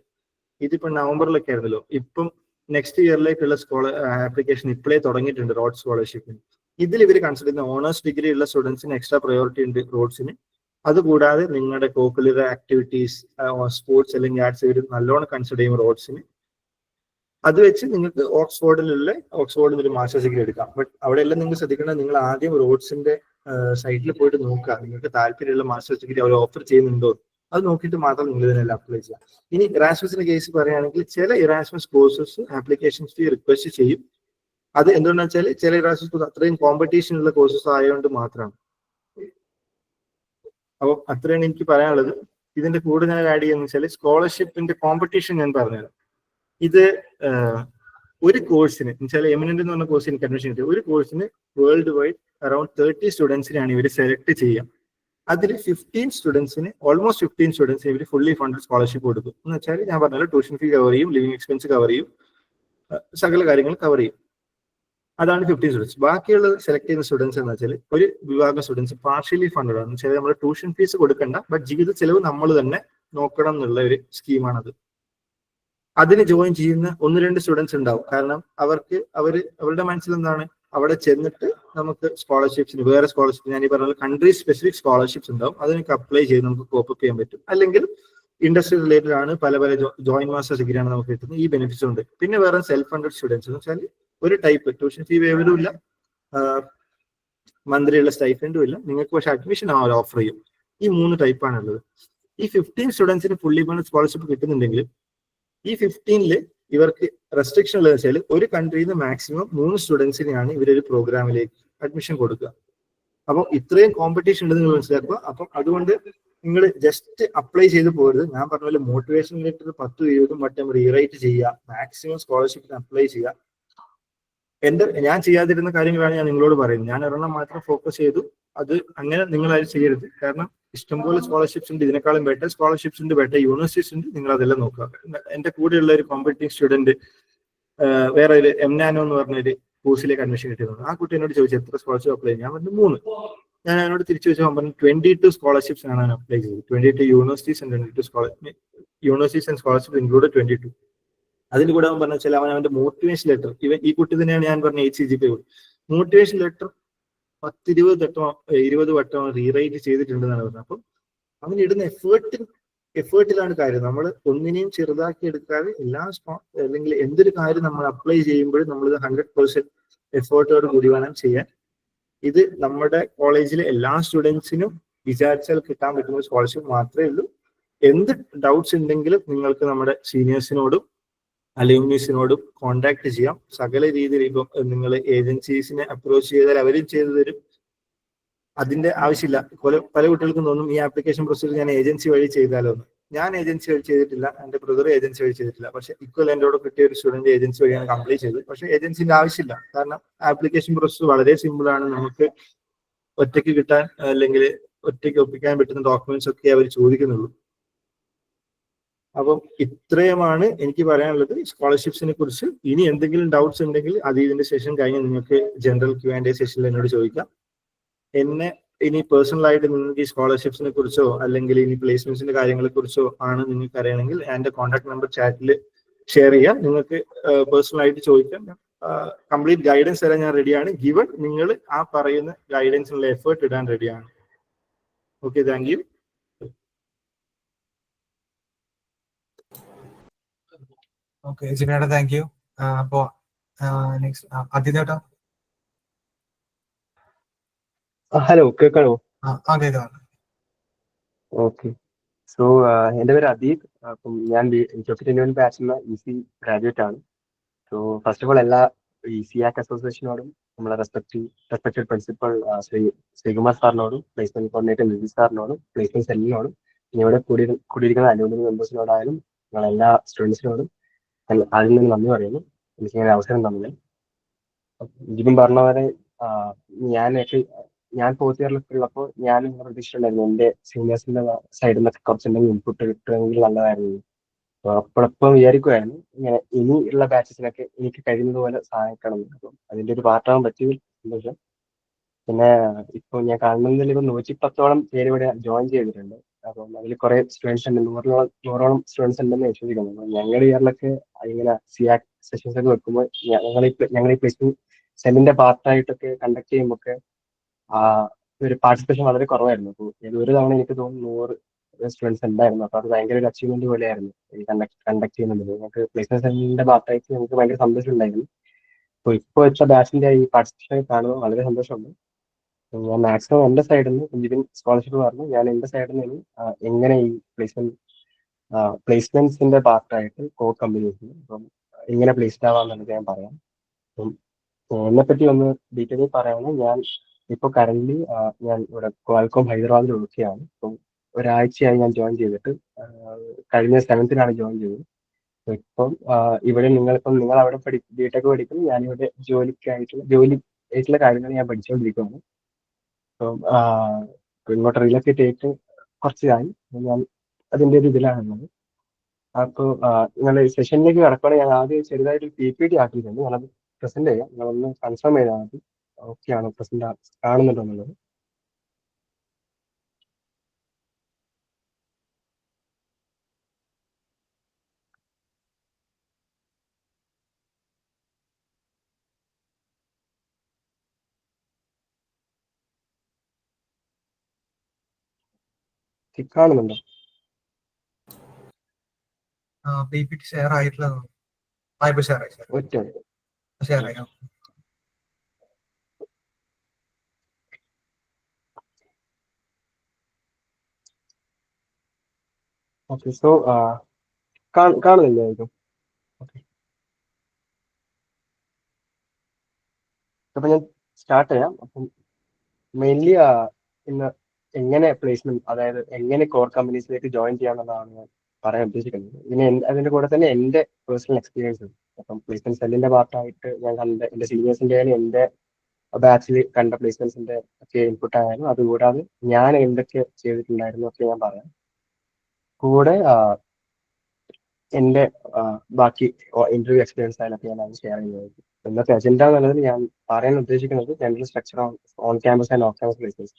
ഇതിപ്പോ നവംബറിലൊക്കെ ആയിരുന്നല്ലോ, ഇപ്പം നെക്സ്റ്റ് ഇയറിലേക്കുള്ള ആപ്ലിക്കേഷൻ ഇപ്പോഴേ തുടങ്ങിയിട്ടുണ്ട് റോഡ് സ്കോളർഷിപ്പിന്. ഇതിൽ ഇവർ കൺസിഡർ ചെയ്യുന്ന ഓണേഴ്സ് ഡിഗ്രി ഉള്ള സ്റ്റുഡൻസിന് എക്സ്ട്രാ പ്രയോറിറ്റി ഉണ്ട് റോഡ്സിന്. അതുകൂടാതെ നിങ്ങളുടെ കോക്കുലർ ആക്ടിവിറ്റീസ്, സ്പോർട്സ് അല്ലെങ്കിൽ ആർട്സ് ഇവർ നല്ലോണം കൺസിഡർ ചെയ്യും റോഡ്സിന്. അത് വെച്ച് നിങ്ങൾക്ക് ഓക്സ്ഫോർഡിൽ ഒരു മാസ്റ്റേഴ്സ് ഡിഗ്രി എടുക്കാം. ബട്ട് അവിടെ എല്ലാം നിങ്ങൾ ശ്രദ്ധിക്കേണ്ടത്, നിങ്ങൾ ആദ്യം റോഡ്സിന്റെ സൈറ്റിൽ പോയിട്ട് നോക്കുക നിങ്ങൾക്ക് താല്പര്യമുള്ള മാസ്റ്റേഴ്സ് ഡിഗ്രി അവർ ഓഫർ ചെയ്യുന്നുണ്ടോ. അത് നോക്കിയിട്ട് മാത്രം നിങ്ങൾ ഇതിനെല്ലാം അപ്ലൈ ചെയ്യാം. ഇനി ഇറാസ്മസിന്റെ കേസ് പറയുകയാണെങ്കിൽ ചില Erasmus courses application fee request ചെയ്യും. അത് എന്തുകൊണ്ടാണെന്ന് വെച്ചാൽ ചില ഇറാസ്മസ് കോഴ്സ് അത്രയും കോമ്പറ്റീഷൻ ഉള്ള കോഴ്സസ് ആയതുകൊണ്ട് മാത്രമാണ്. അപ്പോൾ അത്രയാണ് എനിക്ക് പറയാനുള്ളത്. ഇതിന്റെ കൂടെ ഞാൻ ആഡ് ചെയ്യുന്ന വെച്ചാൽ സ്കോളർഷിപ്പിന്റെ കോമ്പറ്റീഷൻ ഞാൻ പറഞ്ഞുതരാം. ഇത് ഒരു കോഴ്സിന് വെച്ചാൽ എമിനന്റ് എന്ന് പറഞ്ഞ കോഴ്സ് എനിക്ക് അഡ്മിഷൻ കിട്ടിയ ഒരു കോഴ്സിന് വേൾഡ് വൈഡ് അറൌണ്ട് 30 സ്റ്റുഡൻസിനാണ് ഇവർ സെലക്ട് ചെയ്യുക. അതിൽ 15 സ്റ്റുഡൻസിന് ഓൾമോസ്റ്റ് 15 സ്റ്റുഡൻസിന് ഇവർ ഫുള്ളി ഫണ്ടഡ് സ്കോളർഷിപ്പ് കൊടുക്കും. എന്ന് വെച്ചാൽ ഞാൻ പറഞ്ഞാൽ ട്യൂഷൻ ഫീ കവർ ചെയ്യും, ലിവിംഗ് എക്സ്പെൻസ് കവർ ചെയ്യും, സകല കാര്യങ്ങൾ കവർ ചെയ്യും. അതാണ് 15 സ്റ്റുഡൻസ്. ബാക്കിയുള്ള സെലക്ട് ചെയ്യുന്ന സ്റ്റുഡൻസ് എന്ന് വെച്ചാൽ ഒരു വിഭാഗം സ്റ്റുഡൻസ് പാർഷ്യലി ഫണ്ടഡ് ആണ്. വെച്ചാൽ നമ്മൾ ട്യൂഷൻ ഫീസ് കൊടുക്കണ്ട, ബട്ട് ജീവിത ചെലവ് നമ്മൾ തന്നെ നോക്കണം എന്നുള്ള ഒരു സ്കീമാണത്. അതിന് ജോയിൻ ചെയ്യുന്ന 1-2 സ്റ്റുഡൻസ് ഉണ്ടാവും. കാരണം അവരുടെ മനസ്സിൽ എന്താണ്, അവിടെ ചെന്നിട്ട് നമുക്ക് സ്കോളർഷിപ്സിന് വേറെ സ്കോളർഷിപ്പ്, ഞാൻ ഈ പറഞ്ഞ കൺട്രി സ്പെസിഫിക് സ്കോളർഷിപ്സ് ഉണ്ടാവും, അതിനൊക്കെ അപ്ലൈ ചെയ്ത് നമുക്ക് കോപ്പ് ചെയ്യാൻ പറ്റും. അല്ലെങ്കിൽ ഇൻഡസ്ട്രി റിലേറ്റഡ് ആണ്, പല ജോയിന്റ് മാസ്റ്റേഴ്സ് ഡിഗ്രിയാണ് നമുക്ക് കിട്ടുന്നത്. ഈ ബെനിഫിറ്റ്സ് ഉണ്ട്. പിന്നെ വേറെ സെൽഫ് ഫണ്ടഡ് സ്റ്റുഡൻസ് എന്ന് വെച്ചാൽ ഒരു ടൈപ്പ് ട്യൂഷൻ ഫീ വേവരും ഇല്ല, മന്ത്ലിയുള്ള സ്റ്റൈഫൻഡും ഇല്ല, നിങ്ങൾക്ക് പക്ഷെ അഡ്മിഷൻ അവർ ഓഫർ ചെയ്യും. ഈ 3 ടൈപ്പാണുള്ളത്. ഈ 15 സ്റ്റുഡൻസിന് ഫുള്ളി ഫണ്ടഡ് സ്കോളർഷിപ്പ് കിട്ടുന്നുണ്ടെങ്കിൽ ഈ 15ല് ഇവർക്ക് റെസ്ട്രിക്ഷൻ ഉള്ളതെന്ന് വെച്ചാൽ ഒരു കൺട്രിയിൽ നിന്ന് മാക്സിമം 3 സ്റ്റുഡൻസിനെയാണ് ഇവരൊരു പ്രോഗ്രാമിലേക്ക് അഡ്മിഷൻ കൊടുക്കുക. അപ്പോൾ ഇത്രയും കോമ്പറ്റീഷൻ ഉണ്ടെന്ന് നിങ്ങൾ മനസ്സിലാക്കുക. അപ്പം അതുകൊണ്ട് നിങ്ങൾ ജസ്റ്റ് അപ്ലൈ ചെയ്ത് പോകരുത്. ഞാൻ പറഞ്ഞ പോലെ മോട്ടിവേഷൻ ലെറ്റർ 10-20 വട്ടം റീറൈറ്റ് ചെയ്യുക, മാക്സിമം സ്കോളർഷിപ്പിന് അപ്ലൈ ചെയ്യുക. ഞാൻ ചെയ്യാതിരുന്ന കാര്യങ്ങളാണ് ഞാൻ നിങ്ങളോട് പറയുന്നത്. ഞാൻ ഒരെണ്ണം മാത്രം ഫോക്കസ് ചെയ്തു. അത് അങ്ങനെ നിങ്ങളാരും ചെയ്യരുത്. കാരണം ഇഷ്ടംപോലെ സ്കോളർഷിപ്സ് ഉണ്ട്, ഇതിനേക്കാളും ബെറ്റർ സ്കോളർഷിപ്സ് ഉണ്ട്, ബെറ്റർ യൂണിവേഴ്സിറ്റീസ് ഉണ്ട്. നിങ്ങൾ അതെല്ലാം നോക്കുക. എന്റെ കൂടെയുള്ള ഒരു കോമ്പറ്റീവ് സ്റ്റുഡന്റ് വേറെ ഒരു എംനാനോ എന്ന് പറഞ്ഞൊരു കോഴ്സിലേക്ക് അഡ്മിഷൻ കിട്ടിയിരുന്നു. ആ കുട്ടി എന്നോട് ചോദിച്ചു എത്ര സ്കോളർഷിപ്പ് അപ്ലൈ ചെയ്യും. ഞാൻ പറഞ്ഞു 3. ഞാൻ അതിനോട് തിരിച്ചു ചോദിച്ചാൽ പറഞ്ഞു 22 സ്കോളർഷിപ്സ് ആണ് ഞാൻ അപ്ലൈ ചെയ്തത്. 22 universities and 22 universities and scholarship include 22. അതിന് കൂടെ അവൻ പറഞ്ഞ വെച്ചാൽ അവന്റെ മോട്ടിവേഷൻ ലെറ്റർ, ഈ കുട്ടി തന്നെയാണ് ഞാൻ പറഞ്ഞ HCGP മോട്ടിവേഷൻ ലെറ്റർ 10-20 വട്ടം റീറൈറ്റ് ചെയ്തിട്ടുണ്ടെന്നാണ് പറഞ്ഞത്. അപ്പം അവൻ ഇടുന്ന എഫേർട്ടിലാണ് കാര്യം. നമ്മൾ ഒന്നിനെയും ചെറുതാക്കി എടുക്കാതെ അല്ലെങ്കിൽ എന്തൊരു കാര്യം നമ്മൾ അപ്ലൈ ചെയ്യുമ്പോഴും നമ്മൾ 100% എഫേർട്ടോട് കൂടി വേണം ചെയ്യാൻ. ഇത് നമ്മുടെ കോളേജിലെ എല്ലാ സ്റ്റുഡൻസിനും വിചാരിച്ചാൽ കിട്ടാൻ പറ്റുന്ന സ്കോളർഷിപ്പ് മാത്രമേ ഉള്ളൂ. എന്ത് ഡൗട്ട്സ് ഉണ്ടെങ്കിലും നിങ്ങൾക്ക് നമ്മുടെ സീനിയേഴ്സിനോടും അലൂമിനീസിനോടും കോണ്ടാക്ട് ചെയ്യാം. സകല രീതിയിൽ ഇപ്പം നിങ്ങൾ ഏജൻസീസിനെ അപ്രോച്ച് ചെയ്താൽ അവരും ചെയ്തു തരും. അതിന്റെ ആവശ്യമില്ല. പല കുട്ടികൾക്കും തോന്നും ഈ ആപ്ലിക്കേഷൻ പ്രൊസീജിയർ ഞാൻ ഏജൻസി വഴി ചെയ്താലോ എന്ന്. ഞാൻ ഏജൻസി വഴി ചെയ്തിട്ടില്ല, എന്റെ ബ്രദർ ഏജൻസി വഴി ചെയ്തിട്ടില്ല. പക്ഷെ ഇപ്പോൾ എൻ്റെ കൂടെ കിട്ടിയ ഒരു സ്റ്റുഡന്റ് ഏജൻസി വഴിയാണ് കംപ്ലീറ്റ് ചെയ്തത്. പക്ഷെ ഏജൻസിന്റെ ആവശ്യമില്ല. കാരണം ആപ്ലിക്കേഷൻ പ്രോസസ് വളരെ സിമ്പിൾ ആണ്. നമുക്ക് ഒറ്റയ്ക്ക് കിട്ടാൻ അല്ലെങ്കിൽ ഒറ്റയ്ക്ക് ഒപ്പിക്കാൻ പറ്റുന്ന ഡോക്യുമെന്റ്സ് ഒക്കെ അവർ ചോദിക്കുന്നുള്ളൂ. അപ്പം ഇത്രയുമാണ് എനിക്ക് പറയാനുള്ളത് സ്കോളർഷിപ്സിനെ കുറിച്ച്. ഇനി എന്തെങ്കിലും ഡൗട്ട്സ് ഉണ്ടെങ്കിൽ അത് ഇതിന്റെ സെഷൻ കഴിഞ്ഞ് നിങ്ങൾക്ക് ജനറൽ Q&A സെഷനിൽ എന്നോട് ചോദിക്കാം. എന്നെ ഇനി പേഴ്സണലായിട്ട് നിങ്ങൾക്ക് ഈ സ്കോളർഷിപ്സിനെ കുറിച്ചോ അല്ലെങ്കിൽ ഇനി പ്ലേസ്മെന്റ്സിന്റെ കാര്യങ്ങളെ കുറിച്ചോ ആണ് നിങ്ങൾക്ക് അറിയണമെങ്കിൽ എന്റെ കോൺടാക്ട് നമ്പർ ചാറ്റിൽ ഷെയർ ചെയ്യാം. നിങ്ങൾക്ക് പേഴ്സണലായിട്ട് ചോദിക്കാം. കംപ്ലീറ്റ് ഗൈഡൻസ് തരാൻ ഞാൻ റെഡിയാണ്. ഗിവൺ നിങ്ങൾ ആ പറയുന്ന ഗൈഡൻസിനുള്ള എഫേർട്ട് ഇടാൻ റെഡിയാണ്. Okay, thank you. ഓക്കെ ജിനേട്ടാ, താങ്ക് യു. അപ്പോ നെക്സ്റ്റ് അതിഥേട്ടാ. ഹലോ, കേൾക്കാമോ? കേൾക്കാം. ഓക്കെ. സോ എൻ്റെ പേര് അദീബ്. അപ്പം ഞാൻ 2021 ബാച്ചിലുള്ള EC ഗ്രാജുവേറ്റ് ആണ്. സോ ഫസ്റ്റ് ഓഫ് ഓൾ എല്ലാ ECAC അസോസിയേഷനോടും നമ്മളെ റെസ്പെക്റ്റഡ് പ്രിൻസിപ്പൽ ശ്രീകുമാർ സാറിനോടും പ്ലേസ്മെന്റ് കോർഡിനേറ്റർ നിധി സാറിനോടും പ്ലേസ്മെന്റ് സെല്ലിനോടും ഇനി ഇവിടെ കൂടിയിരിക്കുന്ന അലൂമിനി മെമ്പേഴ്സിനോടായാലും നിങ്ങൾ എല്ലാ സ്റ്റുഡൻസിനോടും അതിൽ നിന്ന് നന്ദി പറയുന്നു. എനിക്ക് ഇങ്ങനെ അവസരം തന്നില്ല. ജിബിൻ പറഞ്ഞ പോലെ ഞാൻ ഫോർത്ത് ഇയറിലൊക്കെ ഉള്ളപ്പോൾ ഞാൻ പ്രതീക്ഷിച്ചിട്ടുണ്ടായിരുന്നു എൻ്റെ സീനിയേഴ്സിന്റെ സൈഡിൽ നിന്നൊക്കെ കുറച്ചുണ്ടെങ്കിൽ ഇൻപുട്ട് കിട്ടുമെങ്കിൽ നല്ലതായിരുന്നു. അപ്പോഴപ്പം വിചാരിക്കുമായിരുന്നു ഇങ്ങനെ ഇനിയുള്ള ബാച്ചസിനൊക്കെ എനിക്ക് കഴിയുന്നത് പോലെ സഹായിക്കണം. അപ്പം അതിന്റെ ഒരു പാർട്ടാകാൻ പറ്റിയതിൽ സന്തോഷം. പിന്നെ ഇപ്പൊ ഞാൻ കാണുന്നതിൽ ഇപ്പൊ 110ഓളം പേര് ഇവിടെ ജോയിൻ ചെയ്തിട്ടുണ്ട്. അപ്പം അതിൽ കുറെ സ്റ്റുഡൻസ് ഉണ്ട്, നൂറോളം സ്റ്റുഡൻസ് ഉണ്ടെന്ന് വിശ്വസിക്കുന്നു. അപ്പം ഞങ്ങളുടെ ഇയറിലൊക്കെ ഇങ്ങനെ സിയാക് സെഷൻസ് ഒക്കെ വെക്കുമ്പോൾ ഞങ്ങൾ ഈ പ്ലേസ്മെന്റ് സെല്ലിന്റെ പാർട്ടായിട്ടൊക്കെ കണ്ടക്ട് ചെയ്യുമ്പോൾ ഒക്കെ ഒരു പാർട്ടിസിപ്പേഷൻ വളരെ കുറവായിരുന്നു. അപ്പോൾ ഒരു തവണ എനിക്ക് തോന്നുന്നു 100 സ്റ്റുഡൻസ് ഉണ്ടായിരുന്നു. അപ്പൊ അത് ഭയങ്കര ഒരു അച്ചീവ്മെന്റ് പോലെയായിരുന്നു ഈ കണ്ടക്ട് ചെയ്യുന്നത്. ഞങ്ങൾക്ക് പ്ലേസ്മെന്റ് സെല്ലിന്റെ പാർട്ടായിട്ട് ഞങ്ങൾക്ക് ഭയങ്കര സന്തോഷം ഉണ്ടായിരുന്നു. അപ്പോൾ ഇപ്പോൾ വെച്ച ബാച്ചിന്റെ ഈ പാർട്ടിസിപ്പേഷൻ കാണുമ്പോൾ വളരെ സന്തോഷമുണ്ട്. ഞാൻ മാക്സിമം എൻ്റെ സൈഡിൽ നിന്ന് ജിബിൻ സ്കോളർഷിപ്പ് പറഞ്ഞു, ഞാൻ എൻ്റെ സൈഡിൽ നിന്ന് എങ്ങനെ ഈ പ്ലേസ്മെന്റ്സിന്റെ പാർട്ടായിട്ട് കമ്പനീസിൽ അപ്പം എങ്ങനെ പ്ലേസ്ഡ് ആവാന്നുള്ളത് ഞാൻ പറയാം. അപ്പം എന്നെ പറ്റി ഒന്ന് ഡീറ്റെയിൽ പറയുകയാണെങ്കിൽ ഞാൻ ഇപ്പോൾ കറന്റ് ഞാൻ ഇവിടെ ക്വാൽകോം ഹൈദരാബാദിൽ ഒക്കെയാണ്. അപ്പം ഒരാഴ്ചയായി ഞാൻ ജോയിൻ ചെയ്തിട്ട്, കഴിഞ്ഞ 7th ജോയിൻ ചെയ്തത്. ഇപ്പം ഇവിടെ നിങ്ങൾ അവിടെ ബിടെക് പഠിക്കും, ഞാനിവിടെ ജോലി ആയിട്ടുള്ള കാര്യങ്ങൾ ഞാൻ പഠിച്ചുകൊണ്ടിരിക്കുകയാണ്. അപ്പം ഇങ്ങോട്ട് റിലേറ്റഡ് ആയിട്ട് കുറച്ചായി ഞാൻ അതിന്റെ ഒരു ഇതിലാണുള്ളത്. അപ്പോൾ നിങ്ങൾ സെഷനിലേക്ക് കടക്കുകയാണെങ്കിൽ ഞാൻ ആദ്യം ചെറുതായിട്ട് PPT ആക്കിയിട്ടുണ്ട്, ഞാനത് പ്രസന്റ് ചെയ്യാം. നിങ്ങളൊന്ന് കൺഫേം ചെയ്താൽ മതി ഓക്കെ ആണോ, പ്രസന്റ് കാണുന്നുണ്ടോ എന്നുള്ളത്. കാണുന്നുണ്ടോ? PPT ഷെയർ ആയിട്ടില്ല. ഷെയർ ആയി ഒറ്റ ഷെയർ ആയി. ഓക്കെ. സോ കാണുന്നില്ലായിരിക്കും. ഓക്കെ, അപ്പൊ ഞാൻ സ്റ്റാർട്ട് ചെയ്യാം. അപ്പം മെയിൻലി ഇന്ന് എങ്ങനെ പ്ലേസ്മെന്റ്, അതായത് എങ്ങനെ കോർ കമ്പനീസിലേക്ക് ജോയിൻ ചെയ്യാന്നുള്ളതാണ് ഞാൻ പറയാൻ ഉദ്ദേശിക്കുന്നത്. ഇനി അതിന്റെ കൂടെ തന്നെ എൻ്റെ പേഴ്സണൽ എക്സ്പീരിയൻസ്. അപ്പം പ്ലേസ്മെന്റ് സെല്ലിന്റെ പാർട്ടായിട്ട് ഞാൻ കണ്ട എൻ്റെ സീനിയേഴ്സിന്റെ എൻ്റെ ബാച്ചിൽ കണ്ട പ്ലേസ്മെന്റ്സിന്റെ ഒക്കെ ഇൻപുട്ട് ആയാലും, അതുകൂടാതെ ഞാൻ എന്തൊക്കെ ചെയ്തിട്ടുണ്ടായിരുന്നു ഒക്കെ ഞാൻ പറയാം. കൂടെ എൻ്റെ ബാക്കി ഇന്റർവ്യൂ എക്സ്പീരിയൻസ് ആയാലൊക്കെ ഞാൻ അത് ഷെയർ ചെയ്യുന്നത്. ഇന്നത്തെ അജണ്ട എന്നുള്ളത് ഞാൻ പറയാൻ ഉദ്ദേശിക്കുന്നത് general structure on campus and off campus placement.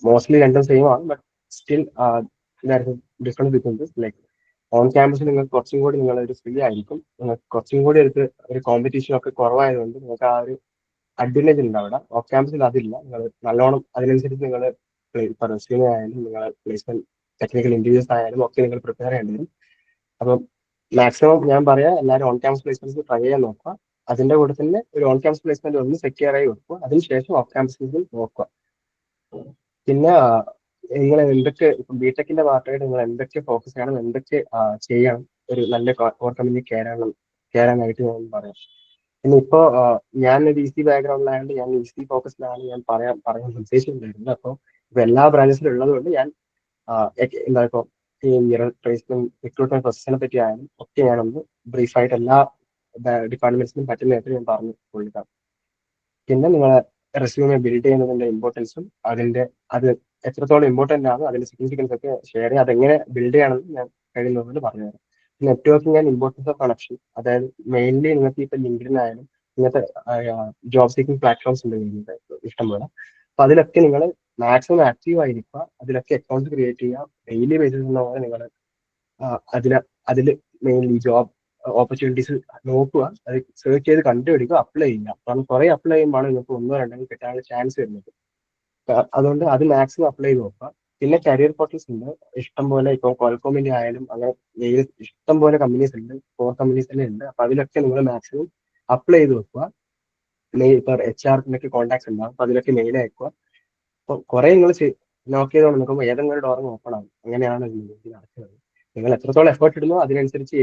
Mostly രണ്ടും സെയിം ആണ്, but still difference between this. Like on ക്യാമ്പസിൽ നിങ്ങൾക്ക് കുറച്ചും കൂടി നിങ്ങൾ ഒരു ഫ്രീ ആയിരിക്കും, നിങ്ങൾക്ക് കുറച്ചും കൂടി ഒരു കോമ്പറ്റീഷൻ ഒക്കെ കുറവായതുകൊണ്ട് നിങ്ങൾക്ക് ആ ഒരു അഡ്വാൻറ്റേജ് ഉണ്ട് അവിടെ. ഓഫ് ക്യാമ്പസിൽ അതില്ല. നിങ്ങൾ നല്ലോണം അതിനനുസരിച്ച് നിങ്ങൾ റെസ്യൂമേ ആയാലും നിങ്ങൾ പ്ലേസ്മെന്റ് ടെക്നിക്കൽ ഇന്റർവ്യൂസ് ആയാലും ഒക്കെ നിങ്ങൾ പ്രിപ്പയർ ചെയ്യേണ്ടി വരും. അപ്പം മാക്സിമം ഞാൻ പറയാം, എല്ലാവരും ഓൺ ക്യാമ്പസ് പ്ലേസ്മെന്റ് ട്രൈ ചെയ്യാൻ നോക്കുക. അതിന്റെ കൂടെ തന്നെ ഒരു ഓൺ ക്യാമ്പസ് പ്ലേസ്മെന്റ് ഒന്ന് സെക്യൂർ ആയി വെക്കുക, അതിനുശേഷം ഓഫ് ക്യാമ്പസിൽ നോക്കുക. പിന്നെ നിങ്ങൾ എന്തൊക്കെ ബിടെക്കിന്റെ പാർട്ടായിട്ട് നിങ്ങൾ എന്തൊക്കെ ഫോക്കസ് ചെയ്യണം, എന്തൊക്കെ ചെയ്യണം ഒരു നല്ല കോർ കമ്പനി കയറാനായിട്ട് ഞാൻ പറയാം. പിന്നെ ഇപ്പോ ഞാനൊരു EC ബാക്ക്ഗ്രൗണ്ടിലായതുകൊണ്ട് ഞാൻ EC ഫോക്കസിലാണ് ഞാൻ പറയാൻ ഉദ്ദേശിച്ചിട്ടുണ്ടായിരുന്നത്. അപ്പോൾ ഇപ്പൊ എല്ലാ ബ്രാഞ്ചസിലും ഉള്ളത് കൊണ്ട് ഞാൻ എന്താ ഇപ്പോൾ ഈ റിക്രൂട്ട്മെന്റ് പ്രോസസ്സിനെ പറ്റി ആയാലും ഒക്കെ ഞാനൊന്ന് ബ്രീഫായിട്ട് എല്ലാ ഡിപ്പാർട്ട്മെന്റ്സിനും പറ്റുന്നതായിട്ട് ഞാൻ പറഞ്ഞു കൊടുക്കാം. പിന്നെ നിങ്ങളെ റെസ്യൂമെ ബിൽഡ് ചെയ്യുന്നതിന്റെ ഇമ്പോർട്ടൻസും അത് എത്രത്തോളം ഇമ്പോർട്ടന്റ് ആണ്, അതിന്റെ സിഗ്നിഫിക്കൻസ് ഒക്കെ ഷെയർ ചെയ്യുക. അതെങ്ങനെ ബിൽഡ് ചെയ്യണമെന്ന് ഞാൻ കഴിയുന്നതുകൊണ്ട് പറഞ്ഞുതരാം. Networking and importance of connection, അതായത് മെയിൻലി നിങ്ങൾക്ക് ഇപ്പൊ ലിങ്ക്ഡിൻ ആയാലും ഇങ്ങനത്തെ ജോബ് സീക്കിംഗ് പ്ലാറ്റ്ഫോംസ് ഉണ്ട് ഇഷ്ടംപോലെ. അപ്പൊ അതിലൊക്കെ നിങ്ങൾ മാക്സിമം ആക്റ്റീവ് ആയിരിക്കുക, അതിലൊക്കെ അക്കൗണ്ട് ക്രിയേറ്റ് ചെയ്യുക. ഡെയിലി ബേസിസ് നിങ്ങൾ അതിൽ മെയിൻലി ജോബ് ഓപ്പർച്യൂണിറ്റീസ് നോക്കുക, അത് സെർച്ച് ചെയ്ത് കണ്ടുപിടിക്കുക, അപ്ലൈ ചെയ്യുക. കാരണം കുറെ അപ്ലൈ ചെയ്യുമ്പോൾ നിങ്ങൾക്ക് 1-2 കിട്ടാനുള്ള ചാൻസ് വരുന്നത്. അതുകൊണ്ട് അത് മാക്സിമം അപ്ലൈ ചെയ്ത് നോക്കുക. പിന്നെ കരിയർ പോർട്ടൽസ് ഉണ്ട് ഇഷ്ടംപോലെ. ഇപ്പോൾ ക്വാൽകോമിന്റെ ആയാലും അങ്ങനെ ഇഷ്ടംപോലെ കമ്പനീസ് ഉണ്ട്, കോർ കമ്പനീസ് തന്നെ ഉണ്ട്. അപ്പൊ അതിലൊക്കെ നിങ്ങൾ മാക്സിമം അപ്ലൈ ചെയ്ത് വെക്കുക. ഇപ്പോൾ HR കോൺടാക്ട്സ് ഉണ്ടാവും, അപ്പൊ അതിലൊക്കെ മെയിൽ അയക്കുക. അപ്പൊ കുറെ നിങ്ങൾ നോക്ക് ചെയ്തോണ്ട് നോക്കുമ്പോൾ ഏതെങ്കിലും ഒരു ഡോർ ഓപ്പൺ ആവും. അങ്ങനെയാണ് നടക്കുന്നത്. നിങ്ങൾ എത്രത്തോളം എഫേർട്ട് ഇടുന്നോ അതിനനുസരിച്ച്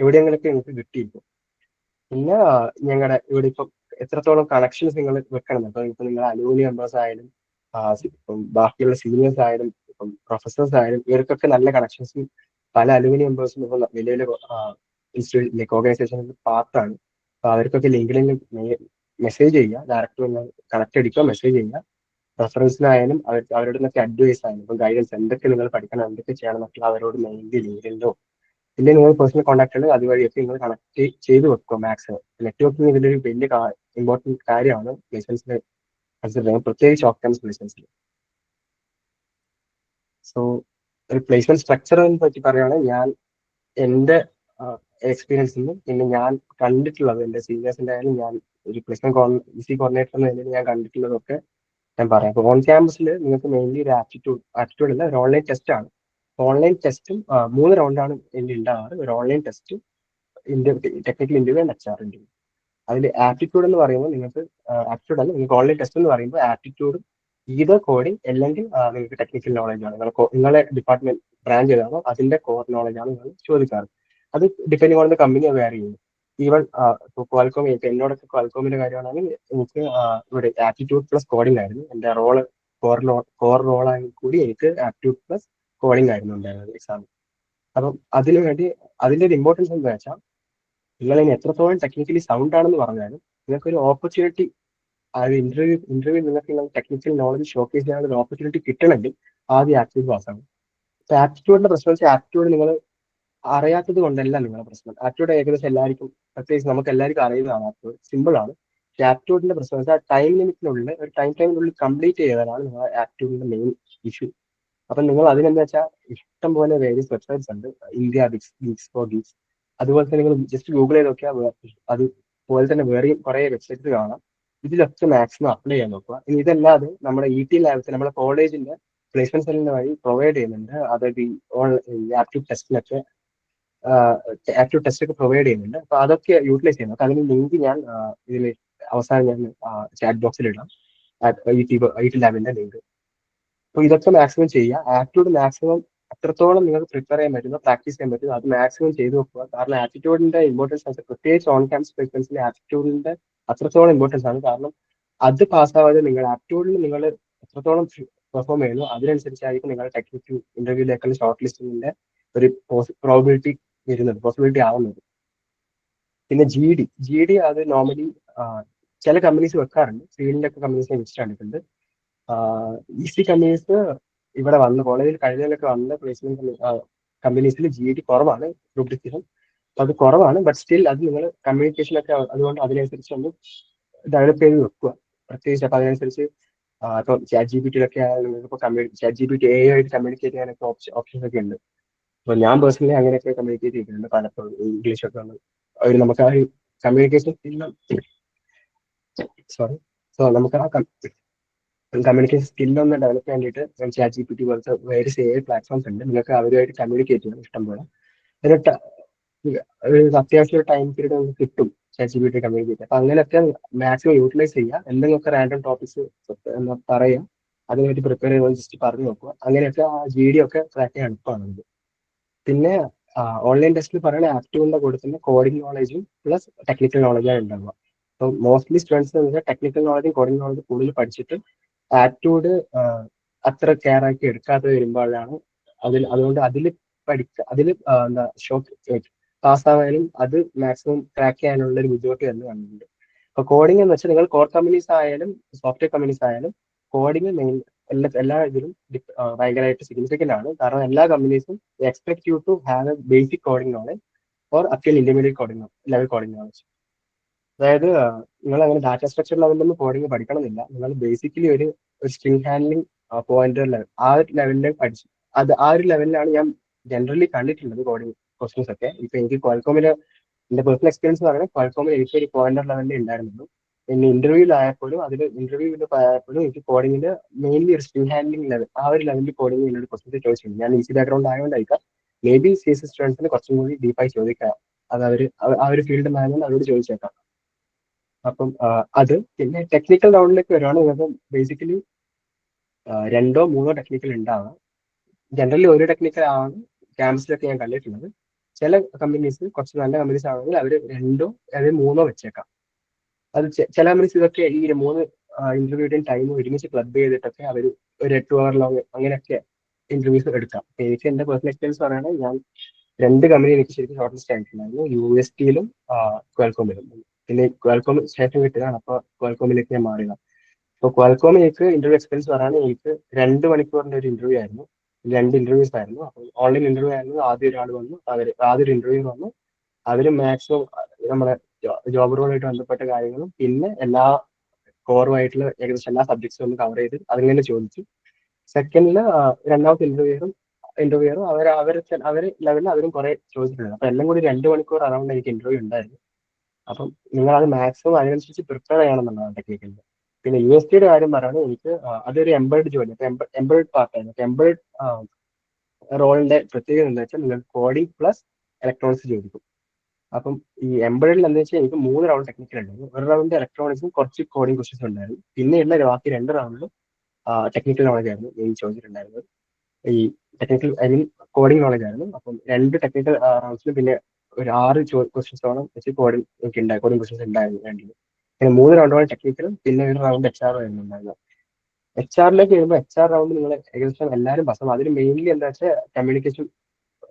എവിടെയെങ്കിലൊക്കെ നിങ്ങൾക്ക് കിട്ടിയിരിക്കും. പിന്നെ ഞങ്ങളുടെ ഇവിടെ ഇപ്പം എത്രത്തോളം കണക്ഷൻസ് നിങ്ങൾ വെക്കണം. ഇപ്പൊ നിങ്ങൾ അലൂമിനി മെമ്പേഴ്സ് ആയാലും ബാക്കിയുള്ള സീനിയേഴ്സ് ആയാലും അപ്പം പ്രൊഫസേഴ്സ് ആയാലും ഇവർക്കൊക്കെ നല്ല കണക്ഷൻസും പല അലുമിനി മെമ്പേഴ്സും ഇപ്പോൾ വലിയ വലിയ ഇൻസ്റ്റിറ്റ്യൂട്ട് ഓർഗനൈസേഷനിൽ പാർട്ടാണ്. അപ്പൊ അവർക്കൊക്കെ ലിങ്ക്ഡിൻ മെസ്സേജ് ചെയ്യുക, ഡയറക്റ്റ് കണക്ട് അടിക്കുക, മെസ്സേജ് ചെയ്യുക. റെഫറൻസിനായാലും അവരുടെ നിന്നൊക്കെ അഡ്വൈസ് ആയാലും ഇപ്പം ഗൈഡൻസ് എന്തൊക്കെ നിങ്ങൾ പഠിക്കണം, എന്തൊക്കെ ചെയ്യണം എന്നൊക്കെ അവരോട് മെയിൻലി ലിങ്ക്ഡിനോ ഇല്ലെങ്കിൽ നിങ്ങൾ പേഴ്സണൽ കോൺടാക്ട് ഉണ്ട്, അതുവഴിയൊക്കെ നിങ്ങൾ കണക്ട് ചെയ്ത് വെക്കുക. മാക്സിമം നെറ്റ്വർക്കിംഗ് ഇതിലൊരു വലിയ ഇമ്പോർട്ടൻറ്റ് കാര്യമാണ് പ്ലേസ്മെന്റ്സിന് കൺസിഡർ ചെയ്യുന്നത്, പ്രത്യേകിച്ച് ഓഫ് ക്യാമ്പസ് പ്ലേസ്മെന്റ്സിൽ. സോ ഒരു പ്ലേസ്മെന്റ് സ്ട്രക്ചറിനെ പറ്റി പറയുകയാണെങ്കിൽ ഞാൻ എൻ്റെ എക്സ്പീരിയൻസിൽ നിന്ന് പിന്നെ ഞാൻ കണ്ടിട്ടുള്ളത് എൻ്റെ സീനിയേഴ്സിൻ്റെ ആയാലും ഞാൻ ഒരു പ്ലേസ്മെന്റ് ഈസി കോർഡിനേറ്റർ എന്ന നിലയിൽ ഞാൻ കണ്ടിട്ടുള്ളതൊക്കെ ഞാൻ പറയാം. അപ്പോൾ ഓൺ ക്യാമ്പസിൽ നിങ്ങൾക്ക് മെയിൻലി ഒരു ആപ്റ്റിറ്റ്യൂഡ് അല്ല, ഒരു ഓൺലൈൻ ടെസ്റ്റ് ആണ്. ഓൺലൈൻ ടെസ്റ്റും 3 റൗണ്ടാണ് എൻ്റെ ഉണ്ടാവാറ്. ഒരു online test, technical interview and HR interview. അതിൽ ആപ്റ്റിറ്റ്യൂഡ് എന്ന് പറയുമ്പോൾ നിങ്ങൾക്ക് ആപ്റ്റിറ്റ്യൂഡ് അല്ല, നിങ്ങൾക്ക് ഓൺലൈൻ ടെസ്റ്റ് എന്ന് പറയുമ്പോൾ ആപ്റ്റിറ്റ്യൂഡും ഈതർ കോഡിംഗ് അല്ലെങ്കിൽ നിങ്ങൾക്ക് ടെക്നിക്കൽ നോളജ് ആണ്. നിങ്ങളെ ഡിപ്പാർട്ട്മെന്റ് ബ്രാഞ്ച് ഏതാണോ അതിന്റെ കോർ നോളജ് ആണ് നിങ്ങൾ ചോദിക്കാറ്. അത് ഡിപ്പെൻഡിങ് ഓൺ ദ കമ്പനി വേറെ ചെയ്യുന്നു. ഈവൻ ക്വാൽകോം, എന്നോടൊക്കെ ക്വാൽകോമിന്റെ കാര്യമാണെങ്കിൽ എനിക്ക് ഇവിടെ ആപ്റ്റിറ്റ്യൂഡ് പ്ലസ് കോഡിംഗ് ആയിരുന്നു എൻ്റെ റോള്. കോർ റോളായി കൂടി എനിക്ക് ആപ്റ്റിറ്റ്യൂഡ് പ്ലസ് കോഡിംഗ് ആയിരുന്നു ഉണ്ടായിരുന്നത് എക്സാം. അപ്പം അതിനുവേണ്ടി അതിന്റെ ഒരു ഇമ്പോർട്ടൻസ് എന്താ വെച്ചാൽ, നിങ്ങൾ ഇനി എത്രത്തോളം ടെക്നിക്കലി സൗണ്ട് ആണെന്ന് പറഞ്ഞാലും നിങ്ങൾക്കൊരു ഓപ്പർച്യൂണിറ്റി, ആ ഒരു ഇന്റർവ്യൂ നിങ്ങൾക്ക് ടെക്നിക്കൽ നോളജ് ഷോക്കേസ് ചെയ്യാനുള്ള ഒരു ഓപ്പർച്യൂണിറ്റി കിട്ടണമെങ്കിൽ ആദ്യം ആപ്റ്റിറ്റ്യൂഡ് പാസ്സാണ്. അപ്പൊ ആപ്റ്റിറ്റ്യൂഡിന്റെ പ്രശ്നം വെച്ചാൽ ആപ്റ്റിറ്റ്യൂഡ് നിങ്ങൾ അറിയാത്തത് കൊണ്ടല്ല നിങ്ങളുടെ പ്രശ്നം. ആപ്റ്റിറ്റ്യൂഡ് ഏകദേശം എല്ലാവർക്കും, പ്രത്യേകിച്ച് നമുക്ക് എല്ലാവർക്കും അറിയുന്നതാണ്. ആപ്റ്റിറ്റ്യൂഡ് സിമ്പിൾ ആണ്. പക്ഷേ ആപ്റ്റിറ്റ്യൂഡിന്റെ പ്രശ്നം വെച്ചാൽ ടൈം ലിമിറ്റിനുള്ളിൽ ഒരു ടൈമിനുള്ളിൽ കംപ്ലീറ്റ് ചെയ്തതാണ് നിങ്ങളുടെ ആപ്റ്റിറ്റ്യൂഡിന്റെ മെയിൻ ഇഷ്യൂ. അപ്പൊ നിങ്ങൾ അതിനെന്താ വെച്ചാൽ ഇഷ്ടം പോലെ വേരിയസ് വെബ്സൈറ്റ്സ് ഉണ്ട്, ഇന്ത്യ ഗീക്സ് ഫോർ ഗീക്സ്. അതുപോലെ തന്നെ നിങ്ങൾ ജസ്റ്റ് ഗൂഗിൾ ചെയ്ത് നോക്കിയാൽ അതുപോലെ തന്നെ വേറെയും കുറെ വെബ്സൈറ്റ്സ് കാണാം. ഇതിലൊക്കെ മാക്സിമം അപ്ലൈ ചെയ്യാൻ നോക്കുക. ഇനി ഇതല്ലാതെ നമ്മുടെ ET ലാബ്സ് നമ്മുടെ കോളേജിന്റെ പ്ലേസ്മെന്റ് സെല്ലിന്റെ വഴി പ്രൊവൈഡ് ചെയ്യുന്നുണ്ട്. അതായത് ഈ ആപ്റ്റിറ്റ്യൂഡ് ടെസ്റ്റിനൊക്കെ ആപ്റ്റിറ്റ്യൂഡ് ടെസ്റ്റ് ഒക്കെ പ്രൊവൈഡ് ചെയ്യുന്നുണ്ട്. അപ്പൊ അതൊക്കെ യൂട്ടിലൈസ് ചെയ്യുന്നു. അപ്പൊ അതിന് ലിങ്ക് ഞാൻ ഇതിൽ അവസാനം ഞാൻ ചാറ്റ് ബോക്സിൽ ഇടാം, ET ലാബിന്റെ ലിങ്ക്. അപ്പൊ ഇതൊക്കെ മാക്സിമം ചെയ്യുക. ആപ്റ്റിറ്റ്യൂഡ് മാക്സിമം അത്രത്തോളം നിങ്ങൾക്ക് പ്രിപ്പയർ ചെയ്യാൻ പറ്റുന്ന, പ്രാക്ടീസ് ചെയ്യാൻ പറ്റുന്ന അത് മാക്സിമം ചെയ്ത് വെക്കുക. കാരണം ആപ്റ്റിറ്റ്യൂഡിന്റെ ഇമ്പോർട്ടൻസ് ആണ്, പ്രത്യേകിച്ച് ഓൺ ക്യാമ്പസ് പ്ലേസ്മെന്റ്സിൽ ആപ്റ്റിറ്റ്യൂഡിന്റെ അത്രത്തോളം ഇമ്പോർട്ടൻസ് ആണ്. കാരണം അത് പാസ്സാവാതെ നിങ്ങൾ ആപ്റ്റിറ്റ്യൂഡിൽ നിങ്ങൾ എത്രത്തോളം പെർഫോം ചെയ്യുന്നു അതിനനുസരിച്ചായിരിക്കും നിങ്ങളുടെ ടെക്നിക്കൽ ഇന്റർവ്യൂയിലേക്കുള്ള ഷോർട്ട് ലിസ്റ്റിംഗിന്റെ ഒരു പോസിബിലിറ്റി ആവുന്നത്. പിന്നെ GD അത് നോർമലി ചില കമ്പനീസ് വെക്കാറുണ്ട്. സ്വീഡനിലെ ഒക്കെ കമ്പനീസ് വെച്ചിട്ട് കണ്ടിട്ടുണ്ട്. EC കമ്പനീസ് ഇവിടെ വന്ന് കോളേജിൽ കഴിഞ്ഞതിലൊക്കെ വന്ന പ്ലേസ്മെന്റ് കമ്പനീസിൽ GD കുറവാണ്, ഗ്രൂപ്പ് ഡിസ്കഷൻ അത് കുറവാണ്. ബട്ട് സ്റ്റിൽ അത് നിങ്ങൾ കമ്മ്യൂണിക്കേഷനൊക്കെ അതുകൊണ്ട് അതിനനുസരിച്ച് ഒന്ന് ഡെവലപ്പ് ചെയ്ത് വെക്കുക. പ്രത്യേകിച്ച് അപ്പൊ അതിനനുസരിച്ച് ഇപ്പൊ ChatGPT ആയാലും നിങ്ങൾക്ക് ഇപ്പോൾ ChatGPT AI ആയിട്ട് കമ്മ്യൂണിക്കേറ്റ് ചെയ്യാനൊക്കെ ഓപ്ഷൻസ് ഒക്കെ ഉണ്ട്. അപ്പൊ ഞാൻ പേഴ്സണലി അങ്ങനെയൊക്കെ കമ്മ്യൂണിക്കേറ്റ് ചെയ്തിട്ടുണ്ട് പലപ്പോഴും. ഇംഗ്ലീഷൊക്കെ ഒന്ന് അവർ നമുക്ക് ആ ഒരു കമ്മ്യൂണിക്കേഷൻ നമുക്ക് ആ കമ്മ്യൂണിക്കേഷൻ സ്കില്ലൊന്ന് ഡെവലപ്പ് ചെയ്യാൻ വേണ്ടിയിട്ട് ChatGPT പോലത്തെ വേറെ AI പ്ലാറ്റ്ഫോംസ് ഉണ്ട്. നിങ്ങൾക്ക് അവരുമായിട്ട് കമ്മ്യൂണിക്കേറ്റ് ചെയ്യണം ഇഷ്ടം പോലെ. എന്നിട്ട് ഒരു അത്യാവശ്യം ഒരു ടൈം പീരീഡ് നമുക്ക് കിട്ടും ChatGPT കമ്മ്യൂണിക്കേറ്റ്. അപ്പൊ അങ്ങനെയൊക്കെ മാക്സിമം യൂട്ടിലൈസ് ചെയ്യുക. എന്തെങ്കിലുമൊക്കെ റാൻഡം ടോപ്പിക്സ് പറയാം, അതിനുവേണ്ടി പ്രിപ്പയർ ചെയ്യുമ്പോൾ ജസ്റ്റ് പറഞ്ഞു നോക്കുക. അങ്ങനെയൊക്കെ ആ GD ഒക്കെ ട്രാക്ക് ചെയ്യാൻ എളുപ്പമാണ്. പിന്നെ ഓൺലൈൻ ടെസ്റ്റിൽ പറയുന്ന ആപ്റ്റിറ്റ്യൂഡിന്റെ കൂടെ തന്നെ കോഡിംഗ് നോളജും പ്ലസ് ടെക്നിക്കൽ നോളജാണ് ഉണ്ടാവുക. അപ്പോൾ മോസ്റ്റ്ലി സ്റ്റുഡൻസ് ടെക്നിക്കൽ നോളജും കോഡിംഗ് നോളജും കൂടുതൽ പഠിച്ചിട്ട് ആപ്റ്റിറ്റ്യൂഡ് അത്ര കെയർ ആക്കി എടുക്കാതെ വരുമ്പോഴാണ് അതുകൊണ്ട് അതിൽ എന്താ ഷോക്ക് പാസ്സാവാനും അത് മാക്സിമം ക്രാക്ക് ചെയ്യാനുള്ള ഒരു ബുദ്ധിമുട്ട് എന്ന് കണ്ടിട്ടുണ്ട്. അപ്പൊ കോഡിംഗ് എന്ന് വെച്ചാൽ നിങ്ങൾ കോർ കമ്പനീസ് ആയാലും സോഫ്റ്റ്വെയർ കമ്പനീസ് ആയാലും കോഡിംഗ് മെയിൻ എല്ലാ ഇതിലും ഭയങ്കരമായിട്ട് സിഗ്നിഫിക്കന്റ് ആണ്. കാരണം എല്ലാ കമ്പനീസും expect you to have a basic coding knowledge or up till intermediate level coding knowledge. അതായത് നിങ്ങൾ അങ്ങനെ ഡാറ്റ സ്ട്രക്ചർ ലെവലിലൊന്നും കോഡിംഗ് പഠിക്കണമെന്നില്ല. നിങ്ങൾ ബേസിക്കലി ഒരു സ്ട്രിംഗ് ഹാൻഡ്ലിംഗ് പോയിന്റർ ലെവൽ ആ ഒരു ലെവലിലേക്ക് പഠിച്ചു. ആ ഒരു ലെവലിലാണ് ഞാൻ ജനറലി കണ്ടിട്ടുള്ളത് കോഡിംഗ് ക്വസ്റ്റ്യൻസ് ഒക്കെ. ഇപ്പൊ എനിക്ക് ക്വാൽകോമില് എന്റെ പേഴ്സണൽ എക്സ്പീരിയൻസ് പറയുന്നത് ക്വാൽകോമിൽ എനിക്ക് ഒരു പോയിന്റർ ലെവലിൽ ഉണ്ടായിരുന്നുള്ളൂ. പിന്നെ ഇന്റർവ്യൂവിലായപ്പോഴും ആയപ്പോഴും എനിക്ക് കോഡിങ്ങിൽ മെയിൻലി ഒരു സ്ട്രിംഗ് ഹാൻഡ്ലിംഗ് ലെവൽ ആ ഒരു ലെവലിൽ കോഡിംഗ് എന്നോട് ക്വസ്റ്റ്യൻസ് ചോദിച്ചിട്ടുണ്ട്. ഞാൻ ഈസി ബാക്ക്ഗ്രൗണ്ട് ആയതുകൊണ്ടായിരിക്കാം മേ ബി CSS സ്റ്റുഡൻസിന് കുറച്ചും കൂടി ഡീപ്പായി ചോദിക്കാം. അത് ആ ഒരു ഫീൽഡ് മാനേജ് അവരോട് ചോദിച്ചേക്കാം. അപ്പം അത് പിന്നെ ടെക്നിക്കൽ റൗണ്ടിലേക്ക് വരുവാണ്. നിങ്ങൾക്ക് ബേസിക്കലി 2 or 3 ടെക്നിക്കൽ ഉണ്ടാവാം. ജനറലി ഒരു ടെക്നിക്കൽ ആണ് ക്യാമ്പസിലൊക്കെ ഞാൻ കണ്ടിട്ടുള്ളത്. ചില കമ്പനീസ് കുറച്ച് നല്ല കമ്പനീസ് ആണെങ്കിൽ അവർ 2 അല്ലെങ്കിൽ 3 വെച്ചേക്കാം. അത് ചില കമ്പനീസ് ഇതൊക്കെ ഈ 3 ഇന്റർവ്യൂവിന്റെയും ടൈം ഒരുമിച്ച് ക്ലബ് ചെയ്തിട്ടൊക്കെ അവർ ഒരു 8 hour ലോങ് അങ്ങനെയൊക്കെ ഇന്റർവ്യൂസ് എടുക്കാം. എനിക്ക് എന്റെ പേഴ്സണൽ എക്സ്പീരിയൻസ് പറയുകയാണെങ്കിൽ ഞാൻ 2 കമ്പനി എനിക്ക് ശരിക്കും ഷോർട്ട് ലിസ്റ്റ് ആയിട്ടുണ്ടായിരുന്നു, UST-ലും ക്വാൽകോമിലും. പിന്നെ ക്വാൽകോം ശേഷം കിട്ടിയതാണ്, അപ്പോൾ ക്വാൽകോമിലേക്ക് ഞാൻ മാറിയതാണ്. അപ്പോൾ ക്വാൽകോം എനിക്ക് ഇന്റർവ്യൂ എക്സ്പീരിയൻസ് പറയുകയാണെങ്കിൽ എനിക്ക് 2 മണിക്കൂറിന്റെ ഒരു ഇന്റർവ്യൂ ആയിരുന്നു, 2 ഇന്റർവ്യൂസ് ആയിരുന്നു. അപ്പോൾ ഓൺലൈൻ ഇന്റർവ്യൂ ആയിരുന്നു. ആദ്യം ഒരാൾ വന്നു, ആദ്യം ഒരു ഇന്റർവ്യൂ വന്നു, അവര് മാക്സിമം നമ്മുടെ ജോബ് റോളായിട്ട് ബന്ധപ്പെട്ട കാര്യങ്ങളും പിന്നെ എല്ലാ കോറുമായിട്ടുള്ള ഏകദേശം എല്ലാ സബ്ജക്ട്സും ഒന്ന് കവർ ചെയ്ത് അതിങ്ങനെ ചോദിച്ചു. സെക്കൻഡില് രണ്ടാമത്തെ ഇന്റർവ്യൂറും അവര് ലെവലിൽ അവരും കുറെ ചോദിച്ചിട്ടുണ്ട്. അപ്പൊ എല്ലാം കൂടി 2 മണിക്കൂർ അറൗണ്ട് എനിക്ക് ഇന്റർവ്യൂ ഉണ്ടായിരുന്നു. അപ്പം നിങ്ങൾ അത് മാക്സിമം അതിനനുസരിച്ച് പ്രിപ്പയർ ചെയ്യണമെന്നുള്ളതാണ് ടെക്നിക്കലിൽ. പിന്നെ UST-യുടെ കാര്യം പറയുകയാണെങ്കിൽ എനിക്ക് അതൊരു എംബേർഡ് ജോലി, എംബേർഡ് പാർട്ടായിരുന്നു. എംബേർഡ് റോളിന്റെ പ്രത്യേകത എന്താ വെച്ചാൽ നിങ്ങൾക്ക് കോഡിംഗ് പ്ലസ് ഇലക്ട്രോണിക്സ് ചോദിക്കും. അപ്പം ഈ എംബേർഡിൽ എന്താ വെച്ചാൽ എനിക്ക് 3 റൗണ്ട് ടെക്നിക്കൽ ഉണ്ടായിരുന്നു. ഒരു റൗണ്ട് ഇലക്ട്രോണിക്സും കുറച്ച് കോഡിംഗ് ക്വസ്റ്റ്യൻസ് ഉണ്ടായിരുന്നു. പിന്നെയുള്ള ബാക്കി 2 റൗണ്ടിലും ടെക്നിക്കൽ നോളജ് ആയിരുന്നു എനിക്ക് ചോദിച്ചിട്ടുണ്ടായിരുന്നത്. ഈ technical I mean coding knowledge ആയിരുന്നു. അപ്പം 2 ടെക്നിക്കൽ റൗണ്ട്സിലും പിന്നെ ഒരു 6 ക്വസ്റ്റ്യൻസോളം വെച്ച് കോഡിംഗ് ക്വസ്റ്റ്യൻസ് ഉണ്ടായിരുന്നു രണ്ടിലും. പിന്നെ 3 റൗണ്ടോളം ടെക്നിക്കലും പിന്നെ ഒരു റൗണ്ട് HR ആയിരുന്നു ഉണ്ടായിരുന്നത്. HR-ലേക്ക് വരുമ്പോൾ HR റൗണ്ട് നിങ്ങൾ ഏകദേശം എല്ലാവരും പാസ്സാവും. അതിൽ മെയിൻലി എന്താ വെച്ചാൽ കമ്മ്യൂണിക്കേഷൻ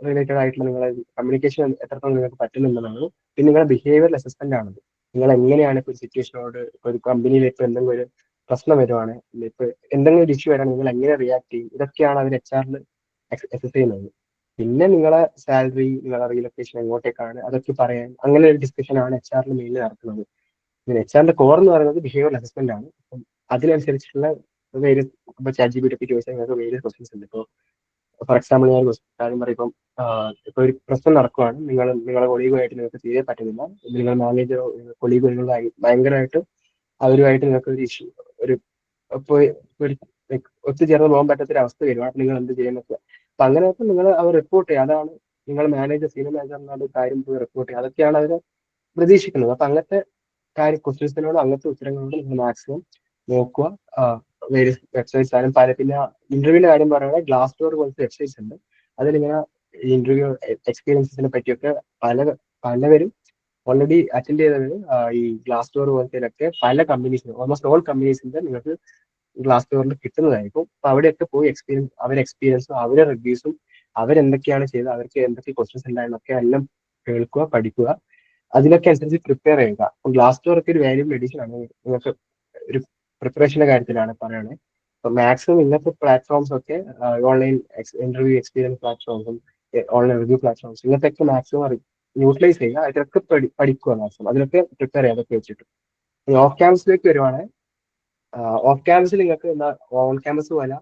റിലേറ്റഡ് ആയിട്ടുള്ള നിങ്ങളെ കമ്മ്യൂണിക്കേഷൻ എത്രത്തോളം നിങ്ങൾക്ക് പറ്റുന്നുണ്ടെന്നാണ്. പിന്നെ നിങ്ങളുടെ ബിഹേവിയർ അസസ്മെന്റ് ആണത്. നിങ്ങൾ എങ്ങനെയാണ് ഇപ്പോൾ ഒരു സിറ്റുവേഷനോട്, ഒരു കമ്പനിയിൽ ഇപ്പോൾ എന്തെങ്കിലും ഒരു പ്രശ്നം വരുവാണ്, ഇപ്പൊ എന്തെങ്കിലും ഒരു ഇഷ്യൂ വരാണ്, നിങ്ങൾ എങ്ങനെ റിയാക്ട് ചെയ്യും, ഇതൊക്കെയാണ് അവർ HR-ൽ അസസ് ചെയ്യുന്നത്. പിന്നെ നിങ്ങളെ സാലറി, നിങ്ങളെ റീലൊക്കേഷൻ എങ്ങോട്ടേക്കാണ്, അതൊക്കെ പറയാൻ അങ്ങനെ ഒരു ഡിസ്കഷൻ ആണ് HR-ൽ മെയിൻലി നടക്കുന്നത്. പിന്നെ HR-ന്റെ കോർ എന്ന് പറയുന്നത് ബിഹേവിയർ അസസ്മെന്റ് ആണ്. അപ്പം അതിനനുസരിച്ചിട്ടുള്ള വേരിയസ്, ഇപ്പൊ ChatGPT ഒക്കെ ചോദിച്ചാൽ നിങ്ങൾക്ക് വേരിയസ് ക്വസ്റ്റ്യൻസ് ഉണ്ട്. ഇപ്പോൾ ഫോർ എക്സാമ്പിൾ ഞാൻ കാര്യം പറയുമ്പോൾ ഇപ്പൊ ഒരു പ്രശ്നം നടക്കുവാണ്, നിങ്ങളെ കൊളീഗുമായിട്ട് നിങ്ങൾക്ക് തീരെ പറ്റുന്നില്ല, നിങ്ങൾ മാനേജറോ കൊളീഗുകളോ ഭയങ്കരമായിട്ട് അവരുമായിട്ട് നിങ്ങൾക്ക് ഒരു ഇഷ്യൂ, ഒരു ഒത്തുചേർന്ന് പോകാൻ പറ്റാത്തൊരു അവസ്ഥ വരും. അപ്പൊ നിങ്ങൾ എന്ത് ചെയ്യാൻ പറ്റുക? അപ്പൊ അങ്ങനെയൊക്കെ നിങ്ങൾ അവർ റിപ്പോർട്ട് ചെയ്യുക. അതാണ് നിങ്ങൾ സീനിയർ മാനേജറിനോട് കാര്യം പോയി റിപ്പോർട്ട് ചെയ്യുക. അതൊക്കെയാണ് അവർ പ്രതീക്ഷിക്കുന്നത്. അപ്പൊ അങ്ങനത്തെ ക്വസ്റ്റ്യൻസിനോട്, അങ്ങനത്തെ ഉത്തരങ്ങളോട് നിങ്ങൾ മാക്സിമം നോക്കുക. വേരിയസ് വെബ്സൈറ്റ്സ് ആയാലും പിന്നെ ഇന്റർവ്യൂവിന്റെ കാര്യം പറയുകയാണെങ്കിൽ ഗ്ലാസ് ഡോർ പോലത്തെ വെബ്സൈറ്റ്സ് ഉണ്ട്. അതിലിങ്ങനെ ഇന്റർവ്യൂ എക്സ്പീരിയൻസിനെ പറ്റിയൊക്കെ പലവരും ഓൾറെഡി അറ്റൻഡ് ചെയ്തവര് ഈ ഗ്ലാസ് ഡോർ പോലത്തെ പല കമ്പനീസിനും, ഓൾമോസ്റ്റ് ഓൾ കമ്പനീസിന്റെ നിങ്ങൾക്ക് ഗ്ലാസ് ഡോറിൽ കിട്ടുന്നതായിരിക്കും. അപ്പൊ അവിടെയൊക്കെ പോയി എക്സ്പീരിയൻസും അവരെ റിവ്യൂസും അവരെന്തൊക്കെയാണ് ചെയ്തത്, അവർക്ക് എന്തൊക്കെ ക്വസ്റ്റ്യൻസ് ഉണ്ടായിരുന്നൊക്കെ എല്ലാം കേൾക്കുക, പഠിക്കുക, അതിനൊക്കെ അനുസരിച്ച് പ്രിപ്പയർ ചെയ്യുക. അപ്പം ഗ്ലാസ് ഡോർ ഒക്കെ ഒരു വാല്യൂബിൾ എഡിഷൻ ആണ് നിങ്ങൾക്ക് ഒരു പ്രിപ്പറേഷന്റെ കാര്യത്തിലാണ് പറയുന്നത്. അപ്പൊ മാക്സിമം ഇന്നത്തെ പ്ലാറ്റ്ഫോംസ് ഒക്കെ ഓൺലൈൻ ഇന്റർവ്യൂ എക്സ്പീരിയൻസ് പ്ലാറ്റ്ഫോംസും ഓൺലൈൻ റിവ്യൂ പ്ലാറ്റ്ഫോംസും ഇങ്ങനത്തെ മാക്സിമം യൂട്ടിലൈസ് ചെയ്യുക. അതിലൊക്കെ പഠിക്കുക മാക്സിമം, അതിലൊക്കെ പ്രിപ്പയർ ചെയ്യുക. അതൊക്കെ വെച്ചിട്ട് ഓഫ് ക്യാമ്പസിലേക്ക് വരുവാണെങ്കിൽ ഓഫ് ക്യാമ്പസിൽ നിങ്ങൾക്ക് എന്താ ഓൺ ക്യാമ്പസ് പോലെ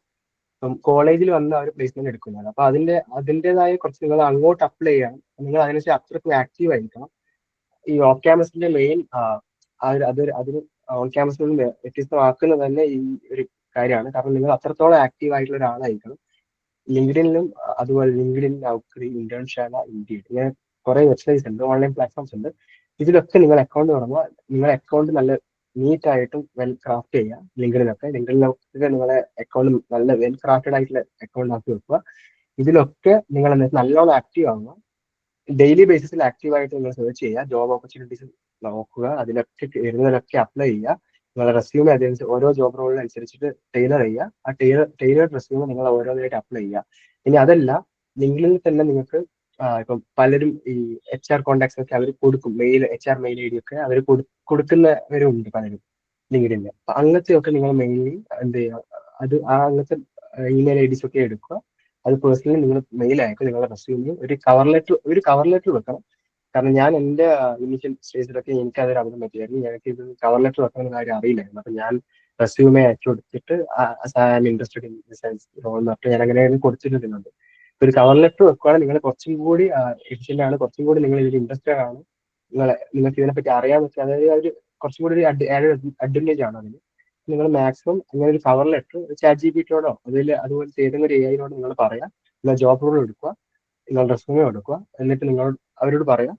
ഇപ്പം കോളേജിൽ വന്ന് അവർ പ്ലേസ്മെന്റ് എടുക്കുന്നത്. അപ്പൊ അതിൻ്റെതായ കുറച്ച് നിങ്ങൾ അങ്ങോട്ട് അപ്ലൈ ചെയ്യണം. നിങ്ങൾ അതിനനുസരിച്ച് അത്രയ്ക്ക് ആക്റ്റീവ് ആയിരിക്കണം. ഈ ഓഫ് ക്യാമ്പസിന്റെ മെയിൻ അതിന് ഓൺ ക്യാമ്പസിൽ നിന്ന് വ്യത്യസ്തമാക്കുന്നത് തന്നെ ഈ ഒരു കാര്യമാണ്. കാരണം നിങ്ങൾ അത്രത്തോളം ആക്റ്റീവ് ആയിട്ടുള്ള ഒരാളായിരിക്കണം. ലിങ്ക്ഡിനിലും അതുപോലെ ലിങ്ക്ഡിൻ, നൗക്കറി, ഇന്റേൺഷാല, ഇൻഡീഡ്, ഇങ്ങനെ കുറെ വെബ്സൈറ്റ്സ് ഉണ്ട്, ഓൺലൈൻ പ്ലാറ്റ്ഫോംസ് ഉണ്ട്. ഇതിലൊക്കെ നിങ്ങൾ അക്കൗണ്ട് തുടങ്ങുക. നിങ്ങളുടെ അക്കൗണ്ട് നല്ല നീറ്റ് ആയിട്ടും വെൽ ക്രാഫ്റ്റ് ചെയ്യുക. ലിങ്ക്ഡിനൊക്കെ നിങ്ങളെ അക്കൗണ്ട് നല്ല വെൽ ക്രാഫ്റ്റഡ് ആയിട്ടുള്ള അക്കൗണ്ട് ആക്കി വെക്കുക. ഇതിലൊക്കെ നിങ്ങൾ നല്ലോണം ആക്റ്റീവ് ആവുക. ഡെയിലി ബേസിസിൽ ആക്റ്റീവായിട്ട് നിങ്ങൾ സെർച്ച് ചെയ്യുക, ജോബ് ഓപ്പർച്യൂണിറ്റീസ് നോക്കുക, അതിലൊക്കെ വരുന്നതിലൊക്കെ അപ്ലൈ ചെയ്യുക. നിങ്ങളുടെ റെസ്യൂമെ അതനുസരിച്ച് ഓരോ ജോബ് റോളിനനുസരിച്ചിട്ട് ടൈലർ ചെയ്യുക. ആ ടൈലർഡ് റെസ്യൂമെ നിങ്ങൾ ഓരോന്നായിട്ട് അപ്ലൈ ചെയ്യുക. ഇനി അതല്ല, ലിങ്ക്ഡിനിൽ തന്നെ നിങ്ങൾക്ക് ഇപ്പം പലരും ഈ HR കോൺടാക്ട്സ് ഒക്കെ അവർ കൊടുക്കും, HR മെയിൽ ID ഒക്കെ അവർ കൊടുക്കുന്നവരുണ്ട് പലരും ലിങ്ക്ഡിനിൽ. അപ്പൊ അങ്ങനത്തെ ഒക്കെ നിങ്ങൾ മെയിൻലി എന്ത് ചെയ്യുക, അങ്ങനത്തെ ഇമെയിൽ IDs ഒക്കെ എടുക്കുക. അത് പേഴ്സണലി നിങ്ങൾ മെയിൽ അയക്കും. നിങ്ങളുടെ റെസ്യൂമിൽ ഒരു കവർ ലെറ്റർ വെക്കണം. കാരണം ഞാൻ എൻ്റെ ഇനീഷ്യൽ സ്റ്റേജിലൊക്കെ എനിക്ക് അതൊരു അബദ്ധം പറ്റിയായിരുന്നു. എനിക്ക് ഇത് കവർ ലെറ്റർ വെക്കുന്ന കാര്യം അറിയില്ലായിരുന്നു. അപ്പൊ ഞാൻ റെസ്യൂമെ അയച്ചു കൊടുത്തിട്ട് ഇൻട്രസ്റ്റഡ് ഇൻ സയൻസ് റോൾ എന്ന് പറഞ്ഞിട്ട് ഞാൻ അങ്ങനെ കൊടുത്തിട്ടുണ്ട്. ഒരു കവർ ലെറ്റർ വെക്കുകയാണെങ്കിൽ നിങ്ങൾ കുറച്ചും കൂടി എഫിഷ്യന്റ് ആണ്, കുറച്ചും കൂടി നിങ്ങൾ ഇതിൽ ഇൻട്രസ്റ്റഡ് ആണ്, നിങ്ങൾക്ക് ഇതിനെപ്പറ്റി അറിയാൻ പറ്റും. അതായത് ഒരു കുറച്ചും കൂടി ഒരു അഡ്വാൻറ്റേജ് ആണ് അതിന്. നിങ്ങൾ മാക്സിമം അങ്ങനെ ഒരു കവർ ലെറ്റർ ChatGPT-യോടോ അതുപോലത്തെ ഏതെങ്കിലും ഒരു AI-നോട് നിങ്ങൾ പറയാം, നിങ്ങൾ ജോബ് റോൾ എടുക്കുക, നിങ്ങൾ റെസ്യൂമെ എടുക്കുക, എന്നിട്ട് അവരോട് പറയാം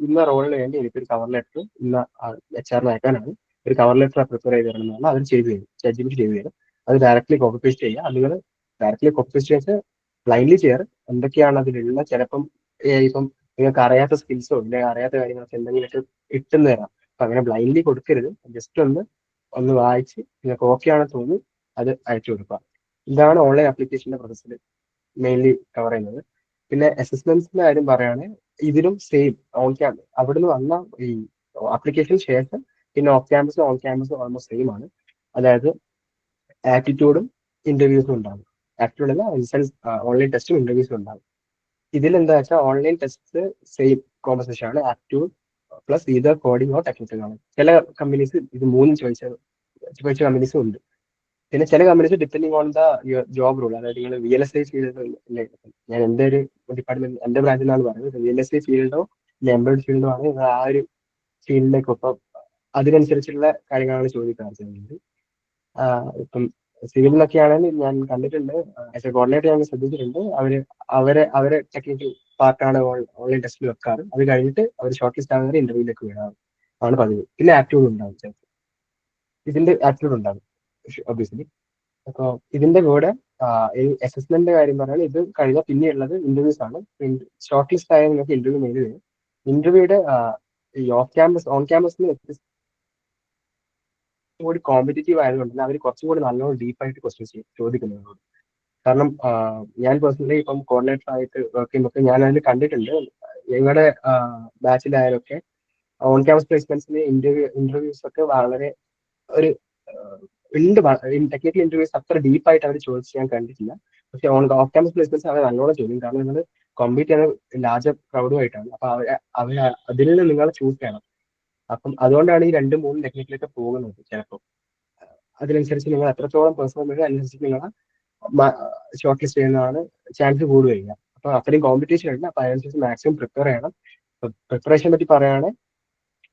ഇന്ന റോളിന് വേണ്ടി എനിക്കൊരു കവർ ലെറ്റർ ഇന്ന HR-ന് അയക്കാനാണ്, ഒരു കവർ ലെറ്റർ പ്രിപ്പയർ ചെയ്ത് തരണം എന്ന് പറഞ്ഞാൽ അവർ ചെയ്തു തരും. ChatGPT ചെയ്തു തരും. അത് ഡയറക്ട്ലി കോപ്പി പേസ്റ്റ് ചെയ്യുക. അത് നിങ്ങൾ ഡയറക്ട്ലി കോപ്പി പേസ്റ്റ് ചെയ്ത് ബ്ലൈൻഡ്ലി ചെയ്യാറ് എന്തൊക്കെയാണ് അതിലുള്ള, ചിലപ്പം ഇപ്പം നിങ്ങൾക്ക് അറിയാത്ത സ്കിൽസോ അല്ലെങ്കിൽ അറിയാത്ത കാര്യങ്ങളൊക്കെ എന്തെങ്കിലുമൊക്കെ ഇട്ടെന്ന് തരാം. അപ്പൊ അങ്ങനെ ബ്ലൈൻഡ്ലി കൊടുക്കരുത്. ജസ്റ്റ് ഒന്ന് വായിച്ച് നിങ്ങൾക്ക് ഓക്കെ ആണെന്ന് തോന്നി അത് അയച്ചു കൊടുക്കുക. ഇതാണ് ഓൺലൈൻ ആപ്ലിക്കേഷന്റെ പ്രോസസ്സിൽ മെയിൻലി കവർ ചെയ്യുന്നത്. പിന്നെ അസസ്മെന്റ്സിന്റെ കാര്യം പറയുകയാണെങ്കിൽ ഇതിലും സെയിം ഓൺ ക്യാമ്പ് അവിടുന്ന് വന്ന ഈ ആപ്ലിക്കേഷൻ ശേഷം പിന്നെ ഓഫ് ക്യാമ്പസും ഓൺ ക്യാമ്പസും ഓൾമോസ്റ്റ് സെയിം ആണ്. അതായത് ആപ്റ്റിറ്റ്യൂഡും ഇന്റർവ്യൂസും ഉണ്ടാകും. ആപ്റ്റിറ്റ്യൂഡ് അല്ല, റിസൾട്ട് ഓൺലൈൻ ടെസ്റ്റും ഇന്റർവ്യൂസും ഉണ്ടാകും. ഇതിലെന്താ വെച്ചാൽ ഓൺലൈൻ ടെസ്റ്റ് സെയിം കോമ്പസിഷൻ ആണ്, ആപ്റ്റിറ്റ്യൂഡ് പ്ലസ് ഇത് കോഡിംഗ് ഓർ ടെക്നിക്കൽ ആണ്. ചില കമ്പനീസ് ഇത് മൂന്നും ചോദിച്ച കമ്പനീസും ഉണ്ട്. പിന്നെ ചില companies depending on the job rule, അതായത് നിങ്ങൾ VLSI ഫീൽഡ്, ഞാൻ എൻ്റെ ഒരു ഡിപ്പാർട്ട്മെന്റ് എൻ്റെ ബ്രാഞ്ചിൽ നിന്നാണ് പറയുന്നത്, VLSI ഫീൽഡോ ഇല്ല എംബഡ് ഫീൽഡോ ആണ് നിങ്ങൾ ആ ഒരു ഫീൽഡിലേക്ക് ഒപ്പം അതിനനുസരിച്ചുള്ള കാര്യങ്ങളാണ് ചോദിക്കാറ് ചെയ്യുന്നത്. ഇപ്പം സിവിലിലൊക്കെ ആണെങ്കിൽ ഞാൻ കണ്ടിട്ടുണ്ട്, ആസ് എ കോർഡിനേറ്റർ ഞാൻ ശ്രദ്ധിച്ചിട്ടുണ്ട്, അവരെ ടെക്നിക്കൽ പാർട്ടാണ് ഓൺലൈൻ ടെസ്റ്റിൽ വെക്കാറ്. അത് കഴിഞ്ഞിട്ട് അവർ ഷോർട്ട് ലിസ്റ്റ് ആകുന്നവരെ ഇന്റർവ്യൂലേക്ക് വിടാറ് ആണ് പതിവ്. പിന്നെ ആപ്റ്റ്യൂഡ് ഉണ്ടാവും, ഇതിന്റെ ആപ്റ്റ്യൂഡ് ഉണ്ടാവും ഒബ്വിയസ്ലി. അപ്പോൾ ഇതിന്റെ കൂടെ അസസ്മെന്റിന്റെ കാര്യം പറഞ്ഞാൽ ഇത് കഴിഞ്ഞാൽ പിന്നെയുള്ളത് ഇന്റർവ്യൂസ് ആണ്. ഷോർട്ട് ലിസ്റ്റ് ആയാൽ നിങ്ങൾക്ക് ഇന്റർവ്യൂ മെയിൽ വരും. ഇന്റർവ്യൂയുടെ ഈ ഓൺ ക്യാമ്പസിന് കൂടി കോമ്പറ്റീറ്റീവ് ആയതുകൊണ്ട് അവർ കുറച്ചും കൂടി നല്ലോണം ഡീപ്പായിട്ട് ക്വസ്റ്റ്യൻസ് ചോദിക്കുന്നവരോട്. കാരണം ഞാൻ പേഴ്സണലി ഇപ്പം കോർഡിനേറ്റർ ആയിട്ട് വർക്ക് ചെയ്യുമ്പോൾ ഞാൻ അതിൽ കണ്ടിട്ടുണ്ട്, ഞങ്ങളുടെ ബാച്ചിലായാലൊക്കെ ഓൺ ക്യാമ്പസ് പ്ലേസ്മെന്റ്സിന് ഇന്റർവ്യൂസ് ഒക്കെ വളരെ ഒരു ഉണ്ട്. ടെക്നിക്കൽ ഇന്റർവ്യൂസ് അത്ര ഡീപ്പായിട്ട് അവർ ചോദിച്ച് ഞാൻ കണ്ടിട്ടില്ല. പക്ഷെ ഓഫ് ക്യാമ്പസ് പ്ലേസ്മെന്റ്സ് അവർ നല്ലോണം ചോദിക്കും. കാരണം നിങ്ങൾ കോമ്പീറ്റ് ചെയ്യുന്ന ലാർജർ ക്രൗഡുമായിട്ടാണ്. അപ്പൊ അവർ അതിൽ നിന്ന് നിങ്ങൾ ചൂസ് ചെയ്യണം. അപ്പം അതുകൊണ്ടാണ് ഈ 2-3 ടെക്നിക്കിലൊക്കെ പോകുന്നത്. ചിലപ്പോൾ അതിനനുസരിച്ച് നിങ്ങൾ എത്രത്തോളം പെർഫോം ചെയ്യുക അതിനനുസരിച്ച് നിങ്ങളെ ഷോർട്ട് ലിസ്റ്റ് ചെയ്യുന്നതാണ് ചാൻസ് കൂടുകയില്ല. അപ്പൊ അത്രയും കോമ്പറ്റീഷൻ ഉണ്ട്. അപ്പൊ അതിനനുസരിച്ച് മാക്സിമം പ്രിപ്പയർ ചെയ്യണം. പ്രിപ്പറേഷനെ പറ്റി പറയുകയാണെങ്കിൽ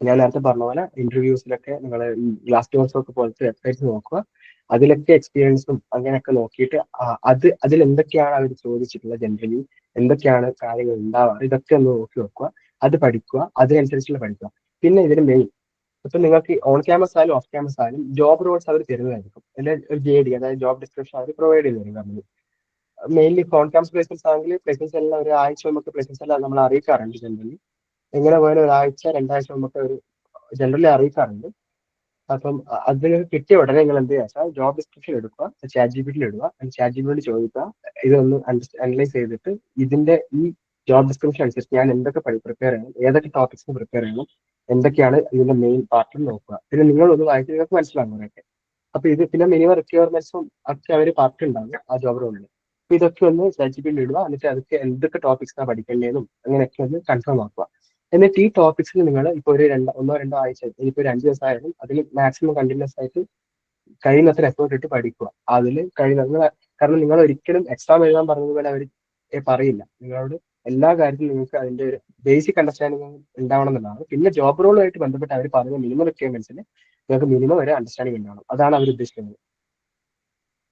ഞാൻ നേരത്തെ പറഞ്ഞ പോലെ ഇന്റർവ്യൂസിലൊക്കെ നിങ്ങൾ ഗ്ലാസ് ഡോർസ് ഒക്കെ പോലത്തെ വെബ്സൈറ്റ്സ് നോക്കുക. അതിലൊക്കെ എക്സ്പീരിയൻസും അങ്ങനെയൊക്കെ നോക്കിയിട്ട് അതിൽ എന്തൊക്കെയാണ് അവർ ചോദിച്ചിട്ടുള്ളത്, ജനറലി എന്തൊക്കെയാണ് കാര്യങ്ങൾ ഉണ്ടാവാറ്, ഇതൊക്കെ ഒന്ന് നോക്കി വെക്കുക. അത് പഠിക്കുക, അതിനനുസരിച്ചുള്ള പഠിക്കുക. പിന്നെ ഇതിന് മെയിൻ ഇപ്പൊ നിങ്ങൾക്ക് ഓൺ ക്യാമ്പസ് ആയാലും ഓഫ് ക്യാമ്പസ് ആയാലും ജോബ് റോൾസ് അവർ തരുന്നതായിരിക്കും. അല്ലെങ്കിൽ ഒരു JD, അതായത് ജോബ് ഡിസ്ക്രിപ്ഷൻ അവർ പ്രൊവൈഡ് ചെയ്യുന്നതായിരിക്കും company. Mainly on campus placements ആണെങ്കിൽ പ്ലേസ്മെന്റ്സ് എല്ലാം ഒരു ആഴ്ച നമുക്ക് പ്ലേസ്മെന്റ്സ് എല്ലാം നമ്മൾ അറിയിക്കാറുണ്ട്. ജനറലി എങ്ങനെ പോയാലും ഒരാഴ്ച 2 ആഴ്ച നമുക്ക് ഒരു ജനറലി അറിയിക്കാറുണ്ട്. അപ്പം അതിന് കിട്ടിയ ഉടനെ നിങ്ങൾ എന്ത് ചെയ്യാ, ജോബ് ഡിസ്ക്രിപ്ഷൻ എടുക്കുക, ChatGPT ഇടുക, ChatGPT ചോദിക്കുക, ഇതൊന്ന് അനലൈസ് ചെയ്തിട്ട് ഇതിന്റെ ഈ ജോബ് ഡിസ്ക്രിപ്ഷൻ അനുസരിച്ച് ഞാൻ എന്തൊക്കെ പ്രിപ്പയർ ചെയ്യണം, ഏതൊക്കെ ടോപ്പിക്സ് പ്രിപ്പയർ ചെയ്യണം, എന്തൊക്കെയാണ് ഇതിന്റെ മെയിൻ പാർട്ട് നോക്കുക. പിന്നെ നിങ്ങൾ ഒന്ന് വായിച്ച് നിങ്ങൾക്ക് മനസ്സിലാകും അവരൊക്കെ. അപ്പൊ ഇത് പിന്നെ മിനിമം റിക്വയർമെന്റ്സും ഒക്കെ അവർ പാർട്ട് ഉണ്ടാവും ആ ജോബ് റോളിൽ. അപ്പൊ ഇതൊക്കെ ഒന്ന് ChatGPT ഇടുക, എന്നിട്ട് അതൊക്കെ എന്തൊക്കെ ടോപ്പിക്സാണ് പഠിക്കേണ്ടതെന്നും അങ്ങനെയൊക്കെ ഒന്ന് കൺഫേം ആക്കുക. എന്നിട്ട് ഈ ടോപ്പിക്സിൽ നിങ്ങൾ ഇപ്പൊ ഒരു 1-2 ആഴ്ച, ഇനിയിപ്പോ ഒരു 5 ദിവസം ആയാലും അതിൽ മാക്സിമം കണ്ടിന്യൂസ് ആയിട്ട് കഴിയുന്നത്ര എഫേർട്ട് ഇട്ട് പഠിക്കുക. അതിൽ കാരണം നിങ്ങൾ ഒരിക്കലും എക്സാം എഴുതാൻ പറഞ്ഞതുപോലെ അവർ പറയില്ല. നിങ്ങളോട് എല്ലാ കാര്യത്തിലും നിങ്ങൾക്ക് അതിന്റെ ഒരു ബേസിക് അണ്ടർസ്റ്റാൻഡിങ് ഉണ്ടാവണം എന്നുള്ളതാണ്. പിന്നെ ജോബ് റോളുമായിട്ട് ബന്ധപ്പെട്ട് അവർ പറയുന്ന മിനിമം റിക്വയർമെന്റ്സിന് നിങ്ങൾക്ക് മിനിമം ഒരു അണ്ടർസ്റ്റാൻഡിങ് ഉണ്ടാവണം. അതാണ് അവർ ഉദ്ദേശിക്കുന്നത്.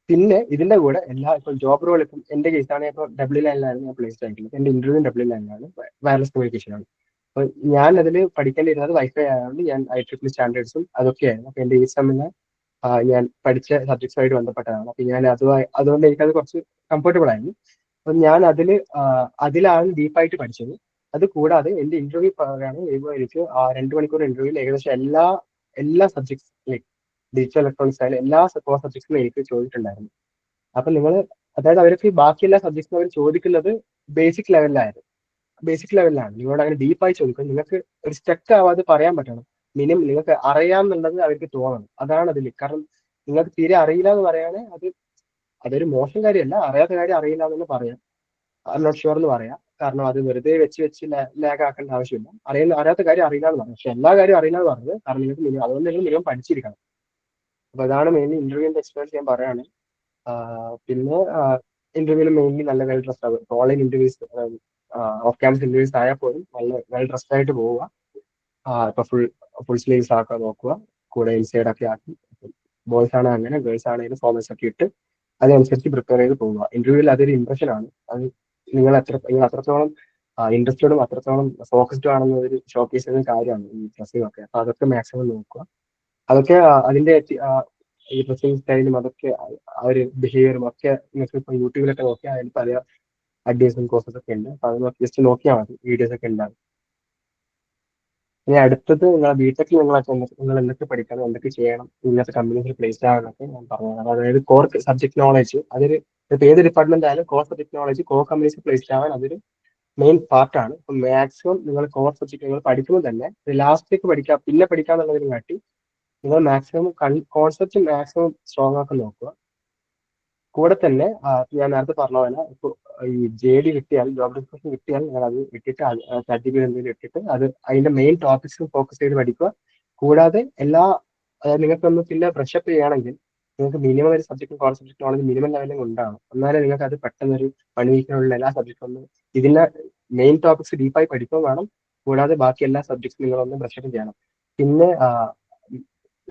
പിന്നെ ഇതിന്റെ കൂടെ ഇപ്പം ജോബ് റോൾ, ഇപ്പം എന്റെ കേസാണ്, ഇപ്പോൾ WLAN ഞാൻ പ്ലേസ്ഡ് ആയിട്ടുള്ളത്. എന്റെ ഇന്റർവ്യൂ WLAN വയർലെസ് കമ്മ്യൂണിക്കേഷൻ ആണ്. അപ്പൊ ഞാൻ അതിൽ പഠിക്കേണ്ടിയിരുന്നത് വൈഫൈ ആയതുകൊണ്ട് ഞാൻ IEEE സ്റ്റാൻഡേർഡ്സും അതൊക്കെയായിരുന്നു. അപ്പൊ എന്റെ ESMന് ഞാൻ പഠിച്ച സബ്ജക്ട്സുമായിട്ട് ബന്ധപ്പെട്ടതാണ്. അപ്പൊ ഞാൻ അതുകൊണ്ട് എനിക്കത് കുറച്ച് കംഫർട്ടബിൾ ആയിരുന്നു. അപ്പൊ ഞാൻ അതിലാണ് ഡീപ്പായിട്ട് പഠിച്ചത്. അത് കൂടാതെ എന്റെ ഇന്റർവ്യൂ പറയുകയാണെങ്കിൽ എനിക്ക് 2 മണിക്കൂർ ഇന്റർവ്യൂവിൽ ഏകദേശം എല്ലാ സബ്ജക്ട്സ് ലൈക്ക് ഡിജിറ്റൽ ഇലക്ട്രോണിക്സ് ആയാലും എല്ലാ കോർ സബ്ജക്ട്സും എനിക്ക് ചോദിച്ചിട്ടുണ്ടായിരുന്നു. അപ്പൊ നിങ്ങൾ അതായത് അവർക്ക് ബാക്കി എല്ലാ സബ്ജക്ട്സും അവർ ചോദിക്കുന്നത് ബേസിക് ലെവലിലാണ്. നിങ്ങളോട് അങ്ങനെ ഡീപ്പായി ചോദിക്കും. നിങ്ങൾക്ക് ഒരു സ്റ്റക്ക് ആവാതെ പറയാൻ പറ്റണം. മിനിമം നിങ്ങൾക്ക് അറിയാമെന്നുള്ളത് അവർക്ക് തോന്നണം. അതാണ് അതിൽ. കാരണം നിങ്ങൾക്ക് തീരെ അറിയില്ല എന്ന് പറയുകയാണെങ്കിൽ അതൊരു മോശം കാര്യമല്ല. അറിയാത്ത കാര്യം അറിയില്ല എന്ന് പറയാം, നോട്ട് ഷുവർ എന്ന് പറയാം. കാരണം അത് വെറുതെ വെച്ച് ലാഗ് ആക്കേണ്ട ആവശ്യമില്ല. അറിയാത്ത കാര്യം അറിയില്ല എന്ന് പറയാം. പക്ഷെ എല്ലാ കാര്യവും അറിയില്ല എന്ന് പറഞ്ഞത് കാരണം നിങ്ങൾക്ക് അതുകൊണ്ട് നിങ്ങൾ മിനിമം പഠിച്ചിരിക്കണം. അപ്പൊ അതാണ് മെയിൻലി ഇന്റർവ്യൂവിന്റെ എക്സ്പീരിയൻസ് ഞാൻ പറയുകയാണ്. പിന്നെ ഇന്റർവ്യൂവിൽ മെയിൻലി നല്ല വെൽ ഡ്രസ്ഡ് ആകും. Online interviews off campus interviews ആയാൽ പോലും നല്ല വെൽ ഡ്രസ്ഡ് ആയിട്ട് പോവുക. ഇപ്പൊ ഫുൾ സ്ലീവ്സ് ആക്കാൻ നോക്കുക, കൂടെ ഇൻസൈഡ് ഒക്കെ ആക്കി. ബോയ്സ് ആണ് അങ്ങനെ, ഗേൾസ് ആണെങ്കിലും ഫോമൽസ് ഒക്കെ ഇട്ട് അതിനനുസരിച്ച് പ്രിപ്പയർ ചെയ്ത് പോവുക. ഇന്റർവ്യൂവിൽ അതൊരു ഇംപ്രഷൻ ആണ്. അത് നിങ്ങൾ അത്രത്തോളം ഇൻട്രസ്റ്റഡും അത്രത്തോളം ഫോക്കസ്ഡും ആണെന്നൊരു ഷോക്കേസ് ചെയ്യുന്ന കാര്യമാണ് ഈ ഡ്രസ്സിംഗ് ഒക്കെ. അപ്പൊ അതൊക്കെ മാക്സിമം നോക്കുക. അതൊക്കെ അതിന്റെ ഈ ഡ്രസ്സിംഗ് സ്റ്റൈലും അതൊക്കെ ആ ഒരു ബിഹേവിയറും ഒക്കെ നിങ്ങൾക്ക് ഇപ്പൊ യൂട്യൂബിലൊക്കെ നോക്കിയാൽ അതിൽ പല അഡ്വൈസും കോഴ്സസ് ഒക്കെ ഉണ്ട്. അപ്പൊ അത് ജസ്റ്റ് നോക്കിയാൽ മതി, വീഡിയോസ് ഒക്കെ ഉണ്ടാകും. ഇനി അടുത്തത് നിങ്ങൾ ബിടെക്കിൽ നിങ്ങൾ എന്തൊക്കെ പഠിക്കണം, എന്തൊക്കെ ചെയ്യണം, ഇങ്ങനത്തെ കമ്പനീസിൽ പ്ലേസ് ആകാനൊക്കെ ഞാൻ പറഞ്ഞു. അതായത് കോർ സബ്ജക്ട് നോളജ്, അതൊരു ഇപ്പൊ ഏത് ഡിപ്പാർട്ട്മെന്റ് ആയാലും കോർ സബ്ജക്ട് നോളജ് കോർ കമ്പനീസിൽ പ്ലേസ് ആവാൻ അതൊരു മെയിൻ പാർട്ടാണ്. ഇപ്പം മാക്സിമം നിങ്ങൾ കോർ സബ്ജക്ട് നിങ്ങൾ പഠിക്കുമ്പോൾ തന്നെ ലാസ്റ്റിലേക്ക് പഠിക്കാം, പിന്നെ പഠിക്കാന്നുള്ളതിനെ കാട്ടി നിങ്ങൾ മാക്സിമം കോൺസെപ്റ്റ് മാക്സിമം സ്ട്രോങ് ആക്കാൻ നോക്കുക. കൂടെ തന്നെ ഞാൻ നേരത്തെ പറഞ്ഞ പോലെ ഇപ്പൊ ഈ JD കിട്ടിയാൽ, ജോബ് ഡിസ്ക്രിപ്ഷൻ കിട്ടിയാൽ നിങ്ങൾ അത് ഇട്ടിട്ട് സർട്ടിഫിക്കറ്റ് എന്തെങ്കിലും ഇട്ടിട്ട് അത് അതിന്റെ മെയിൻ ടോപ്പിക്സ് ഫോക്കസ് ചെയ്ത് പഠിക്കുക. കൂടാതെ അതായത് നിങ്ങൾക്കൊന്ന് പിന്നെ ബ്രഷപ്പ് ചെയ്യുകയാണെങ്കിൽ നിങ്ങൾക്ക് മിനിമം ഒരു subject core subject knowledge minimum ലെവലിൽ ഉണ്ടാവണം. എന്നാലേ നിങ്ങൾക്ക് അത് പെട്ടെന്ന് ഒരു 1 വീക്കിനുള്ള എല്ലാ സബ്ജക്റ്റും ഒന്ന് ഇതിന്റെ മെയിൻ ടോപ്പിക്സ് ഡീപ്പായി പഠിക്കുകയും വേണം. കൂടാതെ ബാക്കി എല്ലാ സബ്ജക്ട്സും നിങ്ങളൊന്ന് ബ്രഷപ്പ് ചെയ്യണം. പിന്നെ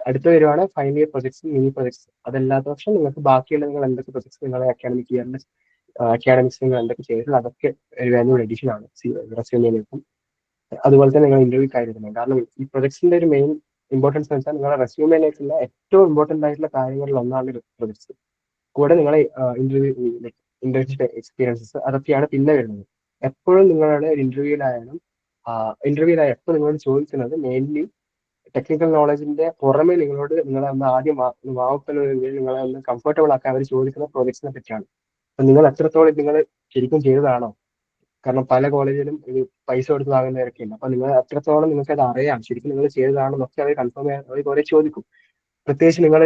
അടുത്ത വരുവാണ് final year projects, mini projects. അതല്ലാത്ത പക്ഷം നിങ്ങൾക്ക് ബാക്കിയുള്ള നിങ്ങൾ എന്തൊക്കെ പ്രൊജക്ട്സ് നിങ്ങളെ അക്കാഡമിക് ഇയറിൽ അക്കാഡമിക്സ് നിങ്ങൾ എന്തൊക്കെ ചെയ്തിട്ടുള്ള അതൊക്കെ ഒരു വാല്യൂഡ് എഡിഷൻ ആണ് റെസ്യൂമിലേക്കും. അതുപോലെ തന്നെ നിങ്ങൾ ഇന്റർവ്യൂ കാര്യത്തിലാണ്. കാരണം ഈ പ്രൊജക്ട്സിന്റെ ഒരു മെയിൻ ഇമ്പോർട്ടൻസ് എന്ന് വെച്ചാൽ നിങ്ങളുടെ റെസ്യൂമിലേക്കുള്ള ഏറ്റവും ഇമ്പോർട്ടന്റ് ആയിട്ടുള്ള കാര്യങ്ങളിൽ ഒന്നാണ് പ്രൊജക്ട്സ്. കൂടെ നിങ്ങളെ ഇന്റർവ്യൂ എക്സ്പീരിയൻസസ് അതൊക്കെയാണ് പിന്നെ വരുന്നത്. എപ്പോഴും നിങ്ങളുടെ ഒരു ഇന്റർവ്യൂലായാലും എപ്പോൾ നിങ്ങളോട് ചോദിക്കുന്നത് മെയിൻലി ടെക്നിക്കൽ നോളജിന്റെ പുറമെ നിങ്ങളെ ഒന്ന് ആദ്യം വാവക്കുന്ന നിങ്ങളെ ഒന്ന് കംഫർട്ടബിൾ ആക്കാൻ അവർ ചോദിക്കുന്ന പ്രോജക്ട്സിനെ പറ്റിയാണ്. അപ്പൊ നിങ്ങൾ എത്രത്തോളം നിങ്ങൾ ശരിക്കും ചെയ്തതാണോ? കാരണം പല കോളേജിലും ഇത് പൈസ കൊടുത്ത് വാങ്ങുന്നവരൊക്കെ ഉണ്ട്. അപ്പൊ നിങ്ങൾ എത്രത്തോളം നിങ്ങൾക്ക് അത് അറിയാം, ശരിക്കും നിങ്ങൾ ചെയ്തതാണോ എന്നൊക്കെ അവർ കൺഫേം ചെയ്യാൻ അവർ കുറെ ചോദിക്കും. പ്രത്യേകിച്ച് നിങ്ങൾ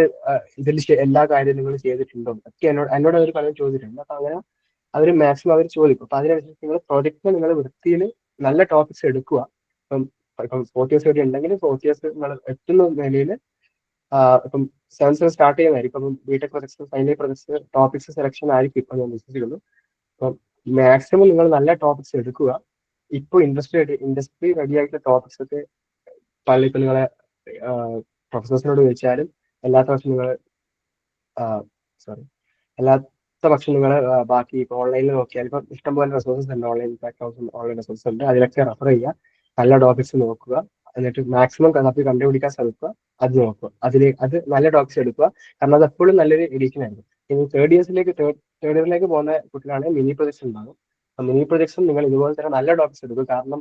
ഇതിൽ എല്ലാ കാര്യവും നിങ്ങൾ ചെയ്തിട്ടുണ്ടോ ഒക്കെ എന്നോട് അവർ പലരും ചോദിച്ചിട്ടുണ്ട്. അപ്പൊ അങ്ങനെ അവർ മാക്സിമം അവർ ചോദിക്കും. അപ്പൊ അതിനനുസരിച്ച് നിങ്ങൾ പ്രോജക്റ്റിന് നിങ്ങൾ വൃത്തിയിൽ നല്ല ടോപ്പിക്സ് എടുക്കുക. ഇപ്പം 4 ഇയേഴ്സ് വരെ ഉണ്ടെങ്കിൽ 4 ഇയേഴ്സ് നിങ്ങൾ എത്തുന്ന നിലയിൽ ഇപ്പം 7 സ്റ്റാർട്ട് ചെയ്യുന്നതായിരിക്കും. അപ്പം BTech projects, final projects, topics selection ആയിരിക്കും ഇപ്പൊ ഞാൻ വിശ്വസിക്കുന്നു. അപ്പം മാക്സിമം നിങ്ങൾ നല്ല ടോപ്പിക്സ് എടുക്കുക. ഇപ്പോൾ ഇൻഡസ്ട്രി റെഡി ആയിട്ടുള്ള ടോപ്പിക്സ് ഒക്കെ ഇപ്പൊ നിങ്ങളെ പ്രൊഫസേഴ്സിനോട് ചോദിച്ചാലും അല്ലാത്ത പക്ഷം നിങ്ങൾ അല്ലാത്ത പക്ഷം നിങ്ങൾ ബാക്കി ഇപ്പോൾ ഓൺലൈനിൽ നോക്കിയാൽ ഇപ്പം ഇഷ്ടംപോലെ റിസോഴ്സസ് ഉണ്ട്, ഓൺലൈൻ പ്ലാറ്റ്ഫോംസും ഓൺലൈൻ റിസോഴ്സസ് ഉണ്ട്. അതിലൊക്കെ റെഫർ ചെയ്യുക, നല്ല ടോപ്പിക്സ് നോക്കുക, എന്നിട്ട് മാക്സിമം തപ്പി കണ്ടുപിടിക്കാൻ ശ്രമിക്കുക, അത് നോക്കുക. അത് നല്ല ടോപ്പിക്സ് എടുക്കുക. കാരണം അത് എപ്പോഴും നല്ലൊരു എഡിഷൻ ആയിരിക്കും. ഇനി തേർഡ് ഇയറിലേക്ക് പോകുന്ന കുട്ടികളാണെങ്കിൽ മിനി പ്രൊജക്ട്സ് ഉണ്ടാകും. മിനി പ്രൊജക്ട്സും നിങ്ങൾ ഇതുപോലെ തന്നെ നല്ല ടോപ്പിക്സ് എടുക്കും. കാരണം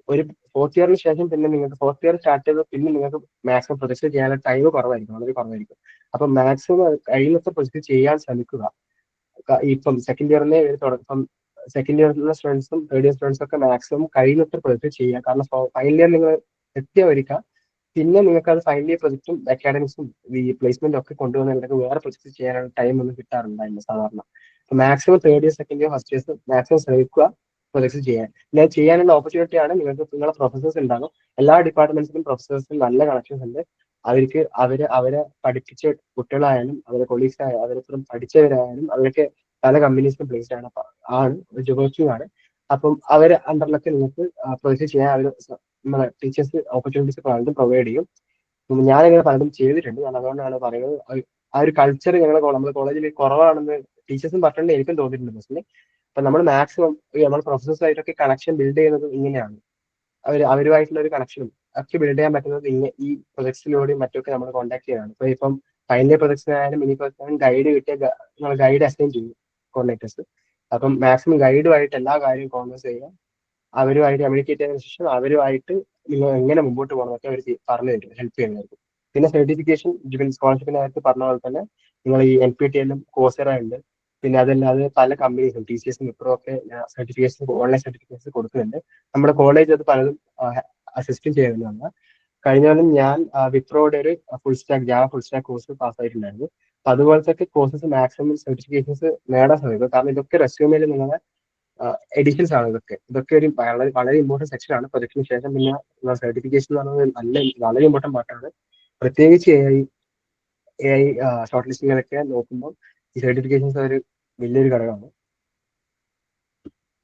ഒരു 4th ഇയറിന് ശേഷം പിന്നെ നിങ്ങൾക്ക് 4th ഇയർ സ്റ്റാർട്ട് ചെയ്ത് പിന്നെ നിങ്ങൾക്ക് മാക്സിമം പ്രൊജക്ട് ചെയ്യാനുള്ള ടൈം കുറവായിരിക്കും, വളരെ കുറവായിരിക്കും. അപ്പൊ മാക്സിമം കഴിയുന്നത്ര പ്രൊജക്ട് ചെയ്യാൻ ശ്രമിക്കുക. ഇപ്പം സെക്കൻഡ് ഇയറിലെ സ്റ്റുഡൻസും തേർഡ് ഇയർ സ്റ്റുഡൻസും ഒക്കെ മാക്സിമം കഴിയുന്നത്ര പ്രൊജക്ട് ചെയ്യുക. കാരണം ഫൈനൽ ഇയർ നിങ്ങൾ എത്തിയവരിക പിന്നെ നിങ്ങൾക്ക് അത് ഫൈനൽ ഇയർ പ്രൊജക്റ്റും അക്കാഡമിക്സും ഈ പ്ലേസ്മെന്റും ഒക്കെ കൊണ്ടുവന്നവർക്ക് വേറെ പ്രൊജക്ട് ചെയ്യാനുള്ള ടൈം ഒന്നും കിട്ടാറുണ്ടായില്ല സാധാരണ. Maximum third year second year first years maximum ശ്രമിക്കുക പ്രൊജക്ട് ചെയ്യാൻ. ഞാൻ ചെയ്യാനുള്ള ഓപ്പർച്യൂണിറ്റിയാണ് നിങ്ങൾക്ക് നിങ്ങളെ പ്രൊഫസേഴ്സ് ഉണ്ടാകും. എല്ലാ ഡിപ്പാർട്ട്മെന്റ്സിലും പ്രൊഫസേഴ്സിനും നല്ല കണക്ഷൻസ് ഉണ്ട്. അവരെ പഠിപ്പിച്ച കുട്ടികളായാലും അവരെ കൊളീഗ്സ് ആയാലും അവരൊപ്പം പഠിച്ചവരായാലും അവരൊക്കെ പല കമ്പനീസിലും പ്ലേസ്ഡ് ആണ്. അപ്പം അവരെ അണ്ടറിലൊക്കെ നിങ്ങൾക്ക് പ്രൊജക്ട് ചെയ്യാൻ അവർ നമ്മളെ ടീച്ചേഴ്സ് ഓപ്പർച്യൂണിറ്റീസ് പലതും പ്രൊവൈഡ് ചെയ്യും. ഞാനിങ്ങനെ പലതും ചെയ്തിട്ടുണ്ട്. ഞാൻ അതുകൊണ്ടാണ് പറയുന്നത്. ആ ഒരു കൾച്ചർ നമ്മുടെ കോളേജിൽ കുറവാണെന്ന് ടീച്ചേഴ്സും പറഞ്ഞിട്ടുണ്ട്, എനിക്കും തോന്നിയിട്ടുണ്ട് ബസ്സിൽ. അപ്പൊ നമ്മൾ മാക്സിമം നമ്മുടെ പ്രൊഫസേഴ്സ് ആയിട്ടൊക്കെ കണക്ഷൻ ബിൽഡ് ചെയ്യുന്നത് ഇങ്ങനെയാണ്. അവരുമായിട്ടുള്ള ഒരു കണക്ഷനും ഒക്കെ ബിൽഡ് ചെയ്യാൻ പറ്റുന്നത് ഈ പ്രൊജക്ട്സിലൂടെയും മറ്റൊക്കെ നമ്മൾ കോൺടാക്ട് ചെയ്യാണ്. ഇപ്പം ഫൈനൽ ഇയർ പ്രൊജക്ട്സിനായാലും മിനി പ്രൊജക്ട്സിനായാലും ഗൈഡ് കിട്ടിയ നമ്മൾ ഗൈഡ് അസൈൻ ചെയ്യും കോർഡിനേറ്റേഴ്സ്. അപ്പം മാക്സിമം ഗൈഡുമായിട്ട് എല്ലാ കാര്യവും കോൺവേഴ്സ് ചെയ്യുക, അവരുമായിട്ട് കമ്മ്യൂണിക്കേറ്റ് ചെയ്തതിനു ശേഷം അവരുമായിട്ട് നിങ്ങൾ എങ്ങനെ മുമ്പോട്ട് പോകണമെന്നൊക്കെ അവർ പറഞ്ഞു തരും, ഹെൽപ്പ് ചെയ്യുന്നതായിരിക്കും. പിന്നെ സർട്ടിഫിക്കേഷൻ സ്കോളർഷിപ്പിനകത്ത് പറഞ്ഞ പോലെ തന്നെ നിങ്ങൾ ഈ NPTEL-ഉം Coursera ഉണ്ട്. പിന്നെ അതല്ലാതെ പല കമ്പനീസും TCS, വിപ്രോ ഒക്കെ സർട്ടിഫിക്കേഷൻ ഓൺലൈൻ സർട്ടിഫിക്കേഷൻ കൊടുക്കുന്നുണ്ട്. നമ്മുടെ കോളേജ് അത് പലതും അസിസ്റ്റും ചെയ്യുന്നതാണ്. കഴിഞ്ഞ കൊല്ലം ഞാൻ വിപ്രോയുടെ ഒരു ജാവ ഫുൾ സ്റ്റാക്ക് കോഴ്സ് പാസ്സായിട്ടുണ്ടായിരുന്നു. അപ്പൊ അതുപോലത്തെ കോഴ്സസ് മാക്സിമം സർട്ടിഫിക്കേഷൻസ് നേടാൻ ശ്രമിക്കുക. കാരണം ഇതൊക്കെ റെസ്യൂമിൽ നിങ്ങളെ എഡിഷൻസ് ആണ്. ഇതൊക്കെ ഒരു വളരെ ഇമ്പോർട്ടൻറ്റ് സെക്ഷൻ ആണ്. പ്രൊജക്ടിന് ശേഷം പിന്നെ സർട്ടിഫിക്കേഷൻ എന്ന് പറയുന്നത് വളരെ ഇമ്പോർട്ടൻറ്റ് പാർട്ടാണ്. പ്രത്യേകിച്ച് AI ഷോർട്ട് ലിസ്റ്റിങ്ങിലൊക്കെ നോക്കുമ്പോൾ ഈ സർട്ടിഫിക്കേഷൻസ് ഒരു വലിയൊരു ഘടകമാണ്.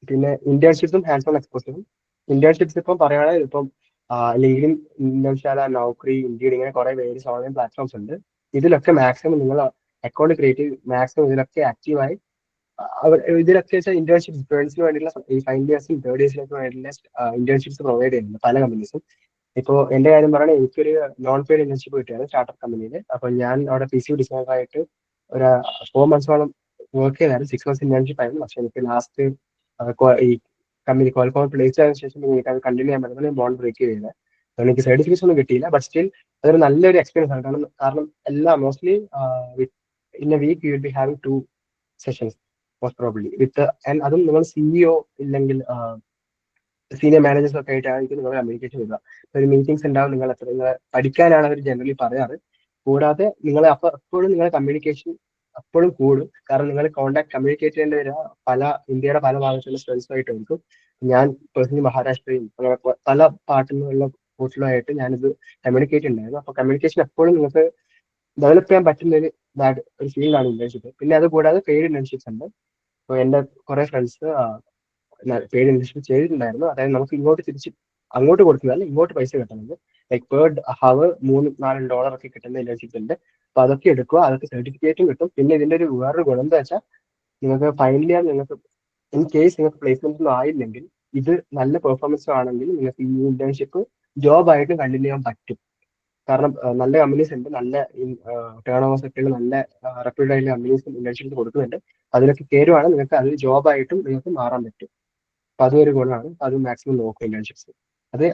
പിന്നെ ഇന്റേൺഷിപ്സും ഹാൻഡ്സ് ഓൺ എക്സ്പോഷറും. ഇന്റേൺഷിപ്സ് ഇപ്പം പറയുകയാണെങ്കിൽ ഇപ്പം ലിങ്ക്ഡിൻ, ഇന്റേൺശാല, നൗക്കറി, ഇൻഡീഡ് ഇങ്ങനെ കുറെ വേരിയസ് ഓൺലൈൻ പ്ലാറ്റ്ഫോംസ് ഉണ്ട്. ഇതിലൊക്കെ മാക്സിമം നിങ്ങൾ അക്കൗണ്ട് ക്രിയേറ്റ് ചെയ്ത് മാക്സിമം ഇതിലൊക്കെ ആക്റ്റീവായി ഇതിലൊക്കെ വെച്ചാൽ ഇന്റേൺഷിപ്പ് സ്റ്റുഡൻസിന് വേണ്ടിയുള്ള ഈ ഫൈനൽ ഇയേഴ്സും തേർഡ് ഇയേഴ്സിനൊക്കെ വേണ്ടിയുള്ള ഇന്റേൺഷിപ്സ് പ്രൊവൈഡ് ചെയ്യുന്നുണ്ട് പല കമ്പനീസും. ഇപ്പോൾ എന്റെ കാര്യം പറയുകയാണെങ്കിൽ എനിക്കൊരു നോൺ പെയ്ഡ് ഇന്റേൺഷിപ്പ് കിട്ടിയാണ് സ്റ്റാർട്ടപ്പ് കമ്പനിയിൽ. അപ്പൊ ഞാൻ അവിടെ PCB ഡിസൈനർ ആയിട്ട് ഒരു 4 മന്ത്സോളം വർക്ക് ചെയ്തായിരുന്നു. 6 മന്ത്സ് ഇന്റേൺഷിപ്പ് ആയിരുന്നു. പക്ഷെ എനിക്ക് ലാസ്റ്റ് ഈ കമ്പനി ക്വാളിഫോൺ പ്ലേസ് ആയതിനു ശേഷം നിങ്ങൾക്ക് അത് കണ്ടിന്യൂ ചെയ്യാൻ പറ്റുന്ന ബോണ്ട് ബ്രേക്ക് ചെയ്തില്ല. എനിക്ക് സർട്ടിഫിക്കേഷൻ ഒന്നും കിട്ടിയില്ല, ബട്ട് സ്റ്റിൽ അതൊരു നല്ലൊരു എക്സ്പീരിയൻസ് ആണ്. കാരണം എല്ലാം mostly in a week you will be having 2 sessions most probably with, അതും നിങ്ങൾ സിഇഒ ഇല്ലെങ്കിൽ സീനിയർ മാനേജേഴ്സ് ഒക്കെ ആയിട്ടായിരിക്കും നിങ്ങൾ കമ്മ്യൂണിക്കേഷൻ ചെയ്യുക. ഒരു മീറ്റിംഗ്സ് ഉണ്ടാവും, നിങ്ങൾ പഠിക്കാനാണ് അവർ ജനറലി പറയാറ്. കൂടാതെ നിങ്ങൾ എപ്പോഴും നിങ്ങളുടെ കമ്മ്യൂണിക്കേഷൻ അപ്പോഴും കൂടും, കാരണം നിങ്ങൾ കോൺടാക്ട് കമ്മ്യൂണിക്കേറ്റ് ചെയ്യേണ്ടി വരിക ഇന്ത്യയുടെ പല ഭാഗത്തുള്ള സ്റ്റുഡൻസുമായിട്ടായിരിക്കും. ഞാൻ പേഴ്സണലി മഹാരാഷ്ട്രയും അങ്ങനെ പല പാർട്ടിൽ നിന്നുള്ള കൂട്ടിലുമായിട്ട് ഞാനിത് കമ്മ്യൂണിക്കേറ്റ് ഉണ്ടായിരുന്നു. അപ്പൊ കമ്മ്യൂണിക്കേഷൻ എപ്പോഴും നിങ്ങൾക്ക് ഡെവലപ്പ് ചെയ്യാൻ പറ്റുന്ന ഒരു ഫീൽഡാണ് ഇന്റേൺഷിപ്പ്. പിന്നെ അത് കൂടാതെ പെയ്ഡ് ഇന്റേൺഷിപ്സ് ഉണ്ട്. അപ്പോൾ എൻ്റെ കുറെ ഫ്രണ്ട്സ് പെയ്ഡ് ഇന്റേൺഷിപ്പ് ചെയ്തിട്ടുണ്ടായിരുന്നു. അതായത് നമുക്ക് ഇങ്ങോട്ട് തിരിച്ച് അങ്ങോട്ട് കൊടുക്കുന്നതല്ല, ഇങ്ങോട്ട് പൈസ കിട്ടുന്നത്. ലൈക്ക് പെർ ഹവർ $3-4 ഒക്കെ കിട്ടുന്ന ഇന്റേൺഷിപ്പ് ഉണ്ട്. അപ്പൊ അതൊക്കെ എടുക്കുക, അതൊക്കെ സർട്ടിഫിക്കറ്റും കിട്ടും. പിന്നെ ഇതിന്റെ വേറൊരു ഗുണം എന്താ വെച്ചാൽ നിങ്ങൾക്ക് ഫൈനൽ ഇയർ നിങ്ങൾക്ക് ഇൻ കേസ് നിങ്ങൾക്ക് പ്ലേസ്മെന്റ് ഒന്നും ആയില്ലെങ്കിൽ, ഇത് നല്ല പെർഫോമൻസ് ആണെങ്കിൽ നിങ്ങൾക്ക് ഈ ഇന്റേൺഷിപ്പ് ജോബ് ആയിട്ട് കണ്ടിന്യൂ ചെയ്യാൻ പറ്റും. കാരണം നല്ല കമ്പനീസ് ഉണ്ട്, നല്ല ടേൺ ഓവേഴ്സ് ഒക്കെ നല്ല റെപ്യൂട്ടഡ് ആയിട്ടുള്ള കമ്പനീസ് ഇന്റേൺഷിപ്പ് കൊടുക്കുന്നുണ്ട്. അതിലൊക്കെ കയറുവാണ് നിങ്ങൾക്ക് അത് ജോബായിട്ടും നിങ്ങൾക്ക് മാറാൻ പറ്റും. അപ്പൊ അതൊരു ഗുണമാണ്. അത് മാക്സിമം നോക്കുക ഇന്റേൺഷിപ്സ്.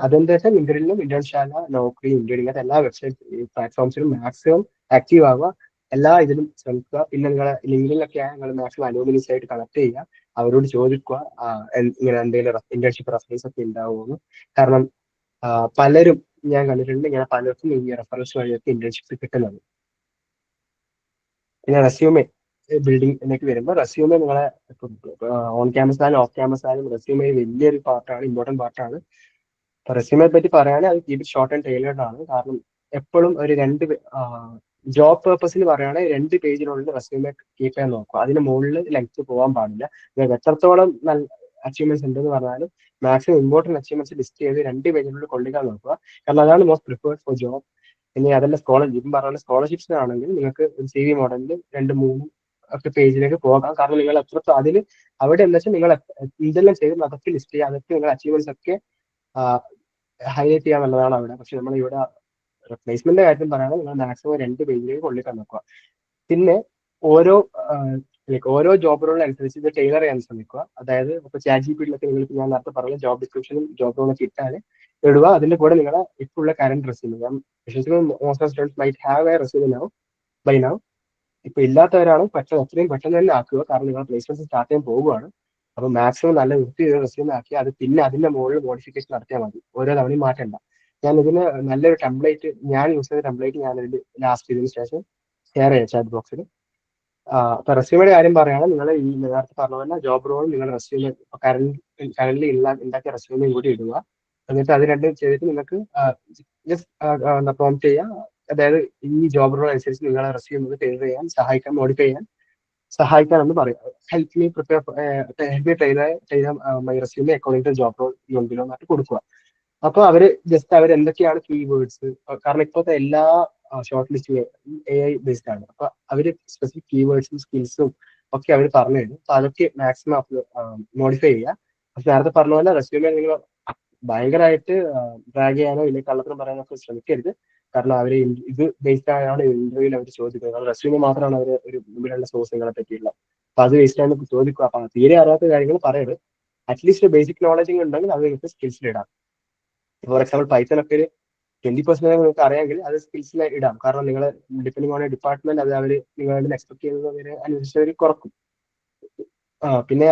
അതെന്താ വെച്ചാൽ ലിങ്കറിലും ഇന്റേൺശാല, നോക്കറി, ഇന്ത്യൻ ഇങ്ങനത്തെ എല്ലാ വെബ്സൈറ്റ് പ്ലാറ്റ്ഫോംസിലും മാക്സിമം ആക്റ്റീവ് ആവുക, എല്ലാ ഇതിലും ശ്രമിക്കുക. പിന്നെ നിങ്ങളെ ലിങ്കിലൊക്കെ നിങ്ങൾ മാക്സിമം അലോമിനീസ് ആയിട്ട് കണക്ട് ചെയ്യുക, അവരോട് ചോദിക്കുക ഇങ്ങനെ എന്തെങ്കിലും ഇന്റേൺഷിപ്പ് റെഫറൻസ് ഒക്കെ ഉണ്ടാവുമെന്ന്. കാരണം പലരും ഞാൻ കണ്ടിട്ടുണ്ട് ഇങ്ങനെ പലർക്കും ഈ റെഫറൻസ് വഴിയൊക്കെ ഇന്റേൺഷിപ്പ് കിട്ടുന്നത്. പിന്നെ റെസ്യൂമെ ബിൽഡിംഗ് എന്നൊക്കെ വരുമ്പോൾ റെസ്യൂമെ നിങ്ങളെ ഓൺ ക്യാമ്പസ് ആയാലും ഓഫ് ക്യാമ്പസ് ആയാലും റെസ്യൂമെ വലിയൊരു പാർട്ടാണ്, ഇമ്പോർട്ടൻറ്റ് പാർട്ടാണ്. അപ്പൊ റെസ്യൂമെ പറ്റി പറയുകയാണെങ്കിൽ അത് keep it short and tailored ആണ്. കാരണം എപ്പോഴും ഒരു ജോബ് പേർപ്പസിൽ പറയുകയാണെങ്കിൽ 2 പേജിനുള്ളിൽ റെസ്യൂമെ കീപ്പ് ചെയ്യാൻ നോക്കുക. അതിന് മുകളിൽ ലെങ്ത് പോകാൻ പാടില്ല. നിങ്ങൾക്ക് എത്രത്തോളം നല്ല അച്ചീവ്മെന്റ്സ് ഉണ്ടെന്ന് പറഞ്ഞാലും മാക്സിമം ഇമ്പോർട്ടൻറ്റ് അച്ചീവ്മെന്റ്സ് ലിസ്റ്റ് ചെയ്ത് 2 പേജിനുള്ളിൽ കൊണ്ടുവരാൻ നോക്കുക. കാരണം അതാണ് മോസ്റ്റ് പ്രിഫേർഡ് ഫോർ ജോബ്. ഇനി അതല്ല ഇപ്പം പറഞ്ഞ സ്കോളർഷിപ്സ് ആണെങ്കിൽ നിങ്ങൾക്ക് CV മോഡലിൽ 2-3 ഒക്കെ പേജിലേക്ക് പോകാം. കാരണം നിങ്ങൾ അതിൽ അവിടെ എന്താ വെച്ചാൽ നിങ്ങൾ ഇതെല്ലാം ചെയ്ത് അതൊക്കെ ലിസ്റ്റ് ചെയ്യുക, അതൊക്കെ നിങ്ങൾ അച്ചീവ്മെന്റ്സ് ഒക്കെ ഹൈലൈറ്റ് ചെയ്യാന്നുള്ളതാണ് അവിടെ. പക്ഷെ നമ്മൾ ഇവിടെ പ്ലേസ്മെന്റിന്റെ കാര്യം പറയുകയാണെങ്കിൽ നിങ്ങൾ മാക്സിമം 2 പേജിലേക്ക് കൊള്ളിക്കാൻ നോക്കുക. പിന്നെ ഓരോ ജോബ് റോൾ അനുസരിച്ച് ഇത് ടൈലർ ചെയ്യാൻ ശ്രമിക്കുക. അതായത് ഇപ്പൊ ChatGPT-ലൊക്കെ നിങ്ങൾക്ക് ഞാൻ നേരത്തെ പറഞ്ഞ ജോബ് ഡിസ്ക്രിപ്ഷനും ജോബ് റോളൊക്കെ ഇട്ടാൽ ഇടുക. അതിന്റെ കൂടെ നിങ്ങളെ ഇപ്പോഴുള്ള കറന്റ് റെസ്യൂമെ, ഞാൻ വിശ്വസിക്കുന്നു most of students might have A resume buy now. ഇപ്പൊ ഇല്ലാത്തവരാണ് എത്രയും പെട്ടെന്ന് തന്നെ ആക്കുക, കാരണം നിങ്ങൾ പ്ലേസ്മെന്റ് സ്റ്റാർട്ട് ചെയ്യാൻ പോവുകയാണ്. അപ്പൊ മാക്സിമം നല്ല വൃത്തി റെസ്യൂമെ ആക്കി അത് പിന്നെ അതിന്റെ മുകളിൽ മോഡിഫിക്കേഷൻ നടത്തിയാൽ മതി, ഓരോ തവണയും മാറ്റണ്ട. ഞാൻ ഇതിന് നല്ലൊരു ടെംപ്ലേറ്റ് ഞാൻ യൂസ് ചെയ്ത ടെംപ്ലേറ്റ് ഞാൻ ഇതിൽ ലാസ്റ്റ് ചെയ്തതിനു ശേഷം ഷെയർ ചെയ്യാം ചാറ്റ് ബോക്സിൽ. അപ്പൊ റെസ്യൂമയുടെ കാര്യം പറയുകയാണെങ്കിൽ നിങ്ങൾ ഈ നേരത്തെ പറഞ്ഞ പോലെ ജോബ് റോൾ നിങ്ങൾ റെസ്യൂമെ കറന്റ് ഉണ്ടാക്കിയ റെസ്യൂമയും കൂടി ഇടുക. എന്നിട്ട് അത് രണ്ടും ചെയ്തിട്ട് നിങ്ങൾക്ക് ജസ്റ്റ് പ്രോംപ്റ്റ് ചെയ്യാം. അതായത് ഈ ജോബ് റോൾ അനുസരിച്ച് നിങ്ങളെ റെസ്യൂമെ ടൈലർ ചെയ്യാൻ സഹായിക്കാൻ, മോഡിഫൈ ചെയ്യാൻ സഹായിക്കാനെന്ന് പറയാം. Help me tailor my resume according to job role യുണ്ടോ എന്നിട്ട് കൊടുക്കുക. അപ്പൊ അവർ എന്തൊക്കെയാണ് കീവേഡ്സ്, കാരണം ഇപ്പോഴത്തെ എല്ലാ ഷോർട്ട് ലിസ്റ്റ് AI ബേസ്ഡ് ആണ്. അപ്പൊ അവര് സ്പെസിഫിക് കീവേഡ്സും സ്കിൽസും ഒക്കെ അവർ പറഞ്ഞു തരും. അപ്പൊ അതൊക്കെ മാക്സിമം മോഡിഫൈ ചെയ്യുക. പക്ഷെ നേരത്തെ പറഞ്ഞ പോലെ റെസ്യൂമെ നിങ്ങൾ ഭയങ്കരമായിട്ട് ഡ്രാഗ് ചെയ്യാനോ ഇല്ലെങ്കിൽ കള്ളത്തിനും പറയാനോ ഒക്കെ ശ്രമിക്കരുത്. കാരണം അവർ ഇത് ബേസ്ഡ് ആയാണ് ഇന്റർവ്യൂവിൽ അവർ ചോദിക്കുന്നത്. റെസ്യൂമെ മാത്രമാണ് അവർ ഒരു മുമ്പിലുള്ള സോഴ്സുകളെ പറ്റിയുള്ള. അപ്പൊ അത് ബേസ്ഡ് ആണ് ചോദിക്കുക. അപ്പൊ തീരെ അറിയാത്ത കാര്യങ്ങൾ പറയരുത്. അറ്റ്ലീസ്റ്റ് ബേസിക് നോളജിങ് ഉണ്ടെങ്കിൽ അത് നിങ്ങൾക്ക് സ്കിൽസിൽ ഇടാം. ഫോർ എക്സാമ്പിൾ പൈത്തൺ ഒക്കെ ഒരു 20% നിങ്ങൾക്ക് അറിയാമെങ്കിൽ അത് സ്കിൽസിൽ ഇടാം. കാരണം നിങ്ങൾ ഡിപ്പെൻഡിങ് ഓൺ ഡിപ്പാർട്ട്മെന്റ് അത് അവർ നിങ്ങളുടെ എക്സ്പെക്ട് ചെയ്യുന്നവരെ അനുസരിച്ച് അവർ കുറക്കും. പിന്നെ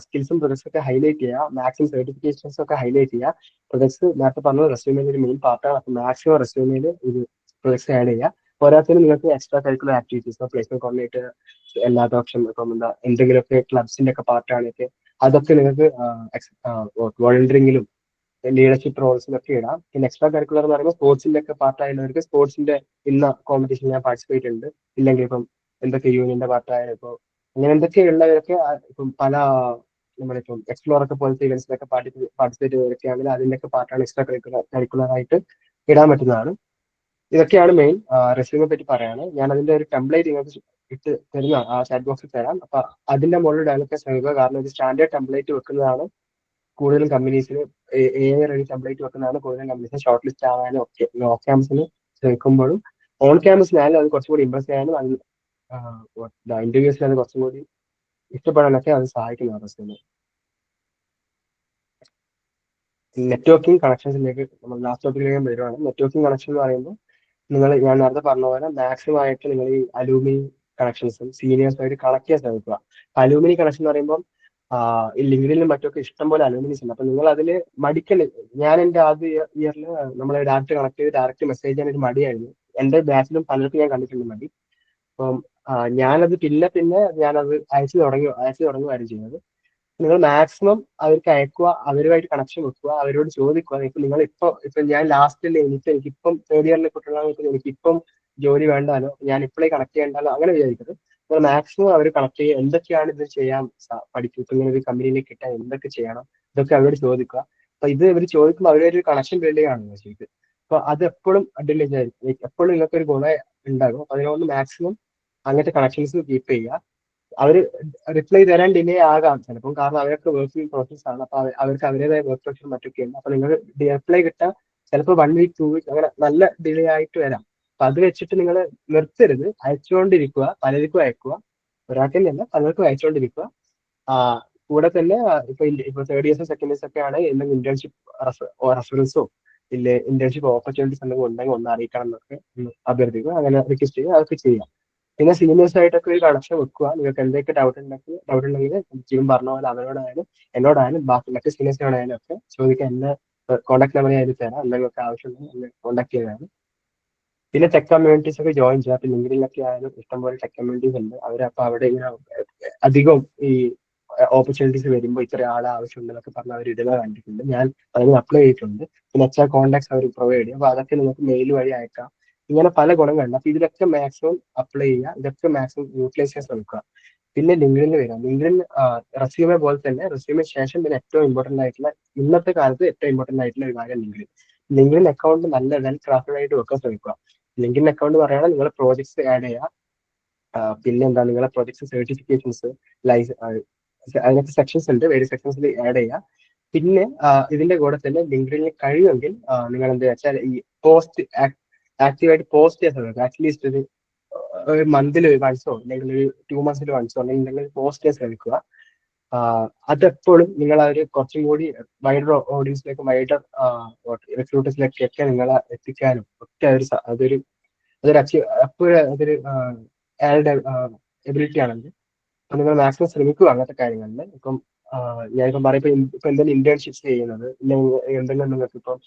സ്കിൽസും പ്രൊജക്ട്സ് ഒക്കെ ഹൈലൈറ്റ് ചെയ്യുക, മാക്സിമം സർട്ടിഫിക്കേഷൻസ് ഒക്കെ ഹൈലൈറ്റ് ചെയ്യുക. പ്രൊജക്ട്സ് നേരത്തെ പറഞ്ഞത് റെസ്യൂമിന്റെ ഒരു മെയിൻ പാർട്ടാണ്. അപ്പൊ മാക്സിമം റെസ്യൂമിൽ ഇത് പ്രൊജക്ട്സ് ആഡ് ചെയ്യുക. പോരാത്തതിന് നിങ്ങൾക്ക് extra curricular activities, placement coordinator, എല്ലാത്ത ഓപ്ഷൻ ഇപ്പം എന്തെങ്കിലുമൊക്കെ ക്ലബ്സിന്റെ ഒക്കെ പാർട്ടാണൊക്കെ അതൊക്കെ നിങ്ങൾക്ക് വോളണ്ടിയറിംഗിലും ലീഡർഷിപ്പ് റോൾസിലൊക്കെ ഇടാം. പിന്നെ എക്സ്ട്രാ കരിക്കുലർ എന്ന് പറയുമ്പോൾ സ്പോർട്സിന്റെ ഒക്കെ പാർട്ടായവർക്ക് സ്പോർട്സിന്റെ ഇന്ന കോമ്പറ്റീഷൻ ഞാൻ പാർട്ടിസിപ്പേറ്റ് ഉണ്ട്, ഇല്ലെങ്കിൽ ഇപ്പം എന്തൊക്കെ യൂണിയന്റെ പാർട്ടായാലും ഇപ്പോൾ അങ്ങനെ എന്തൊക്കെയുള്ളവരൊക്കെ ഇപ്പം പല നമ്മളിപ്പം എക്സ്പ്ലോർ ഒക്കെ പോലത്തെ ഇവന്റ്സിലൊക്കെ പാർട്ടിസിപ്പേറ്റ് ചെയ്തൊക്കെയാണെങ്കിൽ അതിന്റെയൊക്കെ പാർട്ടാണ് എക്സ്ട്രാ കരിക്കുലർ ആയിട്ട് ഇടാൻ പറ്റുന്നതാണ്. ഇതൊക്കെയാണ് മെയിൻ റെസ്യൂമെ പറ്റി പറയാണ്. ഞാൻ അതിന്റെ ഒരു ടെംപ്ലേറ്റ് നിങ്ങൾക്ക് ഇട്ട് തരുന്ന ചാറ്റ് ബോക്സിൽ തരാം. അപ്പൊ അതിന്റെ മുകളിൽ ഡെവലപ്പ് ചെയ്യാൻ ശ്രമിക്കുക. കാരണം ഇത് സ്റ്റാൻഡേർഡ് ടെംപ്ലേറ്റ് വെക്കുന്നതാണ് കൂടുതലും കമ്പനീസിന് റെഡി ടെംപ്ലേറ്റ് വെക്കുന്നതാണ് കൂടുതലും കമ്പനീസിന് ഷോർട്ട് ലിസ്റ്റ് ആവാനും ഒക്കെ. ഓഫ് ക്യാമ്പസിന് ശ്രമിക്കുമ്പോഴും ഓൺ ക്യാമ്പസിനായാലും അത് കുറച്ചുകൂടി ഇംപ്രസ് ചെയ്യാനും അത് ഇന്റർവ്യൂസിൽ അത് കുറച്ചും കൂടി ഇഷ്ടപ്പെടാനൊക്കെ അത് സഹായിക്കുന്നതാണ് റെസ്യൂമെ. നെറ്റ്വർക്കിംഗ് കണക്ഷൻസിലേക്ക് നമ്മൾ ലാസ്റ്റ് ടോപ്പിക്കിലേക്ക് വരുവാണ്. നെറ്റ്വർക്കിംഗ് കണക്ഷൻ എന്ന് പറയുമ്പോൾ ഞാൻ നേരത്തെ പറഞ്ഞ പോലെ മാക്സിമം ആയിട്ട് നിങ്ങൾ ഈ അലൂമിനി കണക്ഷൻസും സീനിയേഴ്സുമായിട്ട് കണക്ട് ചെയ്യാൻ ശ്രമിക്കുക. അലൂമിനി കണക്ഷൻ എന്ന് പറയുമ്പോൾ ഈ ലിങ്ക്ഡിനും മറ്റൊക്കെ ഇഷ്ടംപോലെ അലൂമിനീസ് ഉണ്ട്. അപ്പൊ നിങ്ങൾ അതിൽ മടിക്കല്. ഞാൻ എന്റെ ആദ്യ ഇയറിൽ നമ്മളെ ഡയറക്റ്റ് കണക്ട് ചെയ്ത് ഡയറക്റ്റ് മെസ്സേജ് ചെയ്യാൻ ഒരു മടിയായിരുന്നു. എന്റെ ബാച്ചിലും പലർക്കും ഞാൻ കണ്ടിട്ടുണ്ട് മടി. അപ്പം ഞാനത് പിന്നെ ഞാനത് അയച്ചു തുടങ്ങുകയായിരുന്നു ചെയ്യുന്നത്. നിങ്ങൾ മാക്സിമം അവർക്ക് അയക്കുക, അവരുമായിട്ട് കണക്ഷൻ വെക്കുക, അവരോട് ചോദിക്കുക. നിങ്ങൾ ഇപ്പൊ ഞാൻ ലാസ്റ്റിൽ എനിക്കിപ്പം തേർഡ് ഇയറിലെ കുട്ടികളാണെങ്കിൽ എനിക്കിപ്പം ജോലി വേണ്ടാലോ, ഞാൻ ഇപ്പോഴേ കണക്ട് ചെയ്യണ്ടല്ലോ അങ്ങനെ വിചാരിക്കരുത്. നിങ്ങൾ മാക്സിമം അവർ കണക്ട് ചെയ്യുക. എന്തൊക്കെയാണ് ഇത് ചെയ്യാൻ പഠിക്കും, ഇപ്പൊ ഇങ്ങനെ ഒരു കമ്പനിയിലേക്ക് കിട്ടാൻ എന്തൊക്കെ ചെയ്യണം, ഇതൊക്കെ അവരോട് ചോദിക്കുക. അപ്പൊ ഇത് ഇവർ ചോദിക്കുമ്പോൾ അവരൊരു കണക്ഷൻ ബിൽഡ് ചെയ്യുകയാണ് ശരിക്കും. അപ്പൊ അത് എപ്പോഴും അഡ്വാൻറ്റേജ് ആയിരിക്കും, എപ്പോഴും നിങ്ങൾക്ക് ഒരു ഗുണം ഉണ്ടാകും. അപ്പൊ അതിനോട് മാക്സിമം അങ്ങനത്തെ കണക്ഷൻസ് കീപ്പ് ചെയ്യുക. അവര് റിപ്ലൈ തരാൻ ഡിലേ ആകാം ചിലപ്പം, കാരണം അവരൊക്കെ വർക്കിംഗ് പ്രോസസ് ആണ്. അപ്പൊ അവർക്ക് അവരുടേതായ വർക്ക് പ്രഷർ മറ്റൊക്കെയുണ്ട്. അപ്പൊ നിങ്ങൾ റിപ്ലൈ കിട്ടാൻ ചിലപ്പോൾ 1 വീക്ക് 2 വീക്ക് അങ്ങനെ നല്ല ഡിലേ ആയിട്ട് വരാം. അപ്പൊ അത് വെച്ചിട്ട് നിങ്ങൾ നിർത്തരുത്, അയച്ചുകൊണ്ടിരിക്കുക, പലർക്കും അയക്കുക. ഒരാൾക്ക് തന്നെയല്ല, പലർക്കും അയച്ചുകൊണ്ടിരിക്കുക. കൂടെ തന്നെ ഇപ്പൊ തേർഡ് ഇയേഴ്സും സെക്കൻഡ് ഇയേഴ്സ് ഒക്കെ ആണ് എന്തെങ്കിലും ഇന്റേൺഷിപ്പ് റെഫറൻസോ ഇല്ല ഇന്റേൺഷിപ്പ് ഓപ്പർച്യൂണിറ്റീസ് എന്തെങ്കിലും ഉണ്ടെങ്കിൽ ഒന്ന് അറിയിക്കണം എന്നൊക്കെ അഭ്യർത്ഥിക്കുക. അങ്ങനെ റിക്വസ്റ്റ് ചെയ്യുക, അതൊക്കെ ചെയ്യാം. പിന്നെ സീനിയേഴ്സ് ആയിട്ടൊക്കെ ഒരു കണക്ഷൻ വെക്കുക. നിങ്ങൾക്ക് എന്തൊക്കെ ഡൗട്ട് ഉണ്ടെങ്കിൽ ജീവൻ പറഞ്ഞ പോലെ അവരോടായാലും എന്നോടായാലും ബാക്കി മറ്റു സീനിയേഴ്സിനോടായാലും ഒക്കെ ചോദിക്കാൻ. എന്നെ കോൺടാക്ട് നമ്പർ ആയാലും തരാം. എന്തെങ്കിലുമൊക്കെ ആവശ്യമുണ്ടെങ്കിൽ എന്നെ കോൺടാക്ട് ചെയ്താണ്. പിന്നെ ടെക് കമ്മ്യൂണിറ്റീസ് ഒക്കെ ജോയിൻ ചെയ്യാം. പിന്നെ ലിങ്ക്ഡിനിലൊക്കെ ആയാലും ഇഷ്ടംപോലെ ടെക് കമ്മ്യൂണിറ്റീസ് ഉണ്ട്. അവരപ്പോൾ അവിടെ ഇങ്ങനെ അധികം ഈ ഓപ്പർച്യൂണിറ്റീസ് വരുമ്പോൾ ഇത്ര ആളെ ആവശ്യമുണ്ടെന്നൊക്കെ പറഞ്ഞ് അവർ ഇടുക കണ്ടിട്ടുണ്ട്. ഞാൻ അതിന് അപ്ലൈ ചെയ്തിട്ടുണ്ട്. പിന്നെ HR കോൺടാക്ട്സ് അവർ പ്രൊവൈഡ് ചെയ്യും. അപ്പൊ അതൊക്കെ നിങ്ങൾക്ക് മെയിൽ വഴി അയക്കാം. ഇങ്ങനെ പല ഗുണങ്ങളുണ്ട്. അപ്പൊ ഇതിലൊക്കെ മാക്സിമം അപ്ലൈ ചെയ്യുക, ഇതൊക്കെ മാക്സിമം യൂട്ടിലൈസ് ചെയ്യാൻ ശ്രമിക്കുക. പിന്നെ ലിങ്ക്ഡിനിൽ വരാം. ലിങ്ക്ഡിൻ റെസ്യൂമെ പോലെ തന്നെ റെസ്യൂമെ ശേഷം പിന്നെ ഏറ്റവും ഇമ്പോർട്ടന്റ് ആയിട്ടുള്ള, ഇന്നത്തെ കാലത്ത് ഏറ്റവും ഇമ്പോർട്ടന്റ് ആയിട്ടുള്ള ഒരു കാര്യം ലിങ്ക്ഡിൻ അക്കൗണ്ട് നല്ല വെൽ ക്രാഫ്റ്റഡ് ആയിട്ട് വെക്കാൻ ശ്രമിക്കുക. ലിങ്ക്ഡിൻ അക്കൗണ്ട് പറയുകയാണെങ്കിൽ നിങ്ങളെ പ്രോജക്ട്സ് ആഡ് ചെയ്യുക. പിന്നെ എന്താ നിങ്ങളെ പ്രോജക്ട്സ് സർട്ടിഫിക്കേഷൻസ് അതിനൊക്കെ സെക്ഷൻസ് ഉണ്ട്, വേരിയസ് സെക്ഷൻസിൽ ആഡ് ചെയ്യുക. പിന്നെ ഇതിന്റെ കൂടെ തന്നെ ലിങ്ക്ഡിനിൽ കഴിയുമെങ്കിൽ നിങ്ങൾ എന്താ വെച്ചാൽ ഈ പോസ്റ്റ് ആക്റ്റീവായിട്ട് പോസ്റ്റ് ചെയ്യാൻ ശ്രമിക്കുക. അറ്റ്ലീസ്റ്റ് ഒരു മന്തിൽ വൺസോ അല്ലെങ്കിൽ ഒരു 2 months വൺസോ അല്ലെങ്കിൽ പോസ്റ്റ് ചെയ്യാൻ ശ്രമിക്കുക. അതെപ്പോഴും നിങ്ങൾ ഒരു കുറച്ചും കൂടി വൈഡർ ഓഡിയൻസിലേക്ക്, വൈഡർ റിക്രൂട്ടേഴ്സിലേക്കൊക്കെ നിങ്ങളെ എത്തിക്കാനും ഒക്കെ അതൊരു എപ്പോഴും അതൊരു ആഡ് എബിലിറ്റി ആണെങ്കിൽ അപ്പൊ നിങ്ങൾ മാക്സിമം ശ്രമിക്കുക അങ്ങനത്തെ കാര്യങ്ങളിൽ. ഇപ്പം ഞാനിപ്പം പറയും, ഇപ്പൊ എന്തെങ്കിലും ഇന്റേൺഷിപ്സ് ചെയ്യുന്നത്, എന്തെങ്കിലും നിങ്ങൾക്ക് ഇപ്പം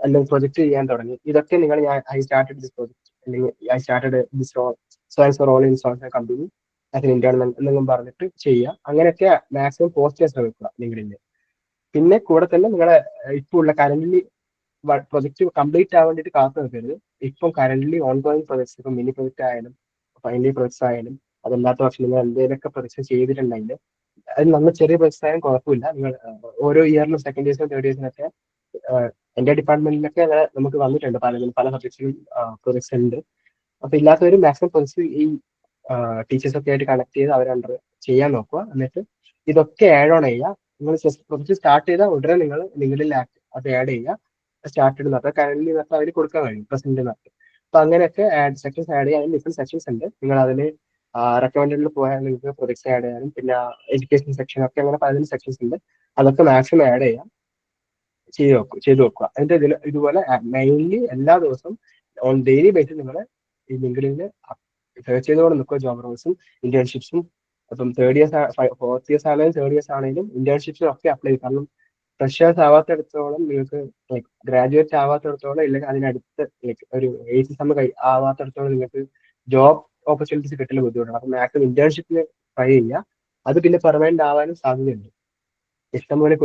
അല്ലെങ്കിൽ പ്രൊജക്ട് ചെയ്യാൻ തുടങ്ങി, ഇതൊക്കെ നിങ്ങൾ ഐ സ്റ്റാർട്ടഡ് ദിസ് പ്രൊജക്ട് അല്ലെങ്കിൽ I started this role in company as an intern എന്തെങ്കിലും പറഞ്ഞിട്ട് ചെയ്യുക. അങ്ങനെയൊക്കെ മാക്സിമം പോസ്റ്റ് ചെയ്യാൻ ശ്രമിക്കുക ലിങ്ക്ഡിനിൽ. പിന്നെ കൂടെ തന്നെ നിങ്ങളെ ഇപ്പോൾ ഉള്ള കറന്റ്ലി പ്രൊജക്ട് കംപ്ലീറ്റ് ആവാൻ വേണ്ടിയിട്ട് കാത്തു നിൽക്കരുത്. ഇപ്പം കറന്റ്ലി ഓൺഗോയിങ് പ്രൊജക്ട്സ്, ഇപ്പം മിനി പ്രൊജക്ട് ആയാലും ഫൈനലി പ്രൊജക്ട്സ് ആയാലും അതല്ലാത്ത പക്ഷം നിങ്ങൾ എന്തെങ്കിലുമൊക്കെ പ്രൊജക്ട് ചെയ്തിട്ടുണ്ടെങ്കിൽ അത് നമ്മൾ ചെറിയ പ്രൊജക്ട്സ് ആയാലും കുഴപ്പമില്ല. നിങ്ങൾ ഓരോ ഇയറിലും സെക്കൻഡ് ഇയേഴ്സിനും തേർഡ് ഇയേഴ്സിനൊക്കെ എന്റെ ഡിപ്പാർട്ട്മെന്റിലൊക്കെ നമുക്ക് വന്നിട്ടുണ്ട്. പല സബ്ജക്ട്സിലും പ്രൊജക്ട്സ് ഉണ്ട്. അപ്പൊ ഇല്ലാത്തവർ മാക്സിമം പ്രൊജക്ട്സ് ഈ ടീച്ചേഴ്സ് ഒക്കെ ആയിട്ട് കണക്ട് ചെയ്ത് അവരണ്ടർ ചെയ്യാൻ നോക്കുക. എന്നിട്ട് ഇതൊക്കെ ആഡ് ഓൺ ചെയ്യുക. നിങ്ങൾ പ്രൊജക്ട് സ്റ്റാർട്ട് ചെയ്താൽ ഉടനെ നിങ്ങൾ ലിങ്ക്ഡിനിൽ അത് ആഡ് ചെയ്യുക. സ്റ്റാർട്ടഡ് നടത്തുക, കറന്റ് നടത്തുക, അതിൽ കൊടുക്കാൻ കഴിയും പ്രസന്റ് നടത്തുക. അപ്പൊ അങ്ങനെയൊക്കെ സെക്ഷൻസ് ആഡ് ചെയ്യാൻ ഡിഫറെന്റ് സെക്ഷൻസ് ഉണ്ട്. നിങ്ങൾ അതിൽ റെക്കമെൻഡിൽ പോയാൽ നിങ്ങൾക്ക് പ്രൊജക്ട്സ് ആഡ് ചെയ്യാനും പിന്നെ എഡ്യൂക്കേഷൻ സെക്ഷൻ ഒക്കെ അങ്ങനെ പല സെക്ഷൻസ് ഉണ്ട്. അതൊക്കെ മാക്സിമം ആഡ് ചെയ്യാം, ചെയ്തു വെക്കുക. അതിന്റെ ഇതുപോലെ മെയിൻലി എല്ലാ ദിവസവും ഓൺ ഡെയിലി ബേസിൽ നിങ്ങൾ ഈ ലിങ്ക്ഡിനിൽ സെർച്ച് ചെയ്തുകൊണ്ട് നിൽക്കുക ജോബ് റോൾസും ഇന്റേൺഷിപ്സും. അപ്പം ഫോർത്ത് ഇയേഴ്സ് ആണെങ്കിലും തേർഡ് ഇയേഴ്സ് ആണെങ്കിലും ഇന്റേൺഷിപ്സും ഒക്കെ അപ്ലൈ ചെയ്യും. കാരണം ഫ്രഷേഴ്സ് ആവാത്തിടത്തോളം നിങ്ങൾക്ക് ഗ്രാജുവേറ്റ് ആവാത്തിടത്തോളം ഇല്ലെങ്കിൽ അതിനടുത്ത് ഒരു ACSM ആവാത്തിടത്തോളം നിങ്ങൾക്ക് ജോബ് ഓപ്പർച്യൂണിറ്റീസ് കിട്ടൽ ബുദ്ധിമുട്ടാണ്. അപ്പൊ മാക്സിമം ഇന്റേൺഷിപ്പിന് ട്രൈ ചെയ്യുക. അത് പിന്നെ പെർമനന്റ് ആവാനും സാധ്യതയുണ്ട്. ഇഷ്ടംപോലെ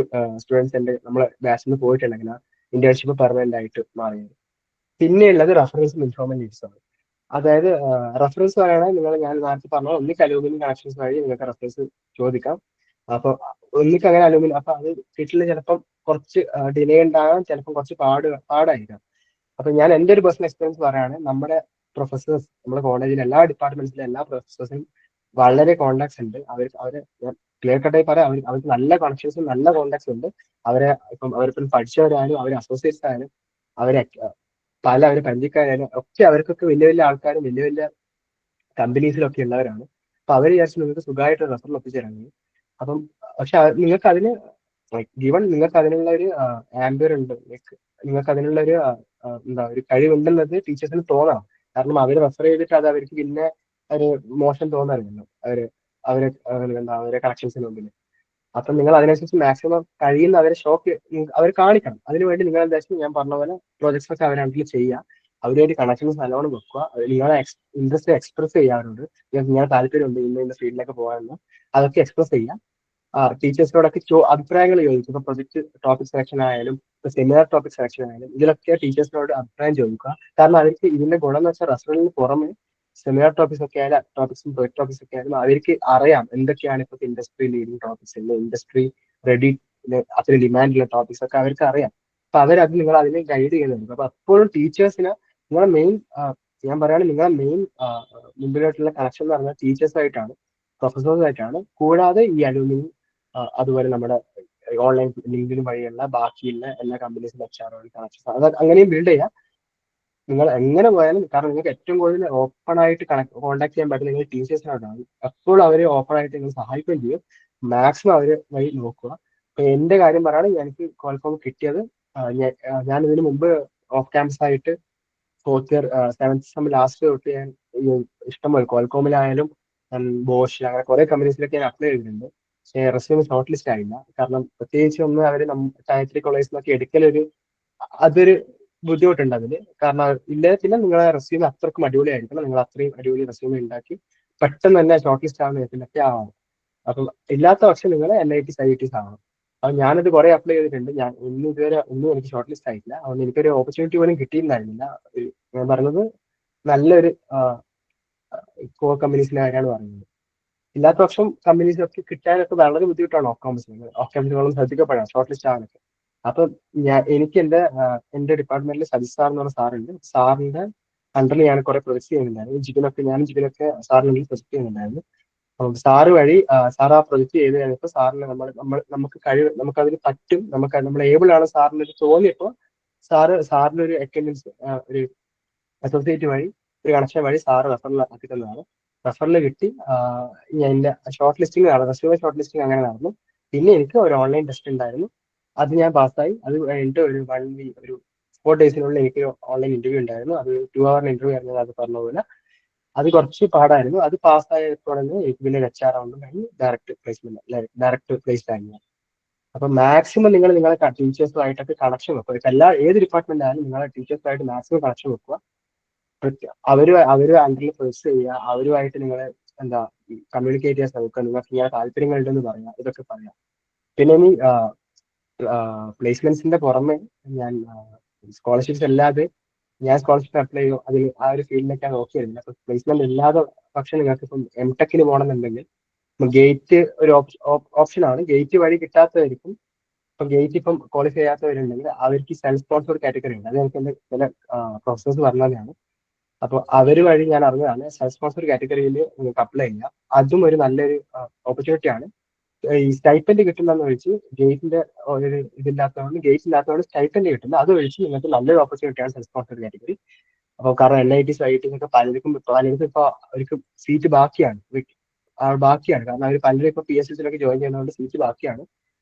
സ്റ്റുഡൻസ് എൻ്റെ നമ്മളെ ബാച്ചിൽ നിന്ന് പോയിട്ടുണ്ടെങ്കിൽ ഇന്റേൺഷിപ്പ് പെർമനന്റ് ആയിട്ട് മാറിയത്. പിന്നെയുള്ളത് റഫറൻസും ഇൻഫോർമേറ്റീവ്സ് ആണ്. അതായത് റഫറൻസ് പറയുകയാണെങ്കിൽ ഞാൻ നേരത്തെ പറഞ്ഞ ഒന്നിക്ക് അലൂമിനിയം കണക്ഷൻസ് വഴി നിങ്ങൾക്ക് റഫറൻസ് ചോദിക്കാം. അപ്പൊ ഒന്നിക്ക് അങ്ങനെ അലൂമിനിയം, അപ്പൊ അത് കിട്ടില്ല, ചിലപ്പം കുറച്ച് ഡിലേ ഉണ്ടാകാം, ചിലപ്പം കുറച്ച് പാടായിരിക്കാം. അപ്പൊ ഞാൻ എൻ്റെ ഒരു പേഴ്സണൽ എക്സ്പീരിയൻസ് പറയുകയാണെങ്കിൽ നമ്മുടെ പ്രൊഫസേഴ്സ്, നമ്മുടെ കോളേജിലെ എല്ലാ ഡിപ്പാർട്ട്മെന്റ്സിലെ എല്ലാ പ്രൊഫസേഴ്സും വളരെ കോണ്ടാക്ട്സ് ഉണ്ട്. അവരെ ക്ലിയർ കട്ടായി പറയാം, അവർക്ക് നല്ല കണക്ഷൻസും നല്ല കോണ്ടാക്ട്സ് ഉണ്ട്. അവരിപ്പം പഠിച്ചവരായാലും അവർ അസോസിയേറ്റ്സ് ആയാലും അവരെ അവരെ പരിചയക്കാരായാലും ഒക്കെ അവർക്കൊക്കെ വലിയ വലിയ ആൾക്കാരും വലിയ വലിയ കമ്പനീസിലൊക്കെ ഉള്ളവരാണ്. അപ്പൊ അവർ വിചാരിച്ചു നിങ്ങൾക്ക് സുഖമായിട്ട് റെഫറിൽ ഒപ്പിച്ചേരാൻ കഴിയും. അപ്പം പക്ഷെ നിങ്ങൾക്ക് അതിന് ഗിവൺ നിങ്ങൾക്ക് അതിനുള്ള ഒരു ആംബിയർ ഉണ്ട്, നിങ്ങൾക്ക് അതിനുള്ള ഒരു എന്താ ഒരു കഴിവുണ്ടെന്നത് ടീച്ചേഴ്സിന് തോന്നണം. കാരണം അവർ റെഫർ ചെയ്തിട്ട് അത് അവർക്ക് പിന്നെ ഒരു മോശം തോന്നറിയല്ലോ അവരെ എന്താ അവരെ കളക്ഷൻസിന് മുമ്പിൽ. അപ്പൊ നിങ്ങൾ അതിനനുസരിച്ച് മാക്സിമം കഴിയുന്ന അവരെ ഷോക്ക് അവർ കാണിക്കണം. അതിനുവേണ്ടി നിങ്ങൾ എന്താ വെച്ചാൽ ഞാൻ പറഞ്ഞ പോലെ പ്രോജക്ട്സ് ഒക്കെ അവരാണെങ്കിൽ ചെയ്യുക, അവരുമായിട്ട് കണക്ഷൻസ് നല്ലോണം വെക്കുക, നിങ്ങളെ ഇൻട്രസ്റ്റ് എക്സ്പ്രസ് ചെയ്യുക അവരോട്. ഞാൻ താല്പര്യമുണ്ട് ഇന്ന ഫീൽഡിലേക്ക് പോകാമെന്ന് അതൊക്കെ എക്സ്പ്രസ് ചെയ്യാം. ടീച്ചേഴ്സിനോടൊക്കെ അഭിപ്രായങ്ങൾ ചോദിക്കും. ഇപ്പൊ പ്രൊജക്ട് ടോപ്പിക് സെലക്ഷൻ ആയാലും ഇപ്പൊ സെമിനാർ ടോപ്പിക് സെലക്ഷൻ ആയാലും ഇതിലൊക്കെ ടീച്ചേഴ്സിനോട് അഭിപ്രായം ചോദിക്കുക. കാരണം അവർക്ക് ഇതിന്റെ ഗുണം എന്ന് വെച്ചാൽ റെഫറലിന് പുറമെ സെമിനാർ ടോപ്പിക്സ് ഒക്കെ ആയാലും ടോപ്പിക്സും പ്രൊജക്ട് ടോപ്പിക്സ് ഒക്കെ ആയാലും അവർക്ക് അറിയാം എന്തൊക്കെയാണ് ഇപ്പൊ industry leading topics, industry ready അത്രയും ഡിമാൻഡുള്ള ടോപ്പിക്സ് ഒക്കെ അവർക്ക് അറിയാം. അപ്പൊ അവരത് നിങ്ങൾ അതിനെ ഗൈഡ് ചെയ്യുന്നുണ്ട്. അപ്പൊ അപ്പോഴും ടീച്ചേഴ്സിന് നിങ്ങളെ മെയിൻ ഞാൻ പറയുകയാണെങ്കിൽ നിങ്ങളെ മെയിൻ മുമ്പിലോട്ടുള്ള കണക്ഷൻ എന്ന് പറഞ്ഞാൽ ടീച്ചേഴ്സ് ആയിട്ടാണ്, പ്രൊഫസേഴ്സ് ആയിട്ടാണ്. കൂടാതെ ഈ അലൂമിനി അതുപോലെ നമ്മുടെ ഓൺലൈൻ ലിങ്കിന് വഴിയുള്ള ബാക്കിയുള്ള എല്ലാ കമ്പനീസിന്റെ എച്ച്ആർഒ കണക്ഷൻസ് അത് അങ്ങനെയും ബിൽഡ് ചെയ്യാം. നിങ്ങൾ എങ്ങനെ പോയാലും, കാരണം നിങ്ങൾക്ക് ഏറ്റവും കൂടുതൽ ഓപ്പൺ ആയിട്ട് കോൺടാക്ട് ചെയ്യാൻ പറ്റുന്ന നിങ്ങൾ ടീച്ചേഴ്സിനോടാണ്. എപ്പോഴും അവരെ ഓപ്പൺ ആയിട്ട് നിങ്ങൾ സഹായിക്കുകയും ചെയ്യും. മാക്സിമം അവര് വഴി നോക്കുക. ഇപ്പൊ എന്റെ കാര്യം പറയുകയാണെങ്കിൽ എനിക്ക് ക്വാളിഫോം കിട്ടിയത് ഞാൻ ഇതിന് മുമ്പ് ഓഫ് ക്യാമ്പസ് ആയിട്ട് fourth year 7th sem last തൊട്ട് ഞാൻ ഇഷ്ടംപോലെ ക്വാളിഫോമിലായാലും ബോഷ് അങ്ങനെ കുറെ കമ്പനീസിലൊക്കെ ഞാൻ അപ്ലൈ ചെയ്തിട്ടുണ്ട്. പക്ഷേ റെസ്യൂമ് ഷോർട്ട് ലിസ്റ്റ് ആയില്ല. കാരണം പ്രത്യേകിച്ച് ഒന്ന് അവര് ടയർ 3 കോളേജിലൊക്കെ എടുക്കലൊരു അതൊരു ബുദ്ധിമുട്ടുണ്ട് അതില്. കാരണം ഇല്ലേ പിന്നെ നിങ്ങളെ റെസ്യൂമ് അത്രക്കും അടിപൊളിയായിരിക്കണം. നിങ്ങൾ അത്രയും അടിപൊളി റെസ്യൂമ് ഉണ്ടാക്കി പെട്ടെന്ന് തന്നെ ഷോർട്ട് ലിസ്റ്റ് ആവുന്ന വിധത്തിലൊക്കെ ആവണം. അപ്പം ഇല്ലാത്ത പക്ഷം നിങ്ങൾ NITs IITs ആവണം. അപ്പൊ ഞാനത് കുറെ അപ്ലൈ ചെയ്തിട്ടുണ്ട്. ഞാൻ ഇതുവരെ ഒന്നും എനിക്ക് ഷോർട്ട് ലിസ്റ്റ് ആയിട്ടില്ല. അതുകൊണ്ട് എനിക്കൊരു ഓപ്പർച്യൂണിറ്റി പോലും കിട്ടിയിട്ടുണ്ടായിരുന്നില്ല. ഞാൻ പറഞ്ഞത് നല്ലൊരു കോ കമ്പനീസിന്റെ കാര്യമാണ് പറയുന്നത്. ഇല്ലാത്ത പക്ഷം കമ്പനീസൊക്കെ കിട്ടാനൊക്കെ വളരെ ബുദ്ധിമുട്ടാണ് ഓഫ് ക്യാമ്പസുകളും ശ്രദ്ധിക്കപ്പെടാം ഷോർട്ട് ലിസ്റ്റ് ആവാനൊക്കെ. അപ്പൊ എനിക്ക് എന്റെ ഡിപ്പാർട്ട്മെന്റിൽ സതീഷ് സാർ എന്ന് പറഞ്ഞ സാറുണ്ട്. സാറിന്റെ അണ്ടറിൽ ഞാൻ കുറെ പ്രൊജക്ട് ചെയ്യുന്നുണ്ടായിരുന്നു. ജിബിനൊക്കെ സാറിനുള്ളിൽ പ്രൊജക്ട് ചെയ്യുന്നുണ്ടായിരുന്നു. അപ്പം സാറ് വഴി സാർ ആ പ്രൊജക്ട് ചെയ്ത് കഴിഞ്ഞപ്പോൾ സാറിന് നമുക്ക് അതിന് പറ്റും, നമ്മൾ ഏബിൾ ആണ് സാറിന് തോന്നിയപ്പോൾ സാറിന്റെ ഒരു അറ്റൻഡൻസ് ഒരു അസോസിയേറ്റ് വഴി ഒരു കണക്ഷൻ വഴി സാറ് റെഫറൽ ആക്കി തന്നതാണ്. റെഫറൽ കിട്ടി. ഞാൻ എന്റെ short listing resume short listing അങ്ങനെ നടന്നു. പിന്നെ എനിക്ക് ഒരു ഓൺലൈൻ ടെസ്റ്റ് ഉണ്ടായിരുന്നു. അത് ഞാൻ പാസ്സായി. അത് കഴിഞ്ഞിട്ട് ഒരു 1 വീക്ക് ഒരു 4 ഡേയ്സിനുള്ളിൽ എനിക്ക് ഓൺലൈൻ ഇന്റർവ്യൂ ഉണ്ടായിരുന്നു. അത് 2 hour ഇന്റർവ്യൂ ആയിരുന്നു. അത് പറഞ്ഞ പോലെ അത് കുറച്ച് പാടായിരുന്നു. അത് പാസ്സായപ്പോഴാണ് എനിക്ക് പിന്നെ HR റൗണ്ടും കഴിഞ്ഞ് ഡയറക്റ്റ് പ്ലേസ്ഡ് ആയിരുന്നു. അപ്പൊ മാക്സിമം നിങ്ങളെ ടീച്ചേഴ്സുമായിട്ടൊക്കെ കണക്ഷൻ വെക്കുക. ഇപ്പൊ ഏത് ഡിപ്പാർട്ട്മെന്റ് ആയാലും നിങ്ങളെ ടീച്ചേഴ്സുമായിട്ട് മാക്സിമം കണക്ഷൻ വെക്കുക. അവര് അണ്ടറിൽ പ്രൊജക്ട് ചെയ്യുക. അവരുമായിട്ട് നിങ്ങളെ എന്താ കമ്മ്യൂണിക്കേറ്റ് ചെയ്യാൻ ശ്രമിക്കുക. നിങ്ങൾക്ക് ഇങ്ങനെ താല്പര്യങ്ങളുണ്ടെന്ന് പറയാം, ഇതൊക്കെ പറയാം. പിന്നെ ഇനി പ്ലേസ്മെന്റ്സിന്റെ പുറമെ ഞാൻ സ്കോളർഷിപ്സ് അല്ലാതെ ഞാൻ സ്കോളർഷിപ്പ് അപ്ലൈ ചെയ്യും. അതിൽ ആ ഒരു ഫീൽഡിലേക്കാണ് നോക്കിയിരുന്നത്. അപ്പൊ പ്ലേസ്മെന്റ് ഇല്ലാതെ പക്ഷെ നിങ്ങൾക്ക് ഇപ്പം MTechന് പോകണമെന്നുണ്ടെങ്കിൽ ഗേറ്റ് ഒരു ഓപ്ഷനാണ്. ഗേറ്റ് വഴി കിട്ടാത്തതായിരിക്കും. ഇപ്പം ഗേറ്റ് ഇപ്പം ക്വാളിഫൈ ചെയ്യാത്തവരുണ്ടെങ്കിൽ അവർക്ക് സെൽഫ് സ്പോൺസർ കാറ്റഗറി ഉണ്ട്. അത് എനിക്ക് എന്റെ ചില പ്രൊഫസേഴ്സ് പറഞ്ഞതാണ്. അപ്പൊ അവര് വഴി ഞാൻ അറിഞ്ഞതാണ് സെൽഫ് സ്പോൺസർ കാറ്റഗറിയിൽ നിങ്ങൾക്ക് അപ്ലൈ ചെയ്യാം. അതും ഒരു നല്ലൊരു ഓപ്പർച്യൂണിറ്റി ആണ്. ഈ സ്റ്റൈപ്പൻഡ് കിട്ടുന്നതെന്ന് ഒഴിച്ച് ഗേറ്റിന്റെ ഒരു ഗേറ്റില്ലാത്തതുകൊണ്ട് സ്റ്റൈപ്പൻഡ് കിട്ടുന്നത്, അത് ഒഴിച്ച് നിങ്ങൾക്ക് നല്ലൊരു ഓപ്പർച്യൂണിറ്റിയാണ് സെൽഫ് സ്പോൺസർ കാറ്റഗറി. അപ്പോൾ കാരണം NITs IITs ഒക്കെ പലർക്കും ഇപ്പൊ അവർക്ക് സീറ്റ് ബാക്കിയാണ്. കാരണം അവർ പലരും ഇപ്പൊ PSCസിലൊക്കെ ജോയിൻ ചെയ്യുന്നതുകൊണ്ട് സീറ്റ് ബാക്കിയാണ്.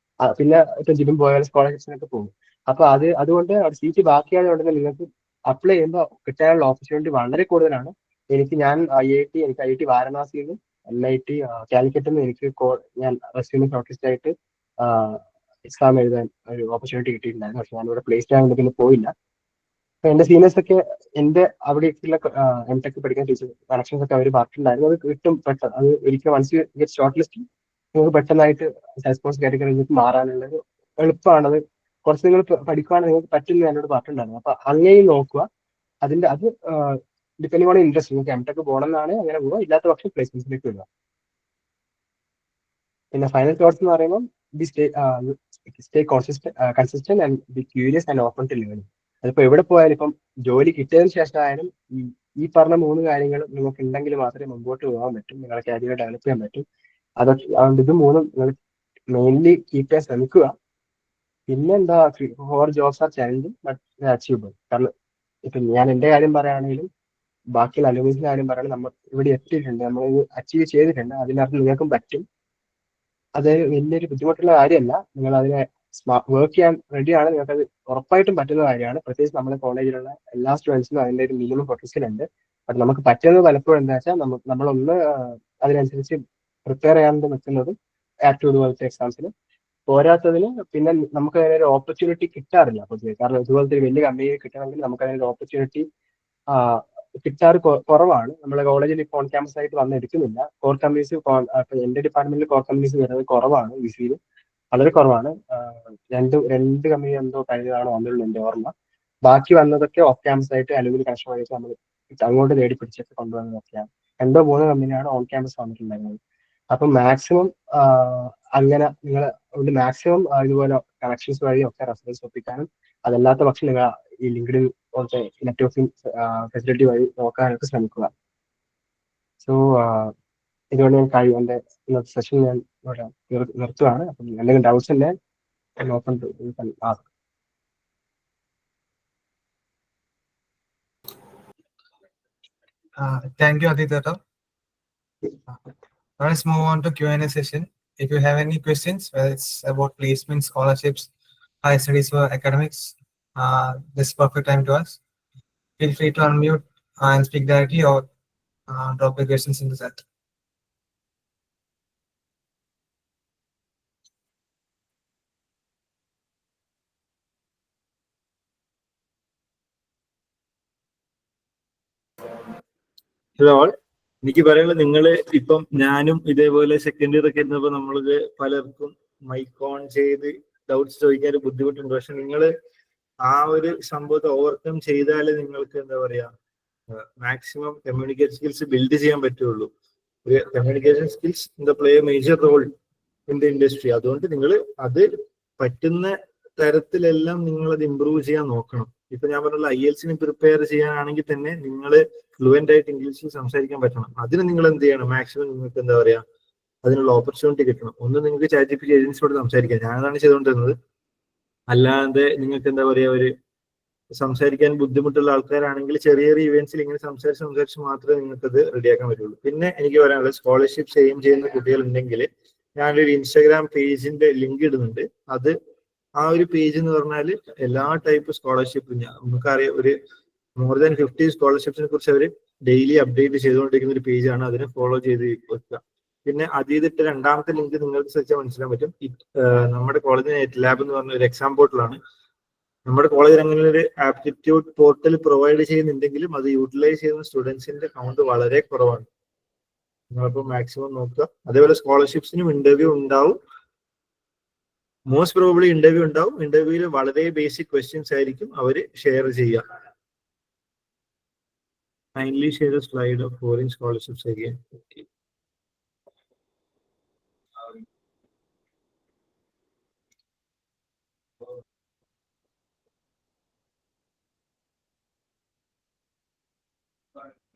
പിന്നെ ഇപ്പൊ ജിബിൻ പോയാൽ സ്കോളർഷിപ്സിനൊക്കെ പോകും. അപ്പൊ അതുകൊണ്ട് സീറ്റ് ബാക്കിയായതുകൊണ്ട് നിങ്ങൾക്ക് അപ്ലൈ ചെയ്യുമ്പോൾ കിട്ടാനുള്ള ഓപ്പർച്യൂണിറ്റി വളരെ കൂടുതലാണ്. എനിക്ക് IIT വാരണാസിയിൽ നിന്നും NIT കാലിക്കറ്റിൽ നിന്ന് എനിക്ക് ഞാൻ റെസ്യൂമെ ഷോർട്ട് ലിസ്റ്റ് ആയിട്ട് എക്സാം എഴുതാൻ ഒരു ഓപ്പർച്യൂണിറ്റി കിട്ടിയിട്ടുണ്ടായിരുന്നു. പക്ഷെ ഞാനിവിടെ പ്ലേസ്ഡ് ആയതുകൊണ്ട് പിന്നെ പോയില്ല. അപ്പൊ എന്റെ സീനിയേഴ്സ് ഒക്കെ എന്റെ അവിടെയുള്ള MTech പഠിക്കാൻ ടീച്ചർ കണക്ഷൻസ് ഒക്കെ അവർ പറഞ്ഞിട്ടുണ്ടായിരുന്നു. അത് കിട്ടും പെട്ടെന്ന്. അത് ഒരിക്കലും വൺസ് ഗെറ്റ് ഷോർട്ട് ലിസ്റ്റ് നിങ്ങൾക്ക് പെട്ടെന്നായിട്ട് സെൽഫ് സ്പോൺസർ കാറ്റഗറിയിലേക്ക് മാറാനുള്ള ഒരു എളുപ്പമാണ്. അത് കുറച്ച് നിങ്ങൾ പഠിക്കുകയാണെങ്കിൽ നിങ്ങൾക്ക് പറ്റുന്ന എന്നോട് പറഞ്ഞിട്ടുണ്ടായിരുന്നു. അപ്പൊ അങ്ങനെയും നോക്കുക. അത് ഡിപ്പെൻഡിങ് ഓൺ ഇൻട്രസ്റ്റ്. നിങ്ങൾക്ക് MTech പോകണം എന്നാണ് അങ്ങനെ പോവുക. ഇല്ലാത്ത പക്ഷം പ്ലേസ്മെന്റ്സിലേക്ക് വരിക. പിന്നെ ഫൈനൽ തോട്ട്സ് എന്ന് പറയുമ്പോൾ stay consistent and be curious and open to learning. അതിപ്പോ എവിടെ പോയാലും ഇപ്പം ജോലി കിട്ടിയതിനു ശേഷമായാലും ഈ പറഞ്ഞ 3 കാര്യങ്ങളും നിങ്ങൾക്ക് ഉണ്ടെങ്കിൽ മാത്രമേ മുമ്പോട്ട് പോകാൻ പറ്റും, നിങ്ങളെ കരിയർ ഡെവലപ്പ് ചെയ്യാൻ പറ്റും. അതൊക്കെ അതുകൊണ്ട് ഇത് 3 നിങ്ങൾ മെയിൻലി കീപ്പ് ചെയ്യാൻ ശ്രമിക്കുക. പിന്നെന്താ, for jobs are challenging but achievable. കാരണം ഇപ്പൊ ഞാൻ എന്റെ കാര്യം പറയുകയാണെങ്കിലും ബാക്കിയുള്ള അലൂമിനിയത്തിന്റെ കാര്യം പറയുകയാണെങ്കിൽ നമ്മൾ ഇവിടെ എത്തിയിട്ടുണ്ട്, നമ്മൾ അച്ചീവ് ചെയ്തിട്ടുണ്ട്. അതിനർത്ഥം നിങ്ങൾക്കും പറ്റും. അത് വലിയൊരു ബുദ്ധിമുട്ടുള്ള കാര്യമല്ല. നിങ്ങൾ അതിനെ വർക്ക് ചെയ്യാൻ റെഡിയാണ്, നിങ്ങൾക്ക് അത് ഉറപ്പായിട്ടും പറ്റുന്ന കാര്യമാണ്. പ്രത്യേകിച്ച് നമ്മുടെ കോളേജിലുള്ള എല്ലാ സ്റ്റുഡൻസിനും അതിന്റെ ഒരു മിനിമം പൊട്ടൻഷ്യൽ ഉണ്ട്. ബട്ട് നമുക്ക് പറ്റുന്നത് പലപ്പോഴും എന്താ വെച്ചാൽ നമ്മളൊന്ന് അതിനനുസരിച്ച് പ്രിപ്പയർ ചെയ്യാൻ നിൽക്കുന്നതും ആപ്റ്റ്യൂഡ് പോലത്തെ എക്സാംസിന് പോരാത്തതിന് പിന്നെ നമുക്ക് അതിനൊരു ഓപ്പർച്യൂണിറ്റി കിട്ടാറില്ല പൊതുവെ. കാരണം ഇതുപോലത്തെ ഒരു വലിയ കമ്പനി കിട്ടണമെങ്കിൽ നമുക്ക് അതിനൊരു ഓപ്പർച്യൂണിറ്റി കിട്ടാറ് കുറവാണ്. നമ്മുടെ കോളേജിൽ ഇപ്പോൾ ഓൺ ക്യാമ്പസ് ആയിട്ട് വന്നെടുക്കുന്നില്ല. കോർ കമ്പനീസ് എന്റെ ഡിപ്പാർട്ട്മെന്റിൽ കോർ കമ്പനീസ് വരുന്നത് കുറവാണ്, വിസിയിൽ വളരെ കുറവാണ്. രണ്ട് കമ്പനി എന്തോ കഴിഞ്ഞതാണ് വന്നുള്ളൂ എന്റെ ഓർമ്മ. ബാക്കി വന്നതൊക്കെ ഓഫ് ക്യാമ്പസ് ആയിട്ട് അലുമിനി കണക്ഷൻ വഴിയിട്ട് നമ്മൾ അങ്ങോട്ട് നേടി പിടിച്ചൊക്കെ കൊണ്ടുവന്നതൊക്കെയാണ്. 2-3 കമ്പനിയാണ് ഓൺ ക്യാമ്പസ് വന്നിട്ടുണ്ടായിരുന്നത്. അപ്പം മാക്സിമം അങ്ങനെ നിങ്ങൾ മാക്സിമം ഇതുപോലെ കണക്ഷൻസ് വഴി ഒക്കെ റെഫറൻസ് ഒപ്പിക്കാനും, അതല്ലാത്ത പക്ഷം നിങ്ങൾ ഈ ലിങ്ക്ഡിൻ പോലത്തെ നെറ്റ്വർക്കിംഗ് ഫെസിലിറ്റി വഴി നോക്കാനൊക്കെ ശ്രമിക്കുക. സോ ഇതുകൊണ്ട് ഞാൻ എന്റെ ഇന്നത്തെ സെഷൻ ഞാൻ ഇവിടെ നിർത്തുകയാണ്. അപ്പം എന്തെങ്കിലും ഡൗട്ട്സ് ഉണ്ടെ open to ask. Thank you, Aditya. Let's move on to Q&A session. If you have any questions, whether it's about placements, scholarships, higher studies for academics, this is perfect time to ask. Feel free to unmute and speak directly, or drop your questions in the chat. Hello, എനിക്ക് പറയാനുള്ളത്, നിങ്ങൾ ഇപ്പം ഞാനും ഇതേപോലെ second year ഒക്കെ ഇരുന്നപ്പോൾ നമ്മൾക്ക് പലർക്കും മൈക്ക് ഓൺ ചെയ്ത് ഡൗട്ട്സ് ചോദിക്കാൻ ഒരു ബുദ്ധിമുട്ടുണ്ട്. പക്ഷെ നിങ്ങൾ ആ ഒരു സംഭവത്തെ ഓവർകം ചെയ്താലേ നിങ്ങൾക്ക് എന്താ പറയാ മാക്സിമം കമ്മ്യൂണിക്കേഷൻ സ്കിൽസ് ബിൽഡ് ചെയ്യാൻ പറ്റുള്ളൂ. ഒരു communication skills play a major role in the industry. അതുകൊണ്ട് നിങ്ങൾ അത് പറ്റുന്ന തരത്തിലെല്ലാം നിങ്ങൾ അത് ഇമ്പ്രൂവ് ചെയ്യാൻ നോക്കണം. ഇപ്പൊ ഞാൻ പറഞ്ഞ IELTS പ്രിപ്പയർ ചെയ്യാനാണെങ്കിൽ തന്നെ നിങ്ങൾ ഫ്ലുവൻ്റ് ആയിട്ട് ഇംഗ്ലീഷിൽ സംസാരിക്കാൻ പറ്റണം. അതിന് നിങ്ങൾ എന്ത് ചെയ്യണം, മാക്സിമം നിങ്ങൾക്ക് എന്താ പറയാ അതിനുള്ള ഓപ്പർച്യൂണിറ്റി കിട്ടണം. ഒന്ന് നിങ്ങൾക്ക് ChatGPT ഏജൻസിയോട് സംസാരിക്കാം, ഞാനതാണ് ചെയ്തുകൊണ്ടിരുന്നത്. അല്ലാതെ നിങ്ങൾക്ക് എന്താ പറയാ ഒരു സംസാരിക്കാൻ ബുദ്ധിമുട്ടുള്ള ആൾക്കാരാണെങ്കിൽ ചെറിയ ചെറിയ ഇവന്റ്സിൽ ഇങ്ങനെ സംസാരിച്ച് മാത്രമേ നിങ്ങൾക്ക് അത് റെഡിയാക്കാൻ പറ്റുള്ളൂ. പിന്നെ എനിക്ക് പറയാനുള്ളത്, സ്കോളർഷിപ്സ് എയിം ചെയ്യുന്ന കുട്ടികളുണ്ടെങ്കിൽ ഞാനൊരു ഇൻസ്റ്റാഗ്രാം പേജിന്റെ ലിങ്ക് ഇടുന്നുണ്ട്. അത് ആ ഒരു പേജ് എന്ന് പറഞ്ഞാൽ എല്ലാ ടൈപ്പ് സ്കോളർഷിപ്പും നമുക്കറിയാം, ഒരു മോർ ദാൻ 50 സ്കോളർഷിപ്സിനെ കുറിച്ച് അവർ ഡെയിലി അപ്ഡേറ്റ് ചെയ്തുകൊണ്ടിരിക്കുന്ന ഒരു പേജാണ്. അതിനെ ഫോളോ ചെയ്ത് വെക്കുക. പിന്നെ അത് ചെയ്തിട്ട് രണ്ടാമത്തെ ലിങ്ക് നിങ്ങൾക്ക് സെർച്ച് മനസ്സിലാൻ പറ്റും. നമ്മുടെ കോളേജിന് നെറ്റ് ലാബ് എന്ന് പറഞ്ഞ ഒരു എക്സാം പോർട്ടലാണ്. നമ്മുടെ കോളേജിൽ അങ്ങനെ ഒരു ആപ്റ്റിറ്റ്യൂഡ് പോർട്ടൽ പ്രൊവൈഡ് ചെയ്യുന്നുണ്ടെങ്കിലും അത് യൂട്ടിലൈസ് ചെയ്യുന്ന സ്റ്റുഡൻസിന്റെ കൗണ്ട് വളരെ കുറവാണ്. നിങ്ങളിപ്പോൾ മാക്സിമം നോക്കുക. അതേപോലെ സ്കോളർഷിപ്സിനും ഇന്റർവ്യൂ ഉണ്ടാവും, മോസ്റ്റ് പ്രോബബ്ലി ഇന്റർവ്യൂ ഉണ്ടാവും. ഇന്റർവ്യൂവിൽ വളരെ ബേസിക് ക്വസ്റ്റ്യൻസ് ആയിരിക്കും അവർ ഷെയർ ചെയ്യുക. Kindly share a slide of foreign scholarships again.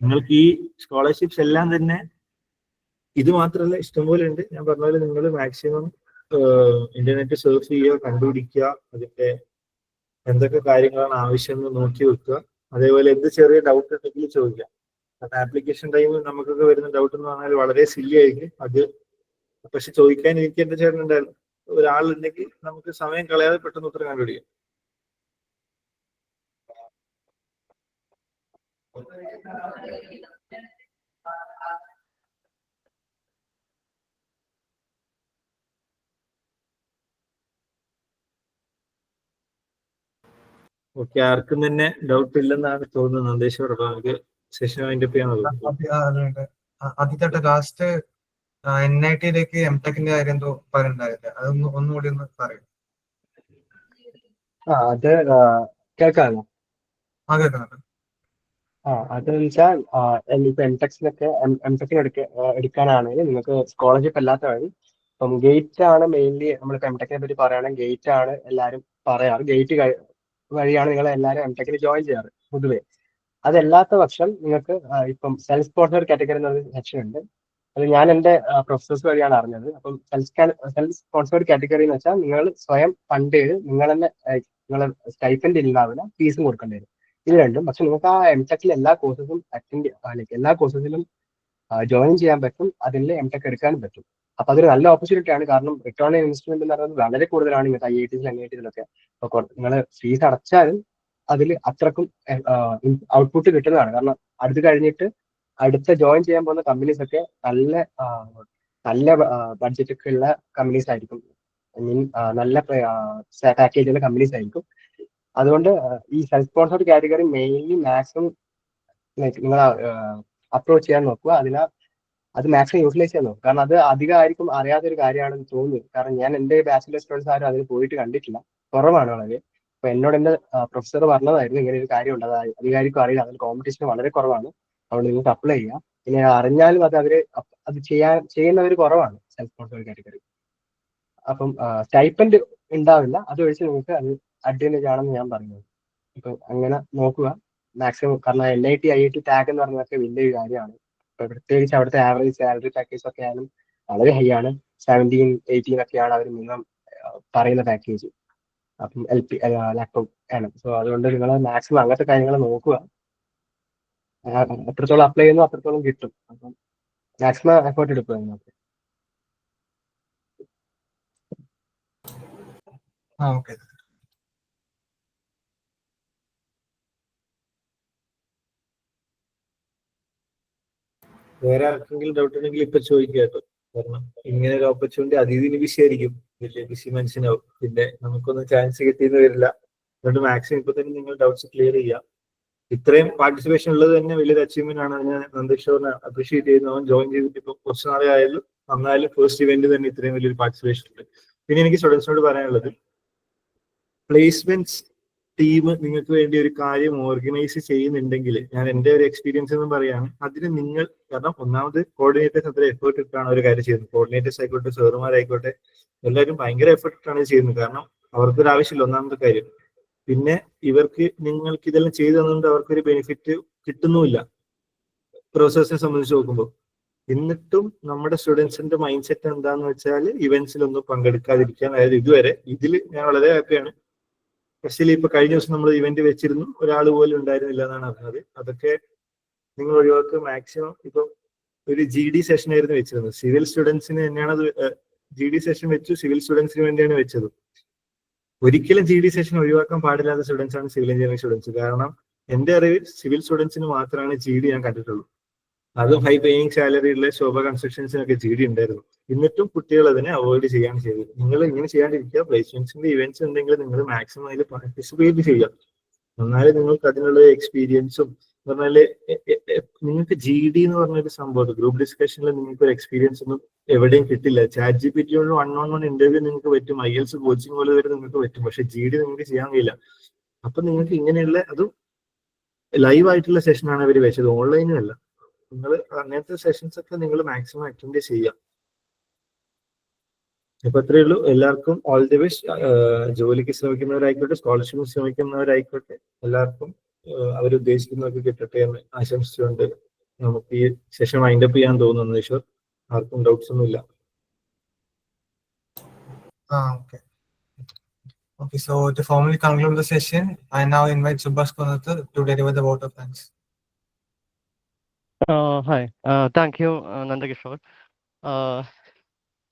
നിങ്ങൾക്ക് ഈ സ്കോളർഷിപ്സ് എല്ലാം തന്നെ ഇത് മാത്രമല്ല ഇഷ്ടംപോലെ ഉണ്ട്. ഞാൻ പറഞ്ഞ പോലെ നിങ്ങൾ മാക്സിമം ഇന്റർനെറ്റ് സർച്ച് ചെയ്യുക, കണ്ടുപിടിക്കുക, അതിന്റെ എന്തൊക്കെ കാര്യങ്ങളാണ് ആവശ്യം എന്ന് നോക്കി വെക്കുക. അതേപോലെ എന്ത് ചെറിയ ഡൗട്ട് ഉണ്ടെങ്കിൽ ചോദിക്കാം. ആപ്ലിക്കേഷൻ ടൈമിൽ നമുക്കൊക്കെ വരുന്ന ഡൗട്ട് എന്ന് പറഞ്ഞാൽ വളരെ സില്ലി ആയിരിക്കും. അത് പക്ഷെ ചോദിക്കാൻ എനിക്ക് എന്റെ ചേട്ടനുണ്ടായിരുന്നു. ഒരാളുണ്ടെങ്കിൽ നമുക്ക് സമയം കളയാതെ പെട്ടെന്ന് ഉത്തരം കണ്ടുപിടിക്കാം. ഓക്കെ, ആർക്കും തന്നെ ഡൗട്ട് ഇല്ലെന്നാണ് തോന്നുന്നത്. നന്ദേശ്വർ, അപ്പൊ നമുക്ക് സെഷൻ വൈൻഡപ്പ് ചെയ്യാനുള്ളത്. ആദ്യത്തെ ലാസ്റ്റ് NIT-യിലേക്ക് MTech-ന്റെ കാര്യം എന്തോ പറയുന്നുണ്ടായില്ലേ, അതൊന്ന് ഒന്നുകൂടി ഒന്ന് പറയും. അത് കേൾക്കാമല്ലോ? കേൾക്കുന്നുണ്ട്. അതെന്ന് വെച്ചാൽ ഇപ്പൊ MTechന് എടുക്കാനാണെങ്കിൽ നിങ്ങൾക്ക് സ്കോളർഷിപ്പ് അല്ലാത്ത വഴി ഇപ്പം ഗേറ്റ് ആണ് മെയിൻലി. നമ്മളിപ്പോ MTechനെ പറ്റി പറയുകയാണെങ്കിൽ ഗേറ്റ് ആണ് എല്ലാവരും പറയാറ്. ഗേറ്റ് വഴിയാണ് നിങ്ങൾ എല്ലാവരും MTechന് ജോയിൻ ചെയ്യാറ് പൊതുവെ. അതല്ലാത്ത പക്ഷം നിങ്ങൾക്ക് ഇപ്പം സെൽഫ് സ്പോൺസർഡ് കാറ്റഗറി എന്നൊരു സെക്ഷൻ ഉണ്ട്. അത് ഞാൻ എൻ്റെ പ്രൊഫസേഴ്സ് വഴിയാണ് അറിഞ്ഞത്. അപ്പം സെൽഫ് സ്പോൺസേർഡ് കാറ്റഗറി എന്ന് വെച്ചാൽ നിങ്ങൾ സ്വയം ഫണ്ട് ചെയ്ത് നിങ്ങൾ തന്നെ നിങ്ങളെ സ്റ്റൈപ്പൻഡ് ഇല്ലാവില്ല, ഫീസും കൊടുക്കേണ്ടി വരും. ഇത് രണ്ടും. പക്ഷെ നിങ്ങൾക്ക് ആ MTechൽ എല്ലാ കോഴ്സസും എല്ലാ കോഴ്സസിലും ജോയിൻ ചെയ്യാൻ പറ്റും, അതിൽ MTech എടുക്കാനും പറ്റും. അപ്പൊ അതൊരു നല്ല ഓപ്പർച്യൂണിറ്റി ആണ്. കാരണം റിട്ടേൺ ഓൺ ഇൻവെസ്റ്റ്മെന്റ് എന്ന് പറയുന്നത് വളരെ കൂടുതലാണ് ഇങ്ങനത്തെ IITs NITസിലൊക്കെ. അപ്പൊ നിങ്ങൾ ഫീസ് അടച്ചാലും അതിൽ അത്രക്കും ഔട്ട്പുട്ട് കിട്ടുന്നതാണ്. കാരണം അത് കഴിഞ്ഞിട്ട് അടുത്ത ജോയിൻ ചെയ്യാൻ പോകുന്ന കമ്പനീസ് ഒക്കെ നല്ല ബഡ്ജറ്റ് ഒക്കെ ഉള്ള കമ്പനീസ് ആയിരിക്കും. മീൻ നല്ല പാക്കേജുള്ള കമ്പനീസ് ആയിരിക്കും. അതുകൊണ്ട് ഈ self sponsored category mainly maximum നിങ്ങൾ അപ്രോച്ച് ചെയ്യാൻ നോക്കുക. അത് മാക്സിമം യൂട്ടിലൈസ് ചെയ്യാൻ നോക്കുക. കാരണം അത് അധികം ആയിരിക്കും അറിയാത്തൊരു കാര്യമാണെന്ന് തോന്നുന്നു. കാരണം ഞാൻ എൻ്റെ ബാച്ചിലർ സ്റ്റുഡൻസ് ആരും അതിന് പോയിട്ട് കണ്ടിട്ടില്ല, കുറവാണ് വളരെ. അപ്പൊ എന്നോട് എൻ്റെ പ്രൊഫസർ പറഞ്ഞതായിരുന്നു ഇങ്ങനെ ഒരു കാര്യം ഉണ്ട്, അത് അധികാരിക്കും അറിയില്ല, അതിൽ കോമ്പറ്റീഷൻ വളരെ കുറവാണ്, അതുകൊണ്ട് നിങ്ങൾക്ക് അപ്ലൈ ചെയ്യാം. പിന്നെ അറിഞ്ഞാലും അത് ചെയ്യുന്നവർ കുറവാണ് സെൽഫ് സ്പോൺസർഡ് കാറ്റഗറി. അപ്പം സ്റ്റൈപ്പൻഡ് ഉണ്ടാവില്ല, അത് ഒഴിച്ച് നിങ്ങൾക്ക് അത് അഡ്വാൻറ്റേജ് ആണെന്ന് ഞാൻ പറയുന്നത്. ഇപ്പൊ അങ്ങനെ നോക്കുക മാക്സിമം. കാരണം NIT IIT ടാഗ് എന്ന് പറഞ്ഞതൊക്കെ വലിയൊരു കാര്യമാണ്. പ്രത്യേകിച്ച് അവിടുത്തെ ആവറേജ് സാലറി പാക്കേജ് ഒക്കെ ആയാലും വളരെ ഹൈ ആണ്. 17, 18 ഒക്കെയാണ് അവർ മിനിമം പറയുന്ന പാക്കേജ്. അപ്പം ലാപ്ടോപ്പ് ആണ്. സോ അതുകൊണ്ട് നിങ്ങൾ മാക്സിമം അങ്ങനത്തെ കാര്യങ്ങൾ നോക്കുക. എത്രത്തോളം അപ്ലൈ ചെയ്യുന്നു അത്രത്തോളം കിട്ടും. അപ്പം മാക്സിമം എഫേർട്ട് എടുക്കുക നിങ്ങൾക്ക്. Okay. വേറെ ആർക്കെങ്കിലും ഡൗട്ട് ഉണ്ടെങ്കിൽ ഇപ്പൊ ചോദിക്കുക കേട്ടോ. കാരണം ഇങ്ങനെ ഒരു ഓപ്പർച്യൂണിറ്റി അതീതിന് വിഷയമായിരിക്കും, വലിയ ബിസി മനുഷ്യനാവും, പിന്നെ നമുക്കൊന്നും ചാൻസ് കിട്ടിയെന്ന് വരില്ല. അതുകൊണ്ട് മാക്സിമം ഇപ്പൊ തന്നെ നിങ്ങൾ ഡൗട്ട്സ് ക്ലിയർ ചെയ്യുക. ഇത്രയും പാർട്ടിസിപ്പേഷൻ ഉള്ളത് തന്നെ വലിയൊരു അച്ചീവ്മെന്റ് ആണ്. ഞാൻ നന്ദകിഷോറിനെ അപ്രീഷിയേറ്റ് ചെയ്യുന്നു. അവൻ ജോയിൻ ചെയ്തിട്ട് ഇപ്പൊ കുറച്ച് നാളെ ആയാലും നന്നായാലും ഫസ്റ്റ് ഇവന്റ് തന്നെ ഇത്രയും വലിയൊരു പാർട്ടിസിപ്പേഷൻ ഉണ്ട്. പിന്നെ എനിക്ക് സ്റ്റുഡൻസിനോട് പറയാനുള്ളത്, പ്ലേസ്മെന്റ്സ് ടീം നിങ്ങൾക്ക് വേണ്ടി ഒരു കാര്യം ഓർഗനൈസ് ചെയ്യുന്നുണ്ടെങ്കിൽ, ഞാൻ എൻ്റെ ഒരു എക്സ്പീരിയൻസ് എന്ന് പറയാണ്, അതിന് നിങ്ങൾ, കാരണം ഒന്നാമത് കോർഡിനേറ്റേഴ്സ് അത്ര എഫേർട്ട് ഇട്ടാണ് ഒരു കാര്യം ചെയ്യുന്നത്. കോർഡിനേറ്റേഴ്സ് ആയിക്കോട്ടെ, സാറുമാരായിക്കോട്ടെ, എല്ലാവരും ഭയങ്കര എഫേർട്ട് ഇട്ടാണ് ചെയ്യുന്നത്. കാരണം അവർക്കൊരു ആവശ്യമില്ല, ഒന്നാമത്തെ കാര്യം. പിന്നെ നിങ്ങൾക്ക് ഇതെല്ലാം ചെയ്തു തന്നുകൊണ്ട് അവർക്കൊരു ബെനിഫിറ്റ് കിട്ടുന്നുമില്ല പ്രൊഫസേഴ്സിനെ സംബന്ധിച്ച് നോക്കുമ്പോൾ. എന്നിട്ടും നമ്മുടെ സ്റ്റുഡൻസിന്റെ മൈൻഡ് സെറ്റ് എന്താന്ന് വെച്ചാൽ ഇവന്റ്സിലൊന്നും പങ്കെടുക്കാതിരിക്കാൻ. അതായത് ഇതുവരെ ഇതിൽ ഞാൻ വളരെ ഹാപ്പിയാണ്. സ്പെഷ്യലി ഇപ്പൊ കഴിഞ്ഞ ദിവസം നമ്മൾ ഇവന്റ് വെച്ചിരുന്നു, ഒരാൾ പോലും ഉണ്ടായിരുന്നില്ല എന്നാണ് അറിഞ്ഞത്. അതൊക്കെ നിങ്ങൾ ഒഴിവാക്കുക മാക്സിമം. ഇപ്പൊ ഒരു GD സെഷൻ ആയിരുന്നു വെച്ചിരുന്നത്, സിവിൽ സ്റ്റുഡൻസിന് തന്നെയാണ് അത്. GD സെഷൻ വെച്ചു, സിവിൽ സ്റ്റുഡൻസിന് വേണ്ടിയാണ് വെച്ചത്. ഒരിക്കലും GD സെഷൻ ഒഴിവാക്കാൻ പാടില്ലാത്ത സ്റ്റുഡൻസ് ആണ് സിവിൽ എഞ്ചിനീയറിംഗ് സ്റ്റുഡൻസ്. കാരണം എന്റെ അറിവിൽ സിവിൽ സ്റ്റുഡൻസിന് മാത്രമാണ് GD ഞാൻ കണ്ടിട്ടുള്ളൂ. അതും ഹൈ പേയിങ് സാലറി ഉള്ള ശോഭ കൺസ്ട്രക്ഷൻസിനൊക്കെ GD ഉണ്ടായിരുന്നു. എന്നിട്ടും കുട്ടികൾ അതിനെ അവോയ്ഡ് ചെയ്യാണ് ചെയ്തത്. നിങ്ങൾ ഇങ്ങനെ ചെയ്യാണ്ടിരിക്കുക. പ്ലേസ്മെന്റ്സിന്റെ ഇവന്റ്സ് ഉണ്ടെങ്കിൽ നിങ്ങൾ മാക്സിമം അതിൽ പാർട്ടിസിപ്പേറ്റ് ചെയ്യുക. എന്നാലും നിങ്ങൾക്ക് അതിനുള്ള എക്സ്പീരിയൻസും പറഞ്ഞാല്, നിങ്ങൾക്ക് GD എന്ന് പറഞ്ഞൊരു സംഭവം ഗ്രൂപ്പ് ഡിസ്കഷനിൽ നിങ്ങൾക്ക് ഒരു എക്സ്പീരിയൻസ് ഒന്നും എവിടെയും കിട്ടില്ല. ChatGPT കൊണ്ട് 1-on-1 ഇന്റർവ്യൂ നിങ്ങൾക്ക് പറ്റും, IELTS കോച്ചിങ് പോലെ വരെ നിങ്ങൾക്ക് പറ്റും. പക്ഷെ GD നിങ്ങൾക്ക് ചെയ്യാൻ കഴിയില്ല. അപ്പൊ നിങ്ങൾക്ക് ഇങ്ങനെയുള്ള അതും ലൈവ് ആയിട്ടുള്ള സെഷനാണ് അവർ വെച്ചത്, ഓൺലൈനും അല്ല. നിങ്ങൾ അങ്ങനത്തെ സെഷൻസ് ഒക്കെ നിങ്ങൾ മാക്സിമം അറ്റൻഡ് ചെയ്യുക. ഇപ്പൊ അത്രയേ ഉള്ളൂ. എല്ലാവർക്കും ഓൾ ദി ബെസ്റ്റ്. ജോലിക്ക് ശ്രമിക്കുന്നവരായിക്കോട്ടെ, സ്കോളർഷിപ്പ് ശ്രമിക്കുന്നവരായിക്കോട്ടെ, എല്ലാവർക്കും അവരുദ്ദേശിക്കുന്നതൊക്കെ കിട്ടട്ടെ എന്ന് ആശംസിച്ചുകൊണ്ട് നമുക്ക് ഈ സെഷൻ വൈൻഡപ്പ് ചെയ്യാൻ തോന്നുന്നു. ഈശ്വർ, ആർക്കും ഡൗട്ട്സ് ഒന്നും ഇല്ല? Okay. Okay, so to formally conclude the session, I now invite Subhash Konathu to deliver the vote of thanks. Hi, thank you, Nandakishore.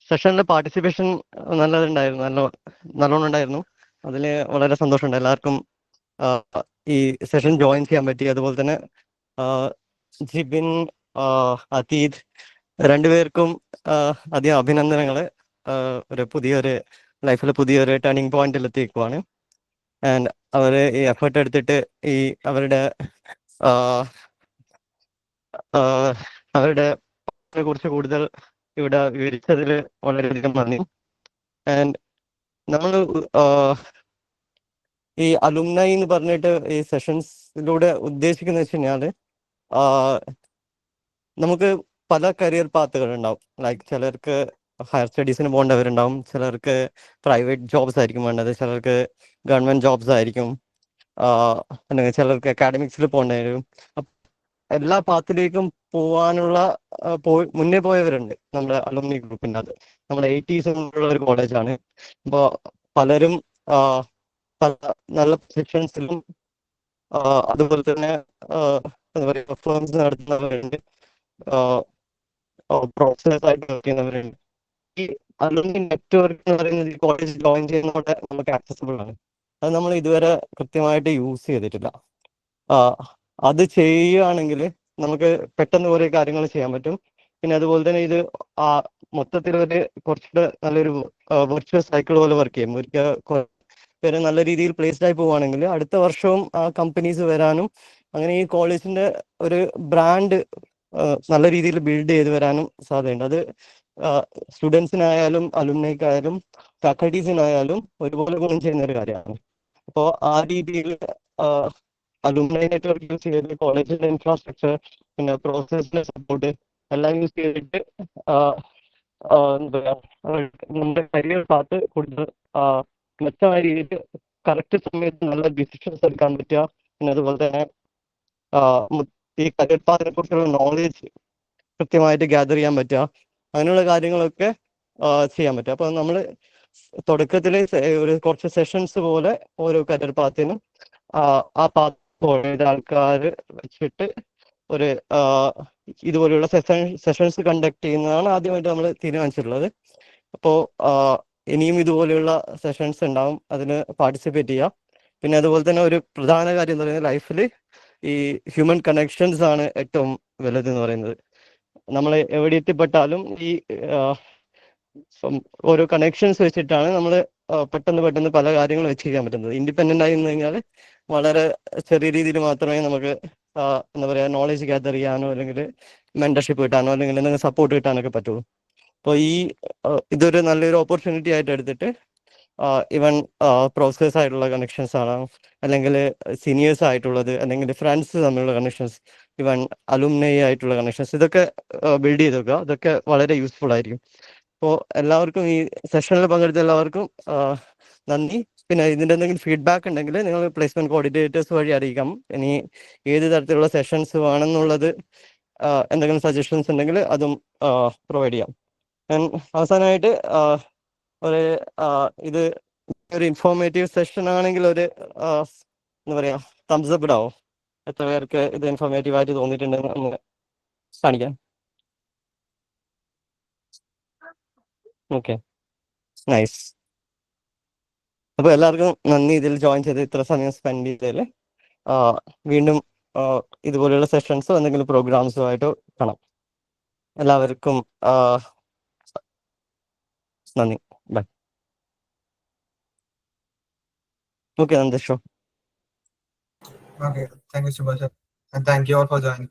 സെഷനിലെ പാർട്ടിസിപ്പേഷൻ നല്ലോണം ഉണ്ടായിരുന്നു. അതിൽ വളരെ സന്തോഷമുണ്ട്. എല്ലാവർക്കും ഈ സെഷൻ ജോയിൻ ചെയ്യാൻ പറ്റി. അതുപോലെ തന്നെ ജിബിൻ, അതീത് രണ്ടുപേർക്കും അധികം അഭിനന്ദനങ്ങൾ. പുതിയൊരു ലൈഫിൽ പുതിയൊരു ടേണിംഗ് പോയിന്റിൽ എത്തിക്കുവാണ്. ആൻഡ് അവർ ഈ എഫേർട്ട് എടുത്തിട്ട് ഈ അവരുടെ കുറിച്ച് കൂടുതൽ ഇവിടെ വിവരിച്ചതിൽ വളരെയധികം നന്ദി. ആൻഡ് നമ്മൾ ഈ അലുമിനൈ എന്ന് പറഞ്ഞിട്ട് ഈ സെഷൻസിലൂടെ ഉദ്ദേശിക്കുന്നത് വെച്ച് കഴിഞ്ഞാൽ, നമുക്ക് പല കരിയർ പാത്തുകൾ ഉണ്ടാവും. ലൈക്ക് ചിലർക്ക് ഹയർ സ്റ്റഡീസിന് പോകേണ്ടവരുണ്ടാവും, ചിലർക്ക് പ്രൈവറ്റ് ജോബ്സ് ആയിരിക്കും വേണ്ടത്, ചിലർക്ക് ഗവൺമെന്റ് ജോബ്സ് ആയിരിക്കും, അല്ലെങ്കിൽ ചിലർക്ക് അക്കാഡമിക്സിൽ പോകേണ്ടി വരും. എല്ലാ പാത്തിലേക്കും പോവാനുള്ള മുന്നേ പോയവരുണ്ട് നമ്മുടെ അലുമിനി ഗ്രൂപ്പിൻ്റെ അത്. നമ്മുടെ 80s ഉള്ള ഒരു കോളേജാണ്. അപ്പോൾ പലരും പല നല്ല പൊസിഷൻസിലും അതുപോലെ തന്നെ എന്താ പറയുക ഫേംസ് നടത്തുന്നവരുണ്ട്, പ്രൊഫസേഴ്സ് ആയിട്ട് വർക്ക് ചെയ്യുന്നവരുണ്ട്. ഈ അലുമിനി നെറ്റ്വർക്ക് എന്ന് പറയുന്നത് ഈ കോളേജ് ജോയിൻ ചെയ്യുന്നതോടെ നമുക്ക് ആക്സസിബിൾ ആണ്. അത് നമ്മൾ ഇതുവരെ കൃത്യമായിട്ട് യൂസ് ചെയ്തിട്ടില്ല. അത് ചെയ്യുകയാണെങ്കിൽ നമുക്ക് പെട്ടെന്ന് കുറേ കാര്യങ്ങൾ ചെയ്യാൻ പറ്റും. പിന്നെ അതുപോലെ തന്നെ ഇത് മൊത്തത്തിൽ ഒരു കുറച്ചുകൂടെ നല്ലൊരു വെർച്വൽ സൈക്കിൾ പോലെ വർക്ക് ചെയ്യും. ഒരിക്കൽ പേര് നല്ല രീതിയിൽ പ്ലേസ്ഡ് ആയി പോവുകയാണെങ്കിൽ അടുത്ത വർഷവും ആ കമ്പനീസ് വരാനും അങ്ങനെ ഈ കോളേജിന്റെ ഒരു ബ്രാൻഡ് നല്ല രീതിയിൽ ബിൽഡ് ചെയ്ത് വരാനും സാധ്യതയുണ്ട്. അത് സ്റ്റുഡൻസിനായാലും അലുമിനിക്കായാലും ഫാക്കൽറ്റീസിനായാലും ഒരുപോലെ ഗുണം ചെയ്യുന്ന ഒരു കാര്യമാണ്. അപ്പോൾ ആ രീതിയിൽ അലുമിനി നെറ്റ്വർക്ക് യൂസ് ചെയ്ത് കോളേജിന്റെ ഇൻഫ്രാസ്ട്രക്ചർ പിന്നെ പ്രോസസ്സിന്റെ സപ്പോർട്ട് എല്ലാം യൂസ് ചെയ്തിട്ട് എന്താ പറയുക നമ്മുടെ കരിയർ പാത്ത് കൂടുതൽ മെച്ചമായ രീതിയിൽ കറക്റ്റ് സമയത്ത് നല്ല ഡിസിഷൻസ് എടുക്കാൻ പറ്റുക. പിന്നെ അതുപോലെ തന്നെ ഈ കരിയർ പാത്തിനെ കുറിച്ചുള്ള നോളേജ് കൃത്യമായിട്ട് ഗ്യാദർ ചെയ്യാൻ പറ്റുക. അങ്ങനെയുള്ള കാര്യങ്ങളൊക്കെ ചെയ്യാൻ പറ്റും. അപ്പോൾ നമ്മൾ തുടക്കത്തിൽ ഒരു കുറച്ച് സെഷൻസ് പോലെ ഓരോ കരിയർ പാത്തിനും ആ പാത്ത് ആൾക്കാർ വെച്ചിട്ട് ഒരു ഇതുപോലെയുള്ള സെഷൻസ് കണ്ടക്ട് ചെയ്യുന്നതാണ് ആദ്യമായിട്ട് നമ്മൾ തീരുമാനിച്ചിട്ടുള്ളത്. അപ്പോൾ ഇനിയും ഇതുപോലെയുള്ള സെഷൻസ് ഉണ്ടാവും, അതിന് പാർട്ടിസിപ്പേറ്റ് ചെയ്യാം. പിന്നെ അതുപോലെ തന്നെ ഒരു പ്രധാന കാര്യം എന്ന് പറയുന്നത് ലൈഫിൽ ഈ ഹ്യൂമൻ കണക്ഷൻസ് ആണ് ഏറ്റവും വലുതെന്ന് പറയുന്നത്. നമ്മൾ എവിടെ എത്തിപ്പെട്ടാലും ഈ ഓരോ കണക്ഷൻസ് വെച്ചിട്ടാണ് നമ്മൾ പെട്ടെന്ന് പല കാര്യങ്ങളും അച്ചീവ് ചെയ്യാൻ പറ്റുന്നത്. ഇൻഡിപെൻഡൻ്റ് ആയി നിന്ന് കഴിഞ്ഞാൽ വളരെ ചെറിയ രീതിയിൽ മാത്രമേ നമുക്ക് എന്താ പറയുക നോളേജ് ഗ്യാദർ ചെയ്യാനോ അല്ലെങ്കിൽ മെന്റർഷിപ്പ് കിട്ടാനോ അല്ലെങ്കിൽ എന്തെങ്കിലും സപ്പോർട്ട് കിട്ടാനൊക്കെ പറ്റുള്ളൂ. അപ്പോൾ ഇതൊരു നല്ലൊരു ഓപ്പർച്യൂണിറ്റി ആയിട്ട് എടുത്തിട്ട് ഈവൻ പ്രൊഫസേഴ്സ് ആയിട്ടുള്ള കണക്ഷൻസ് ആണ്, അല്ലെങ്കിൽ സീനിയേഴ്സ് ആയിട്ടുള്ളത്, അല്ലെങ്കിൽ ഫ്രണ്ട്സ് തമ്മിലുള്ള കണക്ഷൻസ്, ഈവൻ അലുമിനി ആയിട്ടുള്ള കണക്ഷൻസ്, ഇതൊക്കെ ബിൽഡ് ചെയ്ത് വെക്കുക. ഇതൊക്കെ വളരെ യൂസ്ഫുൾ ആയിരിക്കും. അപ്പോൾ എല്ലാവർക്കും ഈ സെഷനിൽ പങ്കെടുത്ത എല്ലാവർക്കും നന്ദി. പിന്നെ ഇതിൻ്റെ എന്തെങ്കിലും ഫീഡ്ബാക്ക് ഉണ്ടെങ്കിൽ നിങ്ങൾ പ്ലേസ്മെന്റ് കോർഡിനേറ്റേഴ്സ് വഴി അറിയിക്കാം. ഇനി ഏത് തരത്തിലുള്ള സെഷൻസ് വേണമെന്നുള്ളത് എന്തെങ്കിലും സജഷൻസ് ഉണ്ടെങ്കിൽ അതും പ്രൊവൈഡ് ചെയ്യാം. അവസാനമായിട്ട് ഒരു ഇത് ഒരു ഇൻഫോർമേറ്റീവ് സെഷൻ ആണെങ്കിൽ ഒരു എന്താ പറയുക തംസ് അപ്പ് ഇടാവോ? എത്ര പേർക്ക് ഇത് ഇൻഫോർമേറ്റീവ് ആയിട്ട് തോന്നിയിട്ടുണ്ടെന്ന് ഒന്ന് കാണിക്കാം. Okay, nice. അപ്പോൾ എല്ലാവർക്കും നന്ദി ഇതിൽ ജോയിൻ ചെയ്ത് ഇത്ര സമയം സ്പെൻഡ് ചെയ്തതിൽ. വീണ്ടും ഇതുപോലെയുള്ള സെഷൻസോ എന്തെങ്കിലും പ്രോഗ്രാംസോ ആയിട്ടോ കാണാം. എല്ലാവർക്കും നന്ദി. ബൈ. ഓക്കെ, നന്ദേഷോ. Okay, thank you, Subhash, and thank you all for joining.